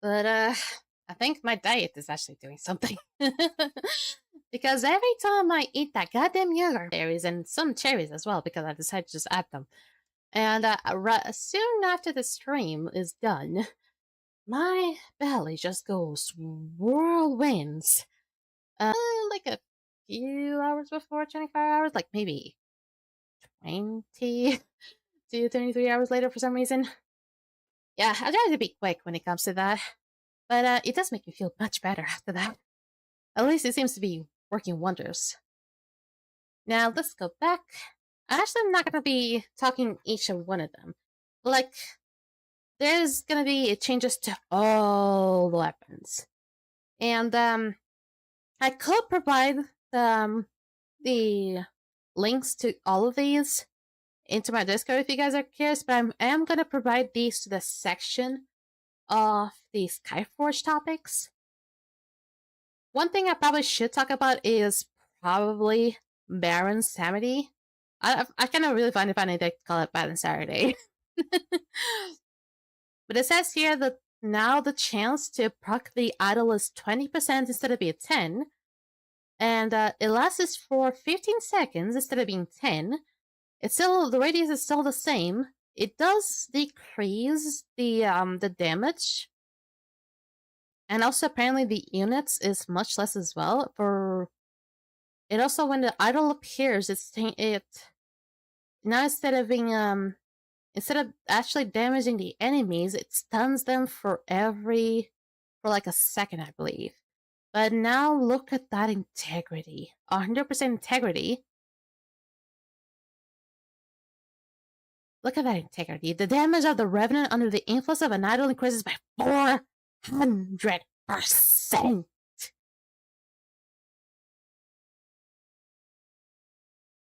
But, I think my diet is actually doing something. Because every time I eat that goddamn yogurt, berries and some cherries as well, because I decided to just add them. And soon after the stream is done, my belly just goes whirlwinds. Like a few hours before 24 hours, like maybe 20 to 33 hours later for some reason. Yeah, I try to be quick when it comes to that. But it does make me feel much better after that. At least it seems to be working wonders. Now, let's go back. I actually am not going to be talking each of one of them. Like, there's going to be changes to all the weapons. And, I could provide the links to all of these into my Discord if you guys are curious, but I am going to provide these to the section of the Skyforge topics. One thing I probably should talk about is probably Baron Samedi. I kind of really find it funny they call it Baron Saturday. But it says here that now the chance to proc the idol is 20% instead of being 10. And it lasts for 15 seconds instead of being 10. It's still, the radius is still the same. It does decrease the damage. And also apparently the units is much less as well. For it also, when the idol appears, it now instead of being instead of actually damaging the enemies, it stuns them for like a second, I believe. But now look at that integrity. 100% integrity. Look at that integrity. The damage of the Revenant under the influence of an idol increases by 400%.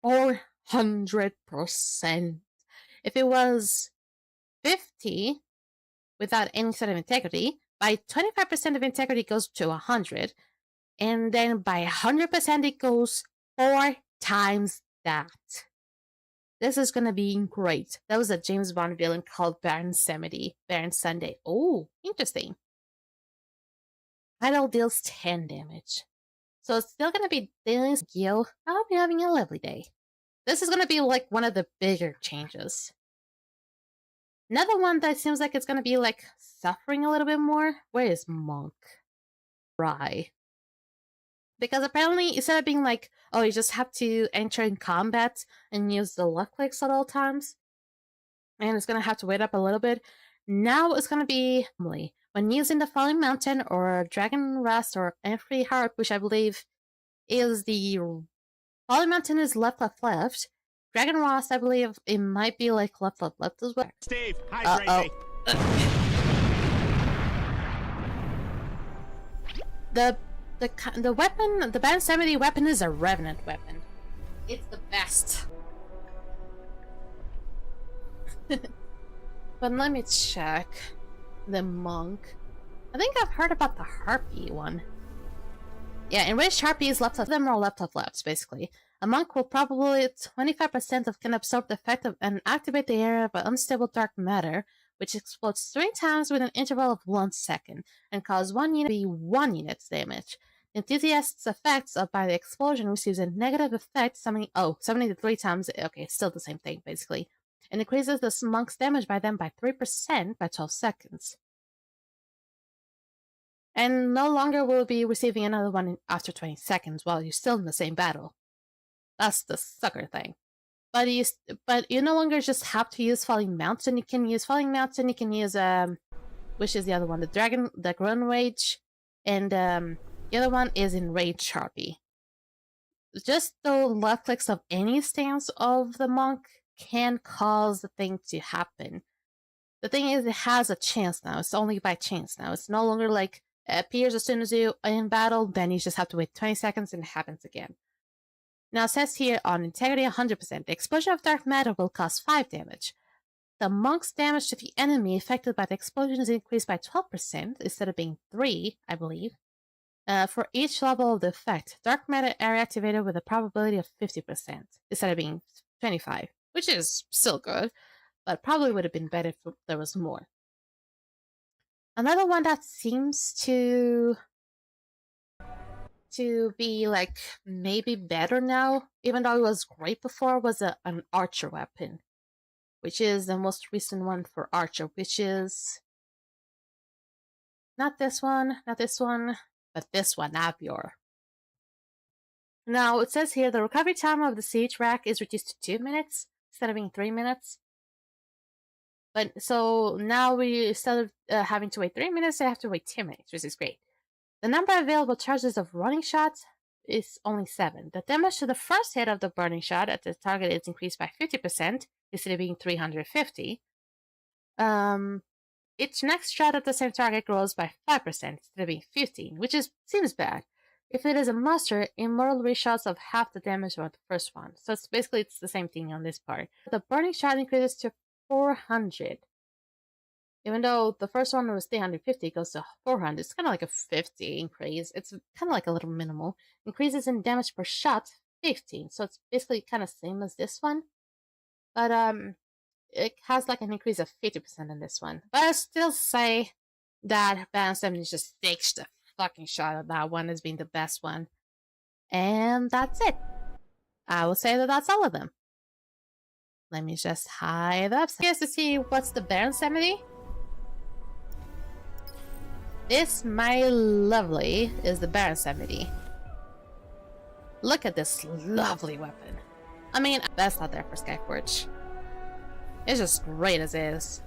400%. If it was 50 without any sort of integrity, by 25% of integrity it goes to 100, and then by 100% it goes 4 times that. This is gonna be great. That was a James Bond villain called Baron Samedi. Baron Sunday. Oh, interesting. Idol deals 10 damage. So it's still gonna be dealing skill. I'll be having a lovely day. This is gonna be like one of the bigger changes. Another one that seems like it's gonna be like suffering a little bit more. Where is Monk? Rye. Because apparently instead of being like, oh, you just have to enter in combat and use the luck clicks at all times, and it's gonna have to wait up a little bit. Now it's gonna be when using the Falling Mountain or Dragon Rest or Entry Harp, which I believe is the Falling Mountain is left. Dragon Rest, I believe it might be like left as well. Steve, hydrate me. The weapon, the Band 70 weapon is a Revenant weapon. It's the best. But let me check the Monk. I think I've heard about the Harpy one. Yeah, enraged Harpy is left. Them are left, basically. A Monk will probably 25% of can absorb the effect of and activate the area of unstable dark matter, which explodes 3 times with an interval of 1 second, and cause 1 unit to be 1 unit's damage. The enthusiast's effects by the explosion receives a negative effect, summoning to 3 times. Okay, still the same thing, basically. And increases the monk's damage by them by 3% by 12 seconds. And no longer will be receiving another one after 20 seconds while you're still in the same battle. That's the sucker thing. But you no longer just have to use Falling Mountain. You can use Falling Mountain. You can use which is the other one? The Grun Rage, and the other one is Enraged Harpy. Just the left clicks of any stance of the monk can cause the thing to happen. The thing is, it has a chance now. It's only by chance now. It's no longer like it appears as soon as you're in battle. Then you just have to wait 20 seconds and it happens again. Now it says here on integrity 100%, the explosion of dark matter will cause 5 damage. The monk's damage to the enemy affected by the explosion is increased by 12% instead of being 3, I believe. For each level of the effect, dark matter area activated with a probability of 50% instead of being 25, which is still good, but probably would have been better if there was more. Another one that seems to be like maybe better now, even though it was great before, was an archer weapon, which is the most recent one for archer, which is not this one, but this one, Avior. Now it says here the recovery time of the siege rack is reduced to 2 minutes instead of being 3 minutes. But so now instead of having to wait 3 minutes, I have to wait 2 minutes, which is great. The number of available charges of running shots is only 7. The damage to the first hit of the burning shot at the target is increased by 50% instead of being 350. Each next shot at the same target grows by 5% instead of being 15, which seems bad. If it is a monster, immortal reshots of half the damage of the first one. So it's the same thing on this part. The burning shot increases to 400. Even though the first one was 350, it goes to 400. It's kind of like a 50 increase. It's kind of like a little minimal. Increases in damage per shot, 15. So it's basically kind of same as this one. But it has like an increase of 50% in this one. But I still say that Band 70 just takes the fucking shot at that one as being the best one. And that's it. I would say that that's all of them. Let me just hide the website. Just to see what's the Baron 70. This, my lovely, is the Baron 70. Look at this lovely weapon. I mean, best out there for Skyforge. It's just great as is.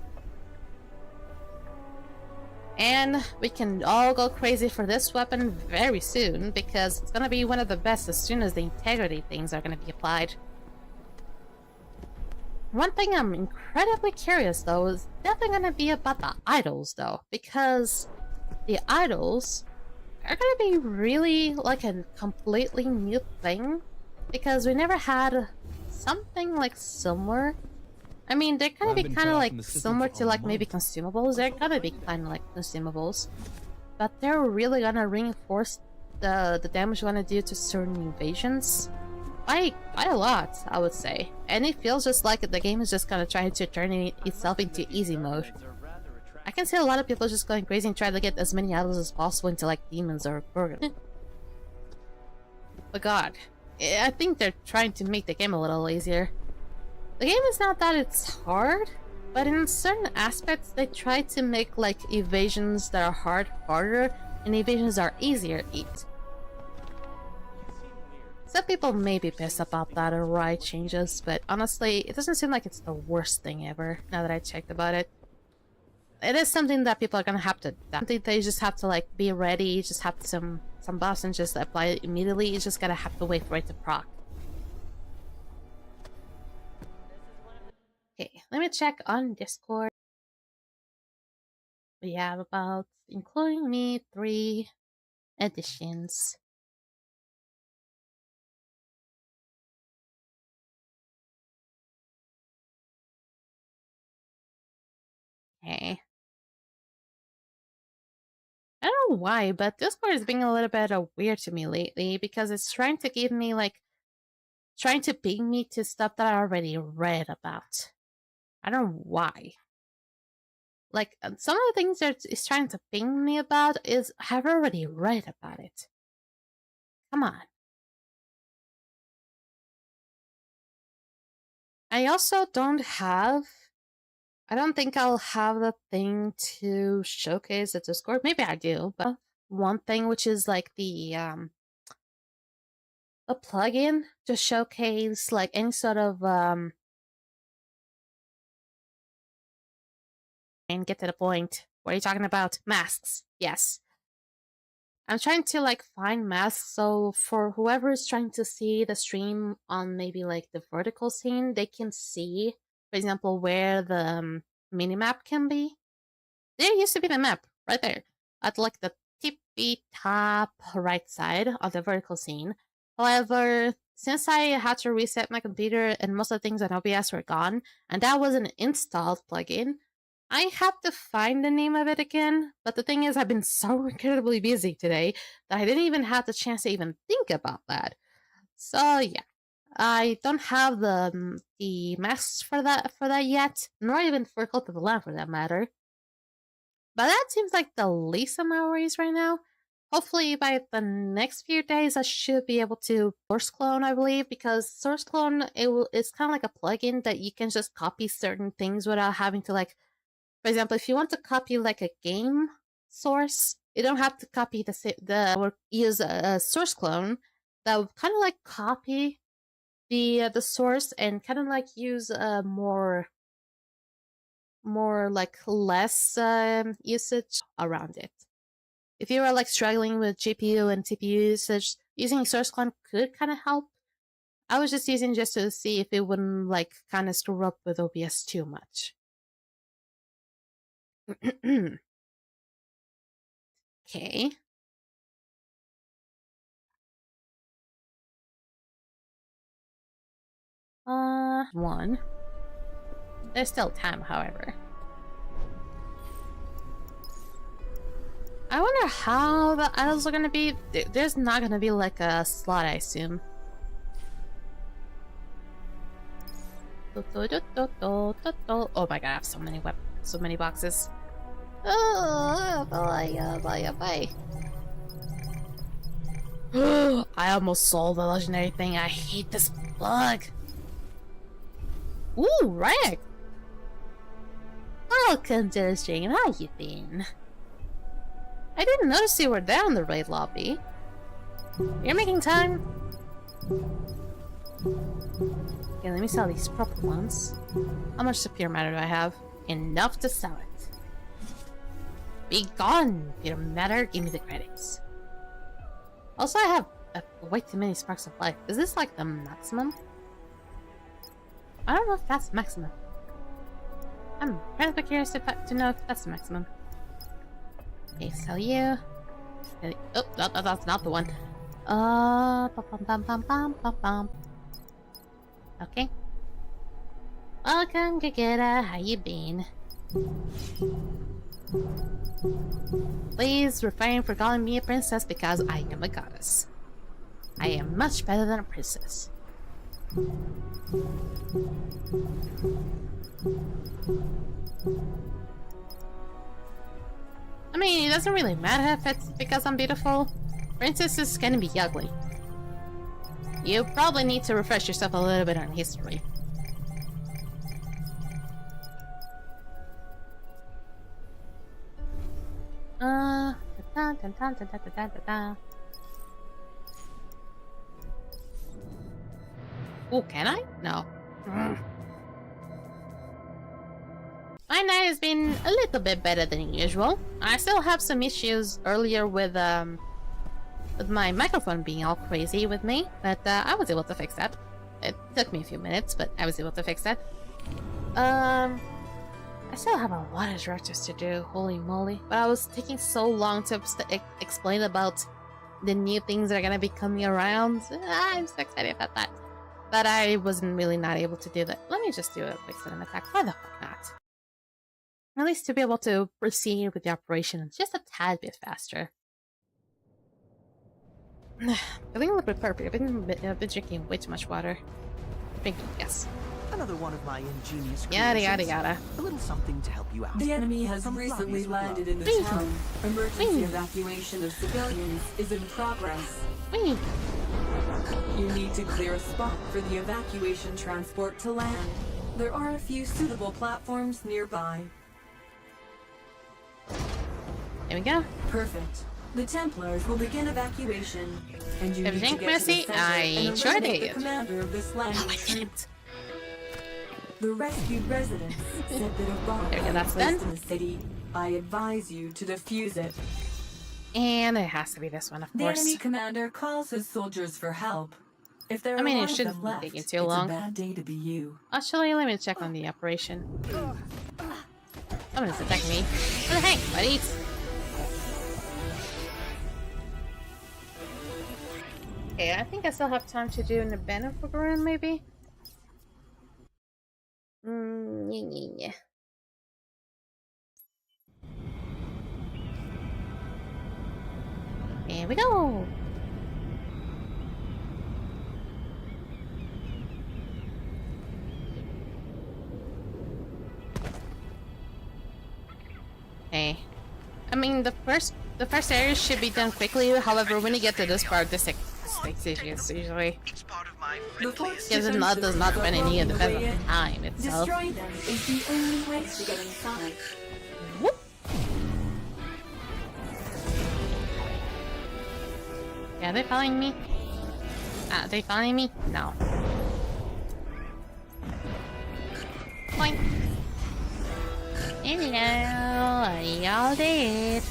And we can all go crazy for this weapon very soon, because it's gonna be one of the best as soon as the integrity things are gonna be applied. One thing I'm incredibly curious though is definitely gonna be about the idols though, because the idols are gonna be really like a completely new thing, because we never had something like similar. I mean, they're gonna be kind of like similar to like maybe consumables. They're gonna be kind of like consumables, but they're really gonna reinforce the damage you want to do to certain invasions by a lot, I would say. And it feels just like the game is just gonna try to turn itself into easy mode. I can see a lot of people just going crazy and trying to get as many idols as possible into like demons or burgers. But god, I think they're trying to make the game a little easier. The game is not that it's hard, but in certain aspects they try to make like evasions that are harder and evasions that are easier to eat. Some people may be pissed about that or why changes, but honestly, it doesn't seem like it's the worst thing ever, now that I checked about it. It is something that people are gonna have to adapt. I think they just have to like be ready, you just have some buffs and just apply it immediately, you just gotta have to wait for it to proc. Okay, let me check on Discord. We have about, including me, 3 additions. Okay. I don't know why, but Discord is being a little bit weird to me lately, because it's trying to give me like, trying to ping me to stuff that I already read about. I don't know why. Like, some of the things that it's trying to ping me about is, I've already read about it. Come on. I also don't think I'll have the thing to showcase the Discord. Maybe I do, but one thing which is like the a plugin to showcase like any sort of and get to the point. What are you talking about? Masks. Yes. I'm trying to like find masks, so for whoever is trying to see the stream on maybe like the vertical scene, they can see, for example, where the minimap can be. There used to be the map right there at like the tippy top right side of the vertical scene. However, since I had to reset my computer and most of the things on OBS were gone, and that was an installed plugin, I have to find the name of it again. But the thing is, I've been so incredibly busy today that I didn't even have the chance to even think about that. So yeah, I don't have the masks for that yet, nor even for Cult of the Lamb for that matter. But that seems like the least of my worries right now. Hopefully by the next few days I should be able to source clone, I believe, because source clone, it's kind of like a plugin that you can just copy certain things without having to like, for example, if you want to copy like a game source, you don't have to copy or use a source clone that would kind of like copy the source and kind of like use a more like less usage around it. If you are like struggling with GPU and CPU usage, using source clone could kind of help. I was just using just to see if it wouldn't like kind of screw up with OBS too much. Okay. One. There's still time, however. I wonder how the idols are gonna be. There's not gonna be like a slot, I assume. Oh my god, I have so many so many boxes. Oh, bye. I almost sold the legendary thing. I hate this bug. Ooh, Rick! Welcome to the stream. How you been? I didn't notice you were there in the raid lobby. You're making time? Okay, let me sell these purple ones. How much superior matter do I have? Enough to sell it. Be gone, pure matter. Give me the credits. Also, I have way too many sparks of life. Is this like the maximum? I don't know if that's maximum. I'm kind of curious to know if that's the maximum. Okay, sell you. Oh, that's not the one. Okay. Welcome, Gageta. How you been? Please refrain from calling me a princess because I am a goddess. I am much better than a princess. I mean, it doesn't really matter if it's because I'm beautiful. Princesses can be ugly. You probably need to refresh yourself a little bit on history. Oh, can I? No. My night has been a little bit better than usual. I still have some issues earlier with my microphone being all crazy with me, but I was able to fix that. It took me a few minutes, but I was able to fix that. I still have a lot of directors to do, holy moly. But I was taking so long to explain about the new things that are gonna be coming around. I'm so excited about that. But I wasn't really not able to do that. Let me just do a quick sudden attack. Why the fuck not? At least to be able to proceed with the operation just a tad bit faster. Feeling a little bit perfect. I've been drinking way too much water. Drinking, yes. Another one of my ingenious Yada creations. yada yada. A little something to help you out. The enemy has From recently Flavius landed in the Whee! town. Emergency Whee! evacuation of civilians is in progress. Whee! You need to clear a spot for the evacuation transport to land. There are a few suitable platforms nearby. There we go. Perfect. The Templars will begin evacuation, and you Everything, need to get Mercy? to the center I and sure eliminate did. the commander of this land. Oh, I didn't. The rescued residents said that a bomb There we go, had been that's placed done. in the city. I advise you to defuse it. And it has to be this one, of The course. enemy commander calls his soldiers for help. If there I are mean, it one of shouldn't them be left, taking it's too long. a bad day to be you. Actually, let me check on the operation. Someone's attacking me. What the heck, buddies? Okay, I think I still have time to do an Abandon for Garun, maybe? Yeah. Here we go! Okay. I mean, the first area should be done quickly. However, when you get to this part, this takes issues usually. It's part of my The friendliest. force Because it does not spend any of the time itself. Destroy them is the only way to get inside. Whoop. Yeah, are they following me? Are they following me? No. Boing. Hello, y'all did.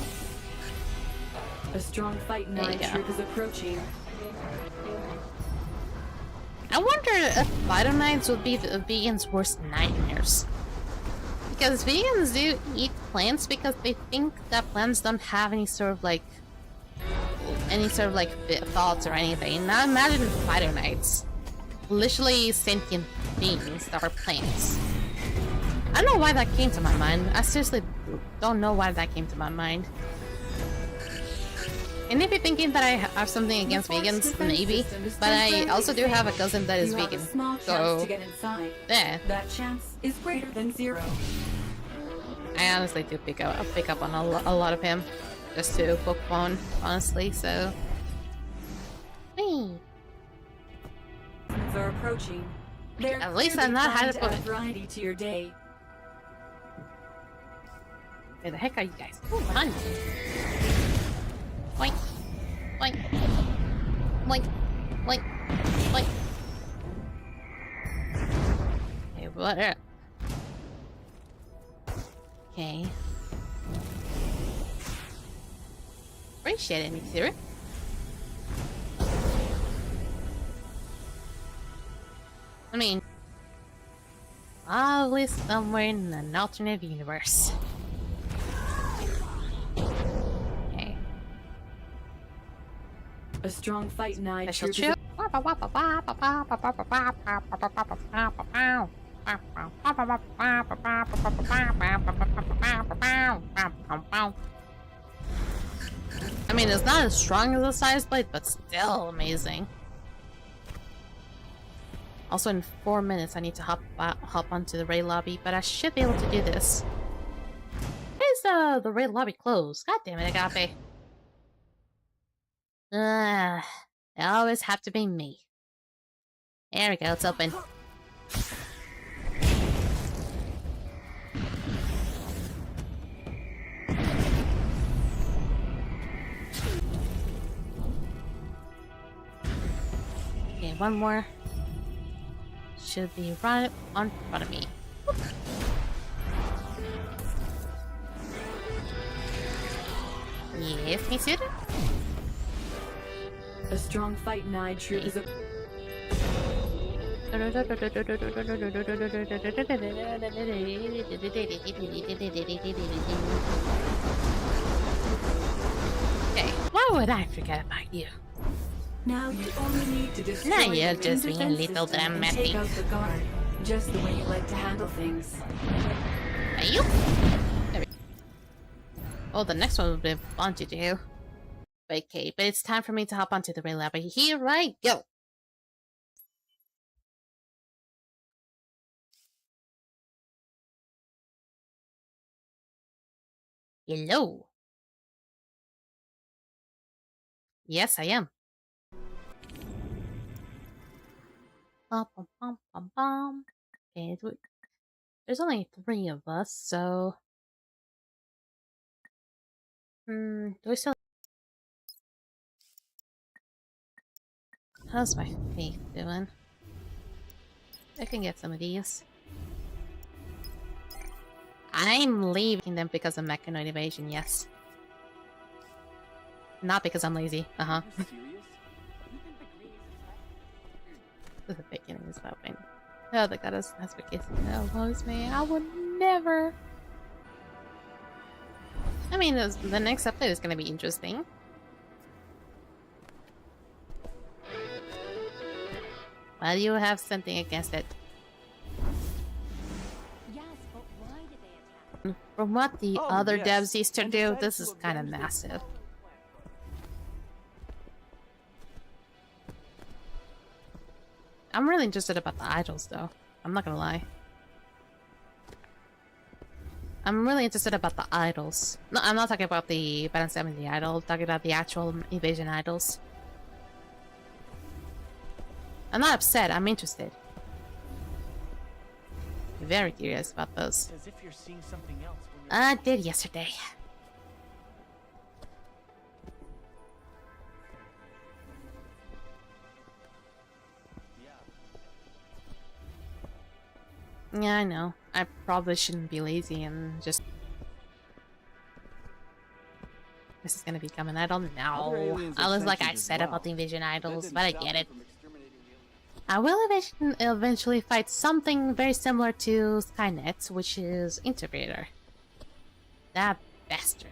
A strong fight There you knight go. troop is approaching. I wonder if Fighter Knights would be the vegans' worst nightmares. Because vegans do eat plants because they think that plants don't have any sort of like thoughts or anything. Now imagine Fighter Knights. Literally sentient beings that are plants. I don't know why that came to my mind. I seriously don't know why that came to my mind. And if you're thinking that I have something against vegans, maybe. But I also do have a cousin that is You have vegan. a small chance So, to get inside. yeah. That chance is greater than 0. I honestly do pick up on a lot of him. Just to poke fun, honestly, so... Whee! Are approaching. They're At least I'm not trying had to to put add it. variety to your day. Where the heck are you guys? Ooh, run! Boink! Boink! Boink! Boink! Boink! Okay, what? Okay. Appreciate it, me too. I mean, probably somewhere in an alternate universe. Okay. A strong fight night Special troop is chill. I mean, it's not as strong as a size blade, but still amazing. Also, in 4 minutes, I need to hop onto the raid lobby, but I should be able to do this. Why is the raid lobby closed? God damn it, Agape. They always have to be me. There we go, it's open. Okay, one more. Should be right on front of me. Yes, me too. a strong fight night troop is a Okay, why would I forget about you? Now you only need to destroy Now the you're main just being a defense little system and dramatic. take out the guard, just the way you like to handle things. Are you? There we go. Oh, the next one will be fun to do. Okay, but it's time for me to hop onto the rail lab. Here I go. Hello. Yes, I am. Bum, bum, bum, bum, bum. Okay, there's only 3 of us, so... do we still... How's my faith doing? I can get some of these. I'm leaving them because of mechanoid evasion, yes. Not because I'm lazy, uh-huh. The beginning is open. Oh, the goddess has been kissing elbows, man. I would never. I mean, the next episode is gonna be interesting. Well, you have something against it. Yes, but why did they attack? From what the Oh, other yes, devs used to and do, decided this to is kind of avenge their massive. fallen planet. I'm really interested about the idols, though. I'm not gonna lie. I'm really interested about the idols. No, I'm not talking about the Balance 70 idol. I'm talking about the actual invasion idols. I'm not upset. I'm interested. Very curious about those. As if you're seeing something else when you're I did yesterday. Yeah, I know. I probably shouldn't be lazy and just... This is gonna become an idol? Other No. aliens I are was like I sentient as said well. about the invasion That idols, didn't but I stop get them it. from exterminating aliens. I will eventually fight something very similar to Skynet, which is Integrator. That bastard.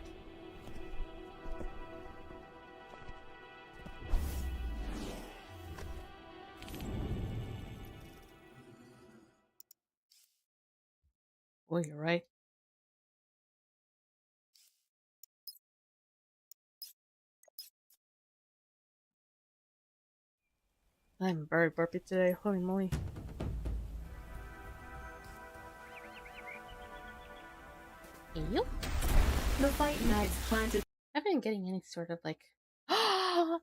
Oh, you're right. I'm very burpy today. Holy moly. You? The fight knights planted. I've been getting any sort of like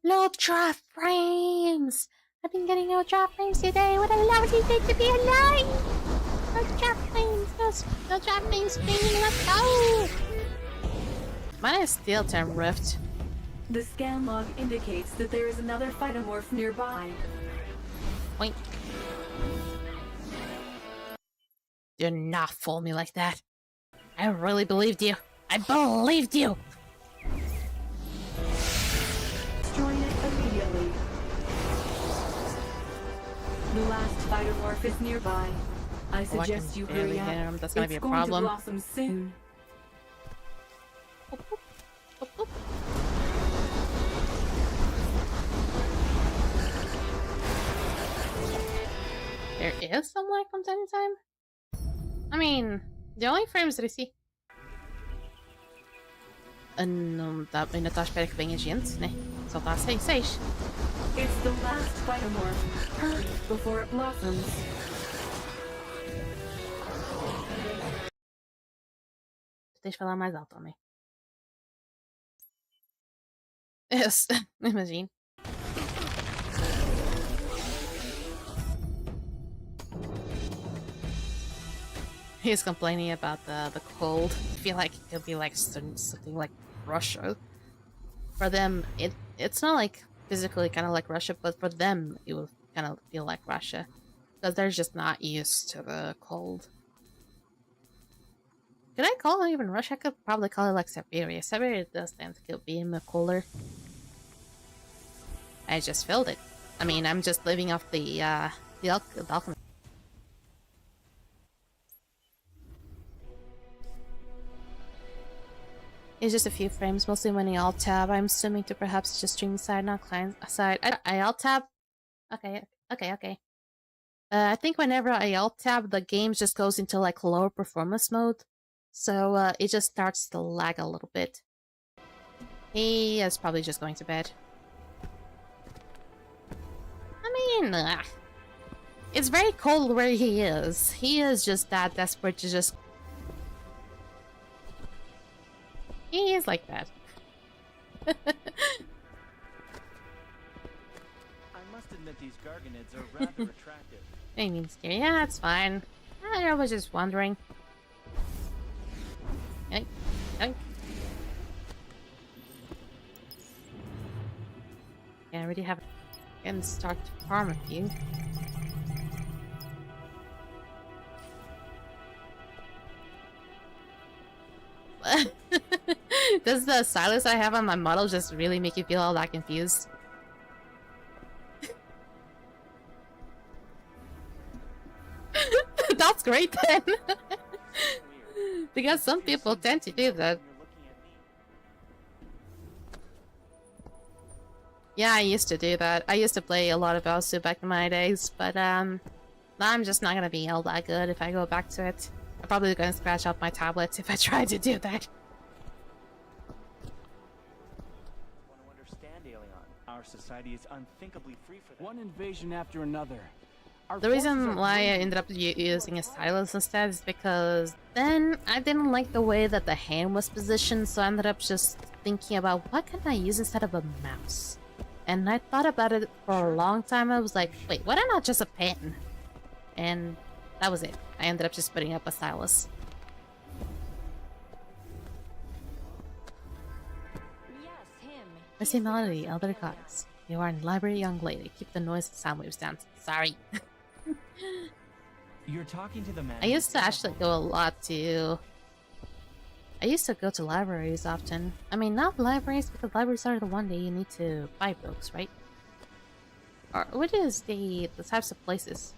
no draft frames. I've been getting no draft frames today. What a lovely day to be alive! No draft frames. No draft frames. Let's go. Mine is still 10 rift. The scan log indicates that there is another phytomorph nearby. Wait. Do not fool me like that. I really believed you. I believed you. Destroy it immediately. The last phytomorph is nearby. I suggest you hurry up. That's gonna be a It's problem. going to blossom soon. There is some lag from time to time. I mean, the only frames that I see. Dat in het afspraak ben je gent? Nee, zal dat zijn, It's the last phytomorph. Hurry before it blossoms. Tens de falar mais alto, homem. Yes, imagine. He's complaining about the cold. I feel like it could be like something like Russia. For them, it's not like physically kind of like Russia, but for them, it will kind of feel like Russia. Because they're just not used to the cold. Could I call it even Russia? I could probably call it like Siberia. Siberia does tend to be in the cooler. I just filled it. I mean, I'm just living off the alchemy. It's just a few frames, mostly when I alt tab. I'm assuming to perhaps just stream side, not client side. I alt tab. Okay. I think whenever I alt tab, the game just goes into like lower performance mode, so it just starts to lag a little bit. He is probably just going to bed. I mean, it's very cold where he is. He is just that desperate to just. He is like that. I must admit these garganids are rather attractive. I mean, scary. Yeah, it's fine. I was just wondering. Yoink, yoink. Yeah, I already have. Can start to farm a few. Does the silence I have on my model just really make you feel all that confused? That's great then! Because some people tend to do that. Yeah, I used to do that. I used to play a lot of Elsu back in my days, but I'm just not gonna be all that good if I go back to it. I'm probably gonna scratch out my tablet if I try to do that. Want to understand, Alien? Our society is unthinkably free for that. One invasion after another. The reason why I ended up using a stylus instead is because then I didn't like the way that the hand was positioned, so I ended up just thinking about what can I use instead of a mouse. And I thought about it for a long time. I was like, wait, why not just a pen? And that was it. I ended up just putting up a stylus. Yes, him. Missy Melody, Elder Goddess. You are in the library, young lady. Keep the noise and sound waves down. Sorry. You're talking to the man. I used to actually go a lot to... I used to go to libraries often. I mean, not libraries, because libraries are the one that you need to buy books, right? Or what is the types of places?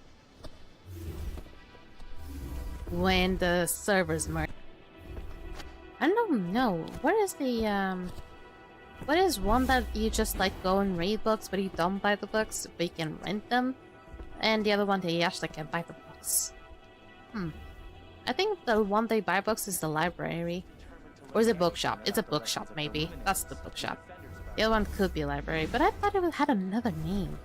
When the servers merge. I don't know. What is the, what is one that you just, like, go and read books, but you don't buy the books, but you can rent them? And the other one that you actually can buy the books. I think the one they buy books is the library. Or is it bookshop? It's a bookshop, maybe. That's the bookshop. The other one could be library, but I thought it had another name.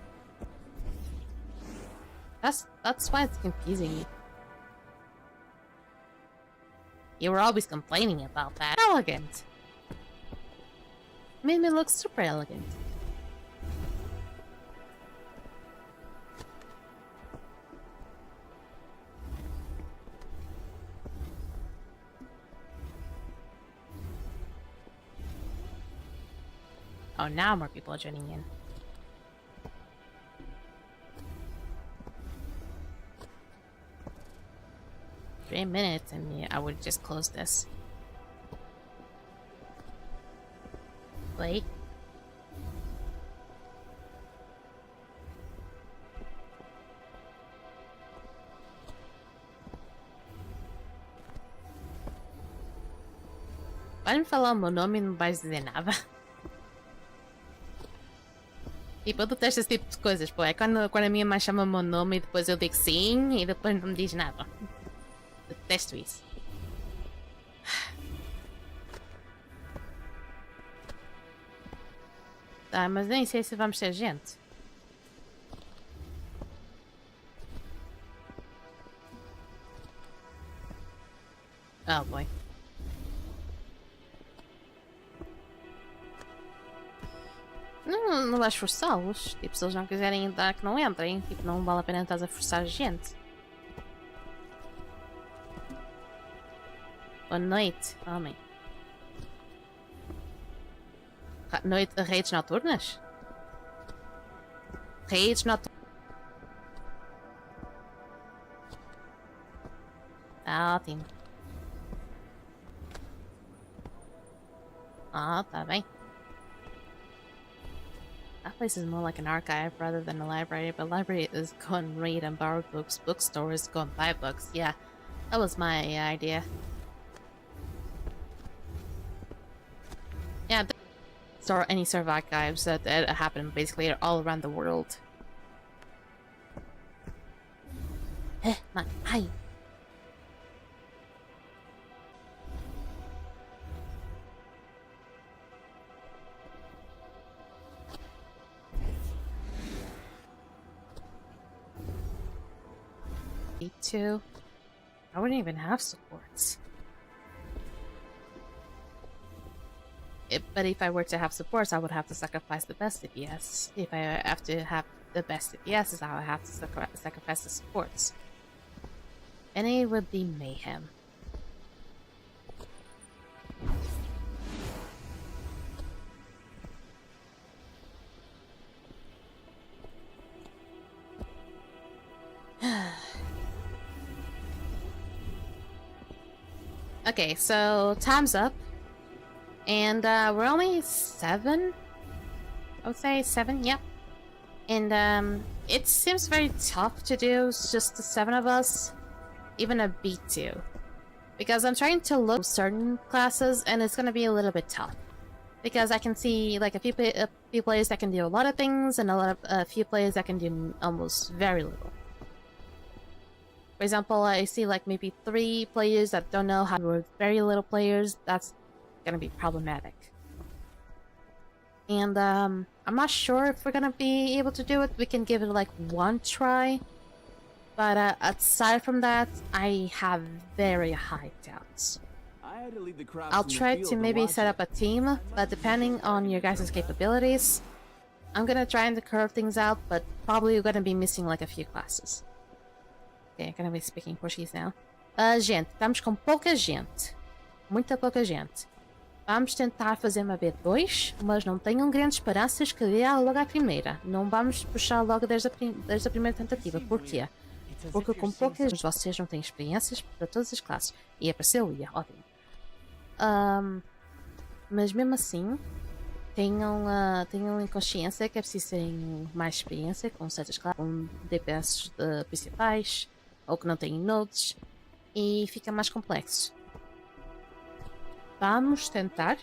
That's why it's confusing me. You were always complaining about that. Elegant. Made me look super elegant. Oh, now more people are joining in. Three minutes and I would just close this. Wait. Vai me falar o meu nome e não vais dizer nada. Tipo, eu detesto esse tipo de coisas, pô. É quando a minha mãe chama o meu nome e depois eu digo sim e depois não me diz nada. Detesto isso. Tá, mas nem sei se vamos ter gente. Oh boy. Não vais forçá-los. Tipo, se eles não quiserem entrar, que não entrem. Tipo, não vale a pena estar a forçar a gente. Boa noite, homem. Redes noturnas? Redes noturnas. Tá ótimo. Ah, tá bem. That place is more like an archive rather than a library, but library is go and read and borrow books. Bookstore is go and buy books. Yeah, that was my idea. Yeah, store any sort of archives that happen basically all around the world. My eye. E2. I wouldn't even have supports. But if I were to have supports, I would have to sacrifice the best DPS. If I have to have the best DPS, I would have to sacrifice the supports. And it would be mayhem. Okay, so time's up. And we're only 7? I would say 7, yep. And it seems very tough to do, just the 7 of us. Even a B2. Because I'm trying to look at certain classes and it's gonna be a little bit tough. Because I can see like a few players that can do a lot of things and a few players that can do almost very little. For example, I see like maybe 3 players that don't know how to work with very little players. That's gonna be problematic. And I'm not sure if we're gonna be able to do it. We can give it like one try. But aside from that, I have very high doubts. I'll try to maybe set up a team, but depending on your guys' capabilities, I'm gonna try and curve things out, but probably gonna be missing like a few classes. Okay, I'm gonna be speaking Portuguese now. Gente, estamos com pouca gente. Muita pouca gente. Vamos tentar fazer uma B2, mas não tenham grandes esperanças que dê logo à primeira. Não vamos puxar logo desde a primeira tentativa. Por quê? Porque com poucas vocês não têm experiências para todas as classes. E apareceu e é ótimo. Mas mesmo assim, tenham em consciência que é preciso terem mais experiência com certas classes, com DPS principais, ou que não têm nodes, e fica mais complexo. Vamos tentar,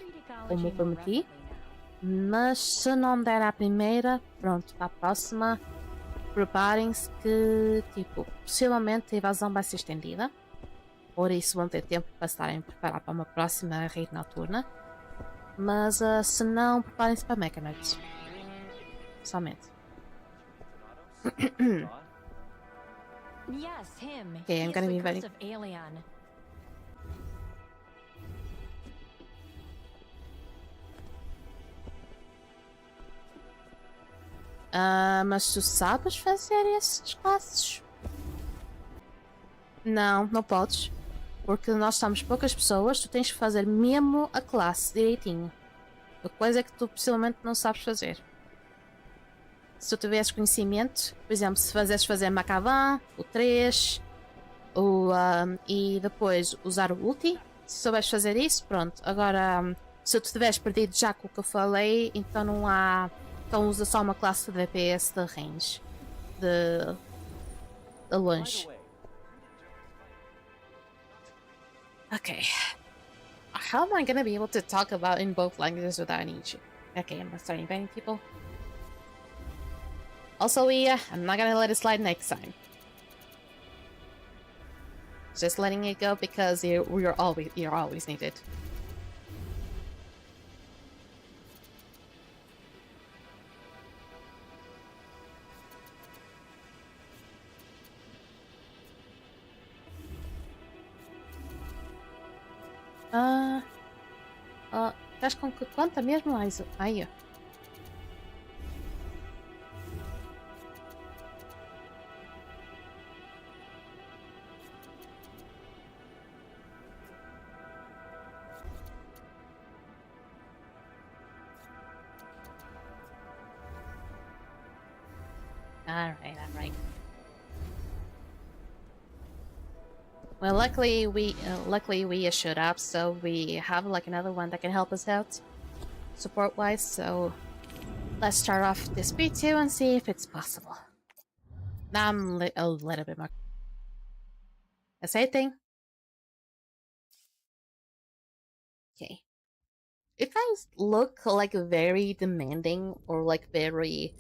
como eu prometi, mas se não der à primeira, pronto, para a próxima, preparem-se que, tipo, possivelmente a invasão vai ser estendida, por isso vão ter tempo para estarem preparados para uma próxima raid noturna, mas se não, preparem-se para Mega Nights. Somente. Yes, him. Okay, I'm He gonna is be very- recursive alien. Mas tu sabes fazer esses classes? Não, não podes. Porque nós somos poucas pessoas, tu tens que fazer mesmo a classe direitinho. A coisa é que tu possivelmente não sabes fazer. Se tu tivesses conhecimento, por exemplo, se fazer Macavan, o 3, e depois usar o ulti, se souberes fazer isso, pronto. Agora, se tu tiveres perdido já com o que eu falei, então não há. Então usa só uma classe de DPS de range. De longe. Okay. How am I gonna be able to talk about in both languages without any issue? Okay, I'm gonna start inviting people. Also, I'm not gonna let it slide next time. Just letting it go because you're always needed. Estás com que conta mesmo, Aizo? Aí, ó. Alright. Well, luckily we showed up, so we have like another one that can help us out, support-wise. So let's start off this B2 and see if it's possible. Now I'm a little bit more. The same thing. Okay. You guys look like very demanding or like very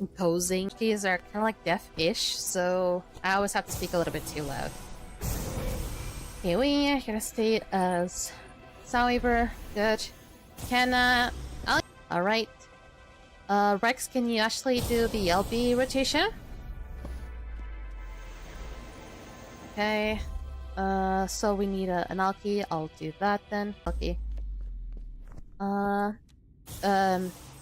imposing. These are kind of like deaf-ish, so I always have to speak a little bit too loud. Okay, we are gonna stay as Soundweaver. Good. Can alright. Rex, can you actually do the LB rotation? Okay. So we need an Alki. I'll do that then. Alki.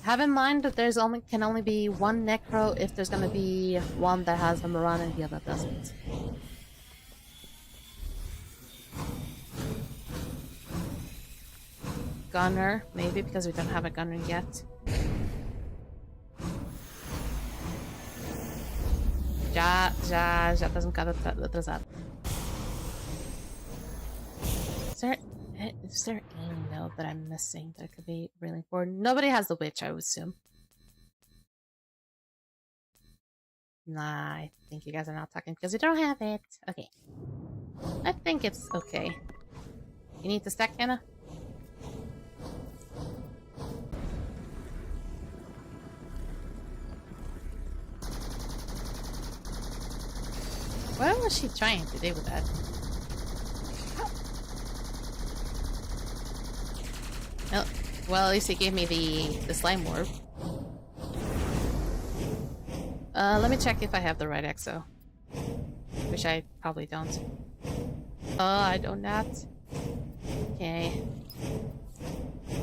Have in mind that there's can only be one Necro if there's gonna be one that has the Moran and the other doesn't. Gunner, maybe, because we don't have a gunner yet. Já estás um bocado atrasado. Is there any node that I'm missing that could be really important? Nobody has the witch, I would assume. Nah, I think you guys are not talking because you don't have it. Okay. I think it's okay. You need to stack, Hannah? What was she trying to do with that? Oh, well, at least it gave me the slime orb. Let me check if I have the right exo. Which I probably don't. Oh, I do not. Okay.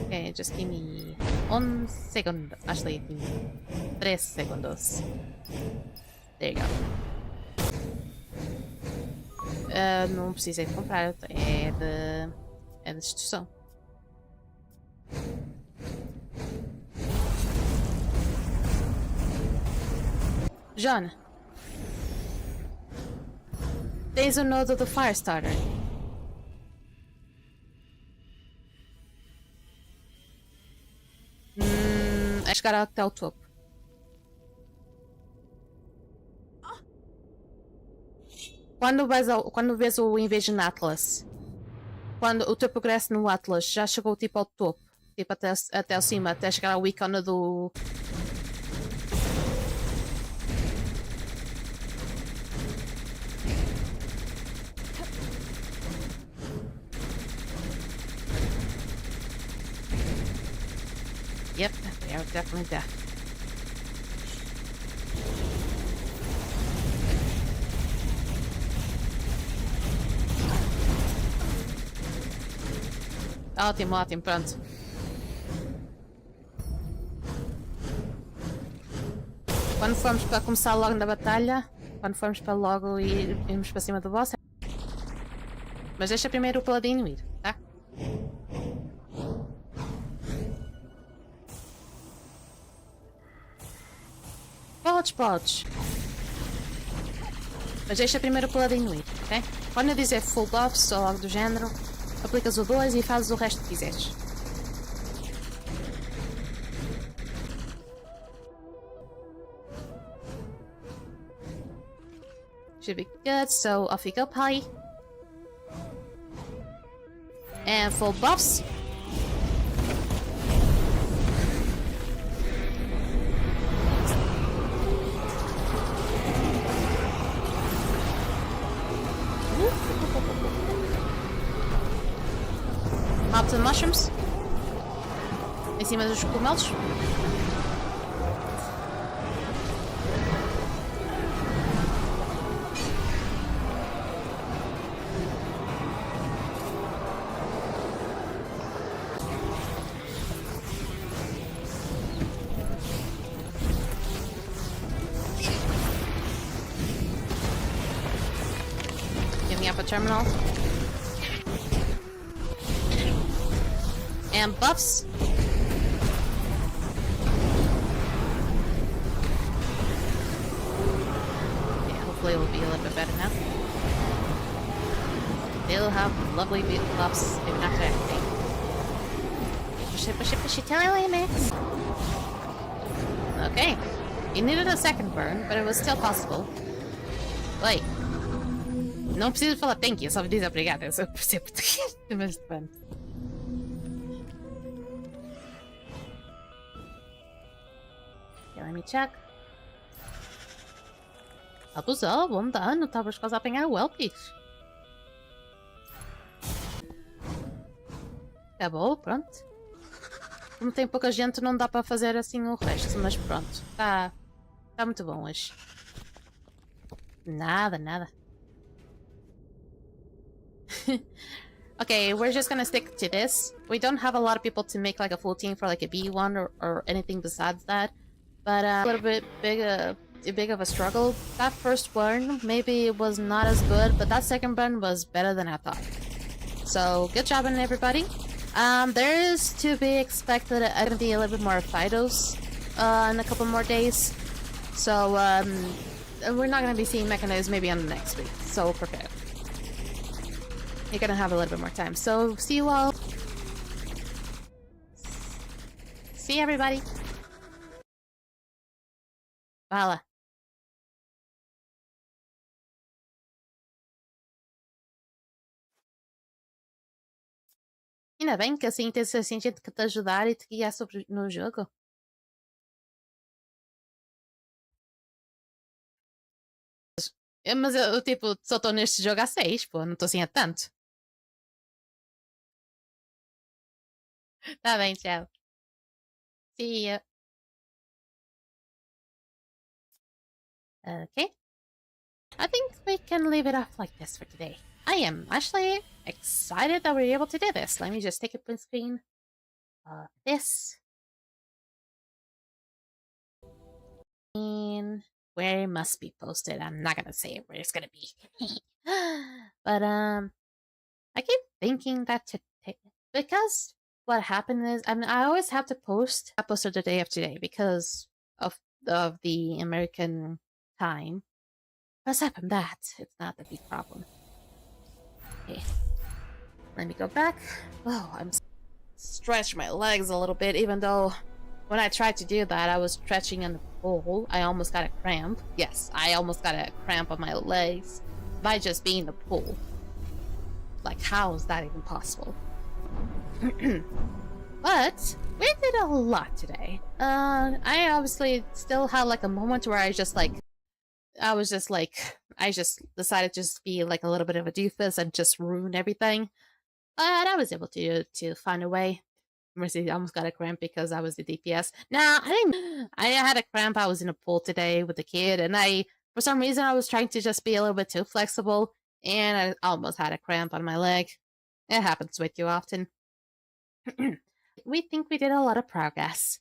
Okay, just give me 1 second. Actually, give me 3 segundos. There you go. Não precisei de comprar, é de destruição. John, tens o nodo do Firestarter. É chegar até o topo. Quando vês o Invasion Atlas, quando o teu progresso no Atlas já chegou tipo ao topo, tipo até ao cima, até chegar ao ícone do... Yep, they are definitely deaf. Ótimo, ótimo, pronto. Quando formos para começar logo na batalha, quando formos para logo irmos para cima do boss. Mas deixa primeiro o paladino ir, tá? Podes. Mas deixa primeiro o paladino ir, ok? Quando eu dizer full buffs ou algo do género, aplicas o 2 e fazes o resto que quiseres. Should be good, so off you go, Polly. And full buffs. Mob to the mushrooms. Em cima dos cogumelos. Giving up a terminal. And buffs. Yeah, hopefully it will be a little bit better now. They'll have lovely buffs if not to activate. Push it till I max. Okay. He needed a second burn, but it was still possible. Like, não preciso falar thank you, só me diz obrigada. Eu só percebo português, mas pronto. Okay, let me check. Abusou, bom dano, estavas quase a apanhar o Elpis. Acabou, pronto. Como tem pouca gente, não dá para fazer assim o resto, mas pronto. Tá muito bom hoje. Nada. Okay, we're just gonna stick to this. We don't have a lot of people to make like a full team for like a B1 or anything besides that. But a little bit big of a struggle. That first burn, maybe it was not as good, but that second burn was better than I thought. So, good job on everybody. There is to be expected gonna be a little bit more Fidos in a couple more days. So, we're not gonna be seeing Mechanize maybe on the next week. So, prepare. You're gonna have a little bit more time. So, see you all. See everybody. Fala. Ainda bem que assim tens assim gente que te ajudar e te guiar no jogo. Mas eu tipo, só estou neste jogo há 6, pô, não estou assim há tanto. Tá bem, tchau. See ya. Okay. I think we can leave it off like this for today. I am actually excited that we're able to do this. Let me just take a print screen. This. And where it must be posted. I'm not gonna say where it's gonna be. But I keep thinking that because what happened is, I mean, I always have to post. I posted the day of today because of the American time. Aside from that, it's not a big problem. Okay, let me go back. Oh, I'm stretching my legs a little bit, even though when I tried to do that, I was stretching in the pool. I almost got a cramp. Yes, I almost got a cramp on my legs by just being in the pool. Like, how is that even possible? But we did a lot today. I obviously still had like a moment where I just decided to just be like a little bit of a doofus and just ruin everything. But I was able to find a way. Mercy almost got a cramp because I was the DPS. Nah, I didn't. I had a cramp. I was in a pool today with a kid, and for some reason, I was trying to just be a little bit too flexible, and I almost had a cramp on my leg. It happens way too often. We think we did a lot of progress.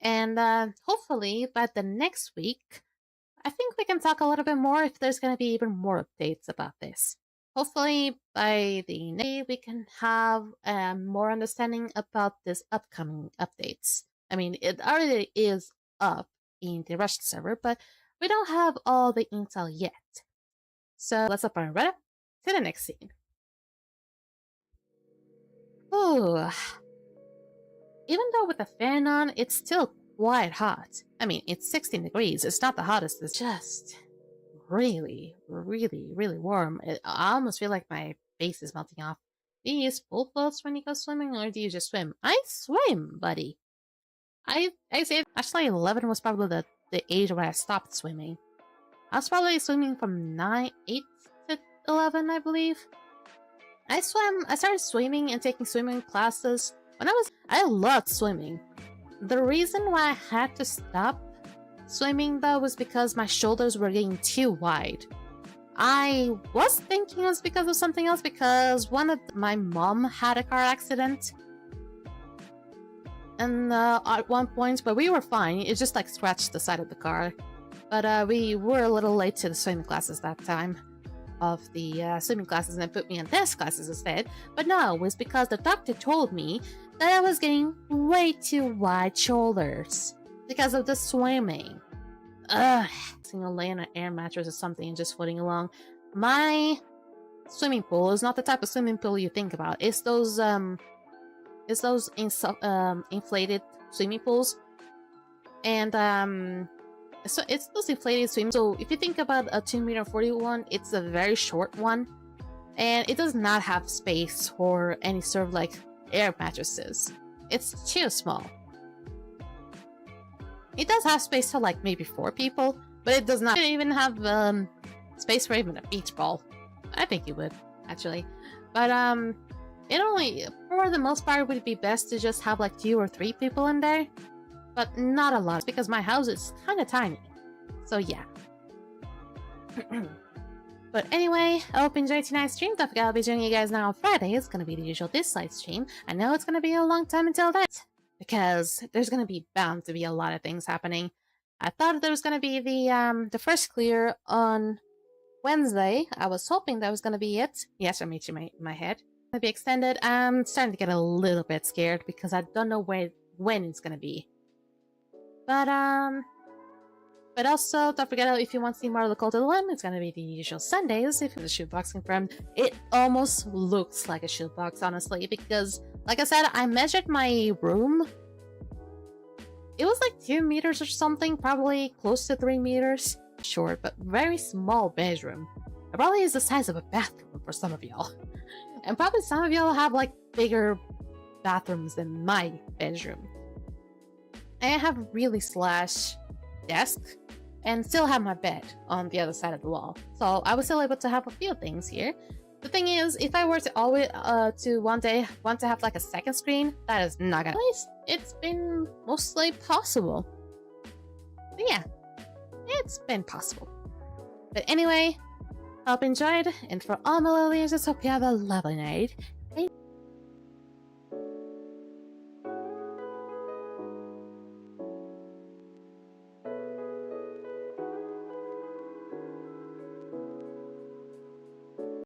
And hopefully by the next week, I think we can talk a little bit more if there's going to be even more updates about this. Hopefully by the next day, we can have more understanding about this upcoming updates. I mean, it already is up in the Russian server, but we don't have all the intel yet. So let's up our right up to the next scene. Ooh. Even though with the fan on, it's still quite hot. I mean, it's 16 degrees. It's not the hottest. It's just really, really, really warm. I almost feel like my face is melting off. Do you use full clothes when you go swimming, or do you just swim? I swim, buddy. I say actually 11 was probably the age where I stopped swimming. I was probably swimming from 8 to 11, I believe. I started swimming and taking swimming classes when I loved swimming. The reason why I had to stop swimming though was because my shoulders were getting too wide. I was thinking it was because of something else, because my mom had a car accident. And at one point, but we were fine. It just like scratched the side of the car. But we were a little late to the swimming classes that time. Of the swimming classes, and then put me in dance classes instead. But no, it was because the doctor told me that I was getting way too wide shoulders because of the swimming. Ugh. I'll lay on an air mattress or something and just floating along. My swimming pool is not the type of swimming pool you think about. It's those inflated swimming pools, and so it's those inflated swimming. So if you think about a 2.40 one, it's a very short one, and it does not have space for any sort of like air mattresses. It's too small. It does have space for like maybe 4 people, but it does not even have space for even a beach ball. I think it would actually, but it only, for the most part, would be best to just have like 2 or 3 people in there. But not a lot, because my house is kind of tiny. So yeah. But anyway, I hope you enjoyed tonight's stream. Don't forget I'll be joining you guys now on Friday. It's going to be the usual this side stream. I know it's going to be a long time until that, because there's going to be bound to be a lot of things happening. I thought there was going to be the first clear on Wednesday. I was hoping that was going to be it. Yes, I made you my head. Going to be extended. I'm starting to get a little bit scared because I don't know when it's going to be. But also, don't forget, if you want to see more of the Cult of the Lamb, it's gonna be the usual Sundays. If the shoebox confirmed, it almost looks like a shoebox, honestly, because, like I said, I measured my room. It was like 2 meters or something, probably close to 3 meters. Short, but very small bedroom. It probably is the size of a bathroom for some of y'all. And probably some of y'all have, like, bigger bathrooms than my bedroom. I have a really slash desk and still have my bed on the other side of the wall. So I was still able to have a few things here. The thing is, if I were to always to one day want to have like a second screen, that is not gonna. At least it's been mostly possible. But yeah, it's been possible. But anyway, hope you enjoyed, and for all my little users, hope you have a lovely night.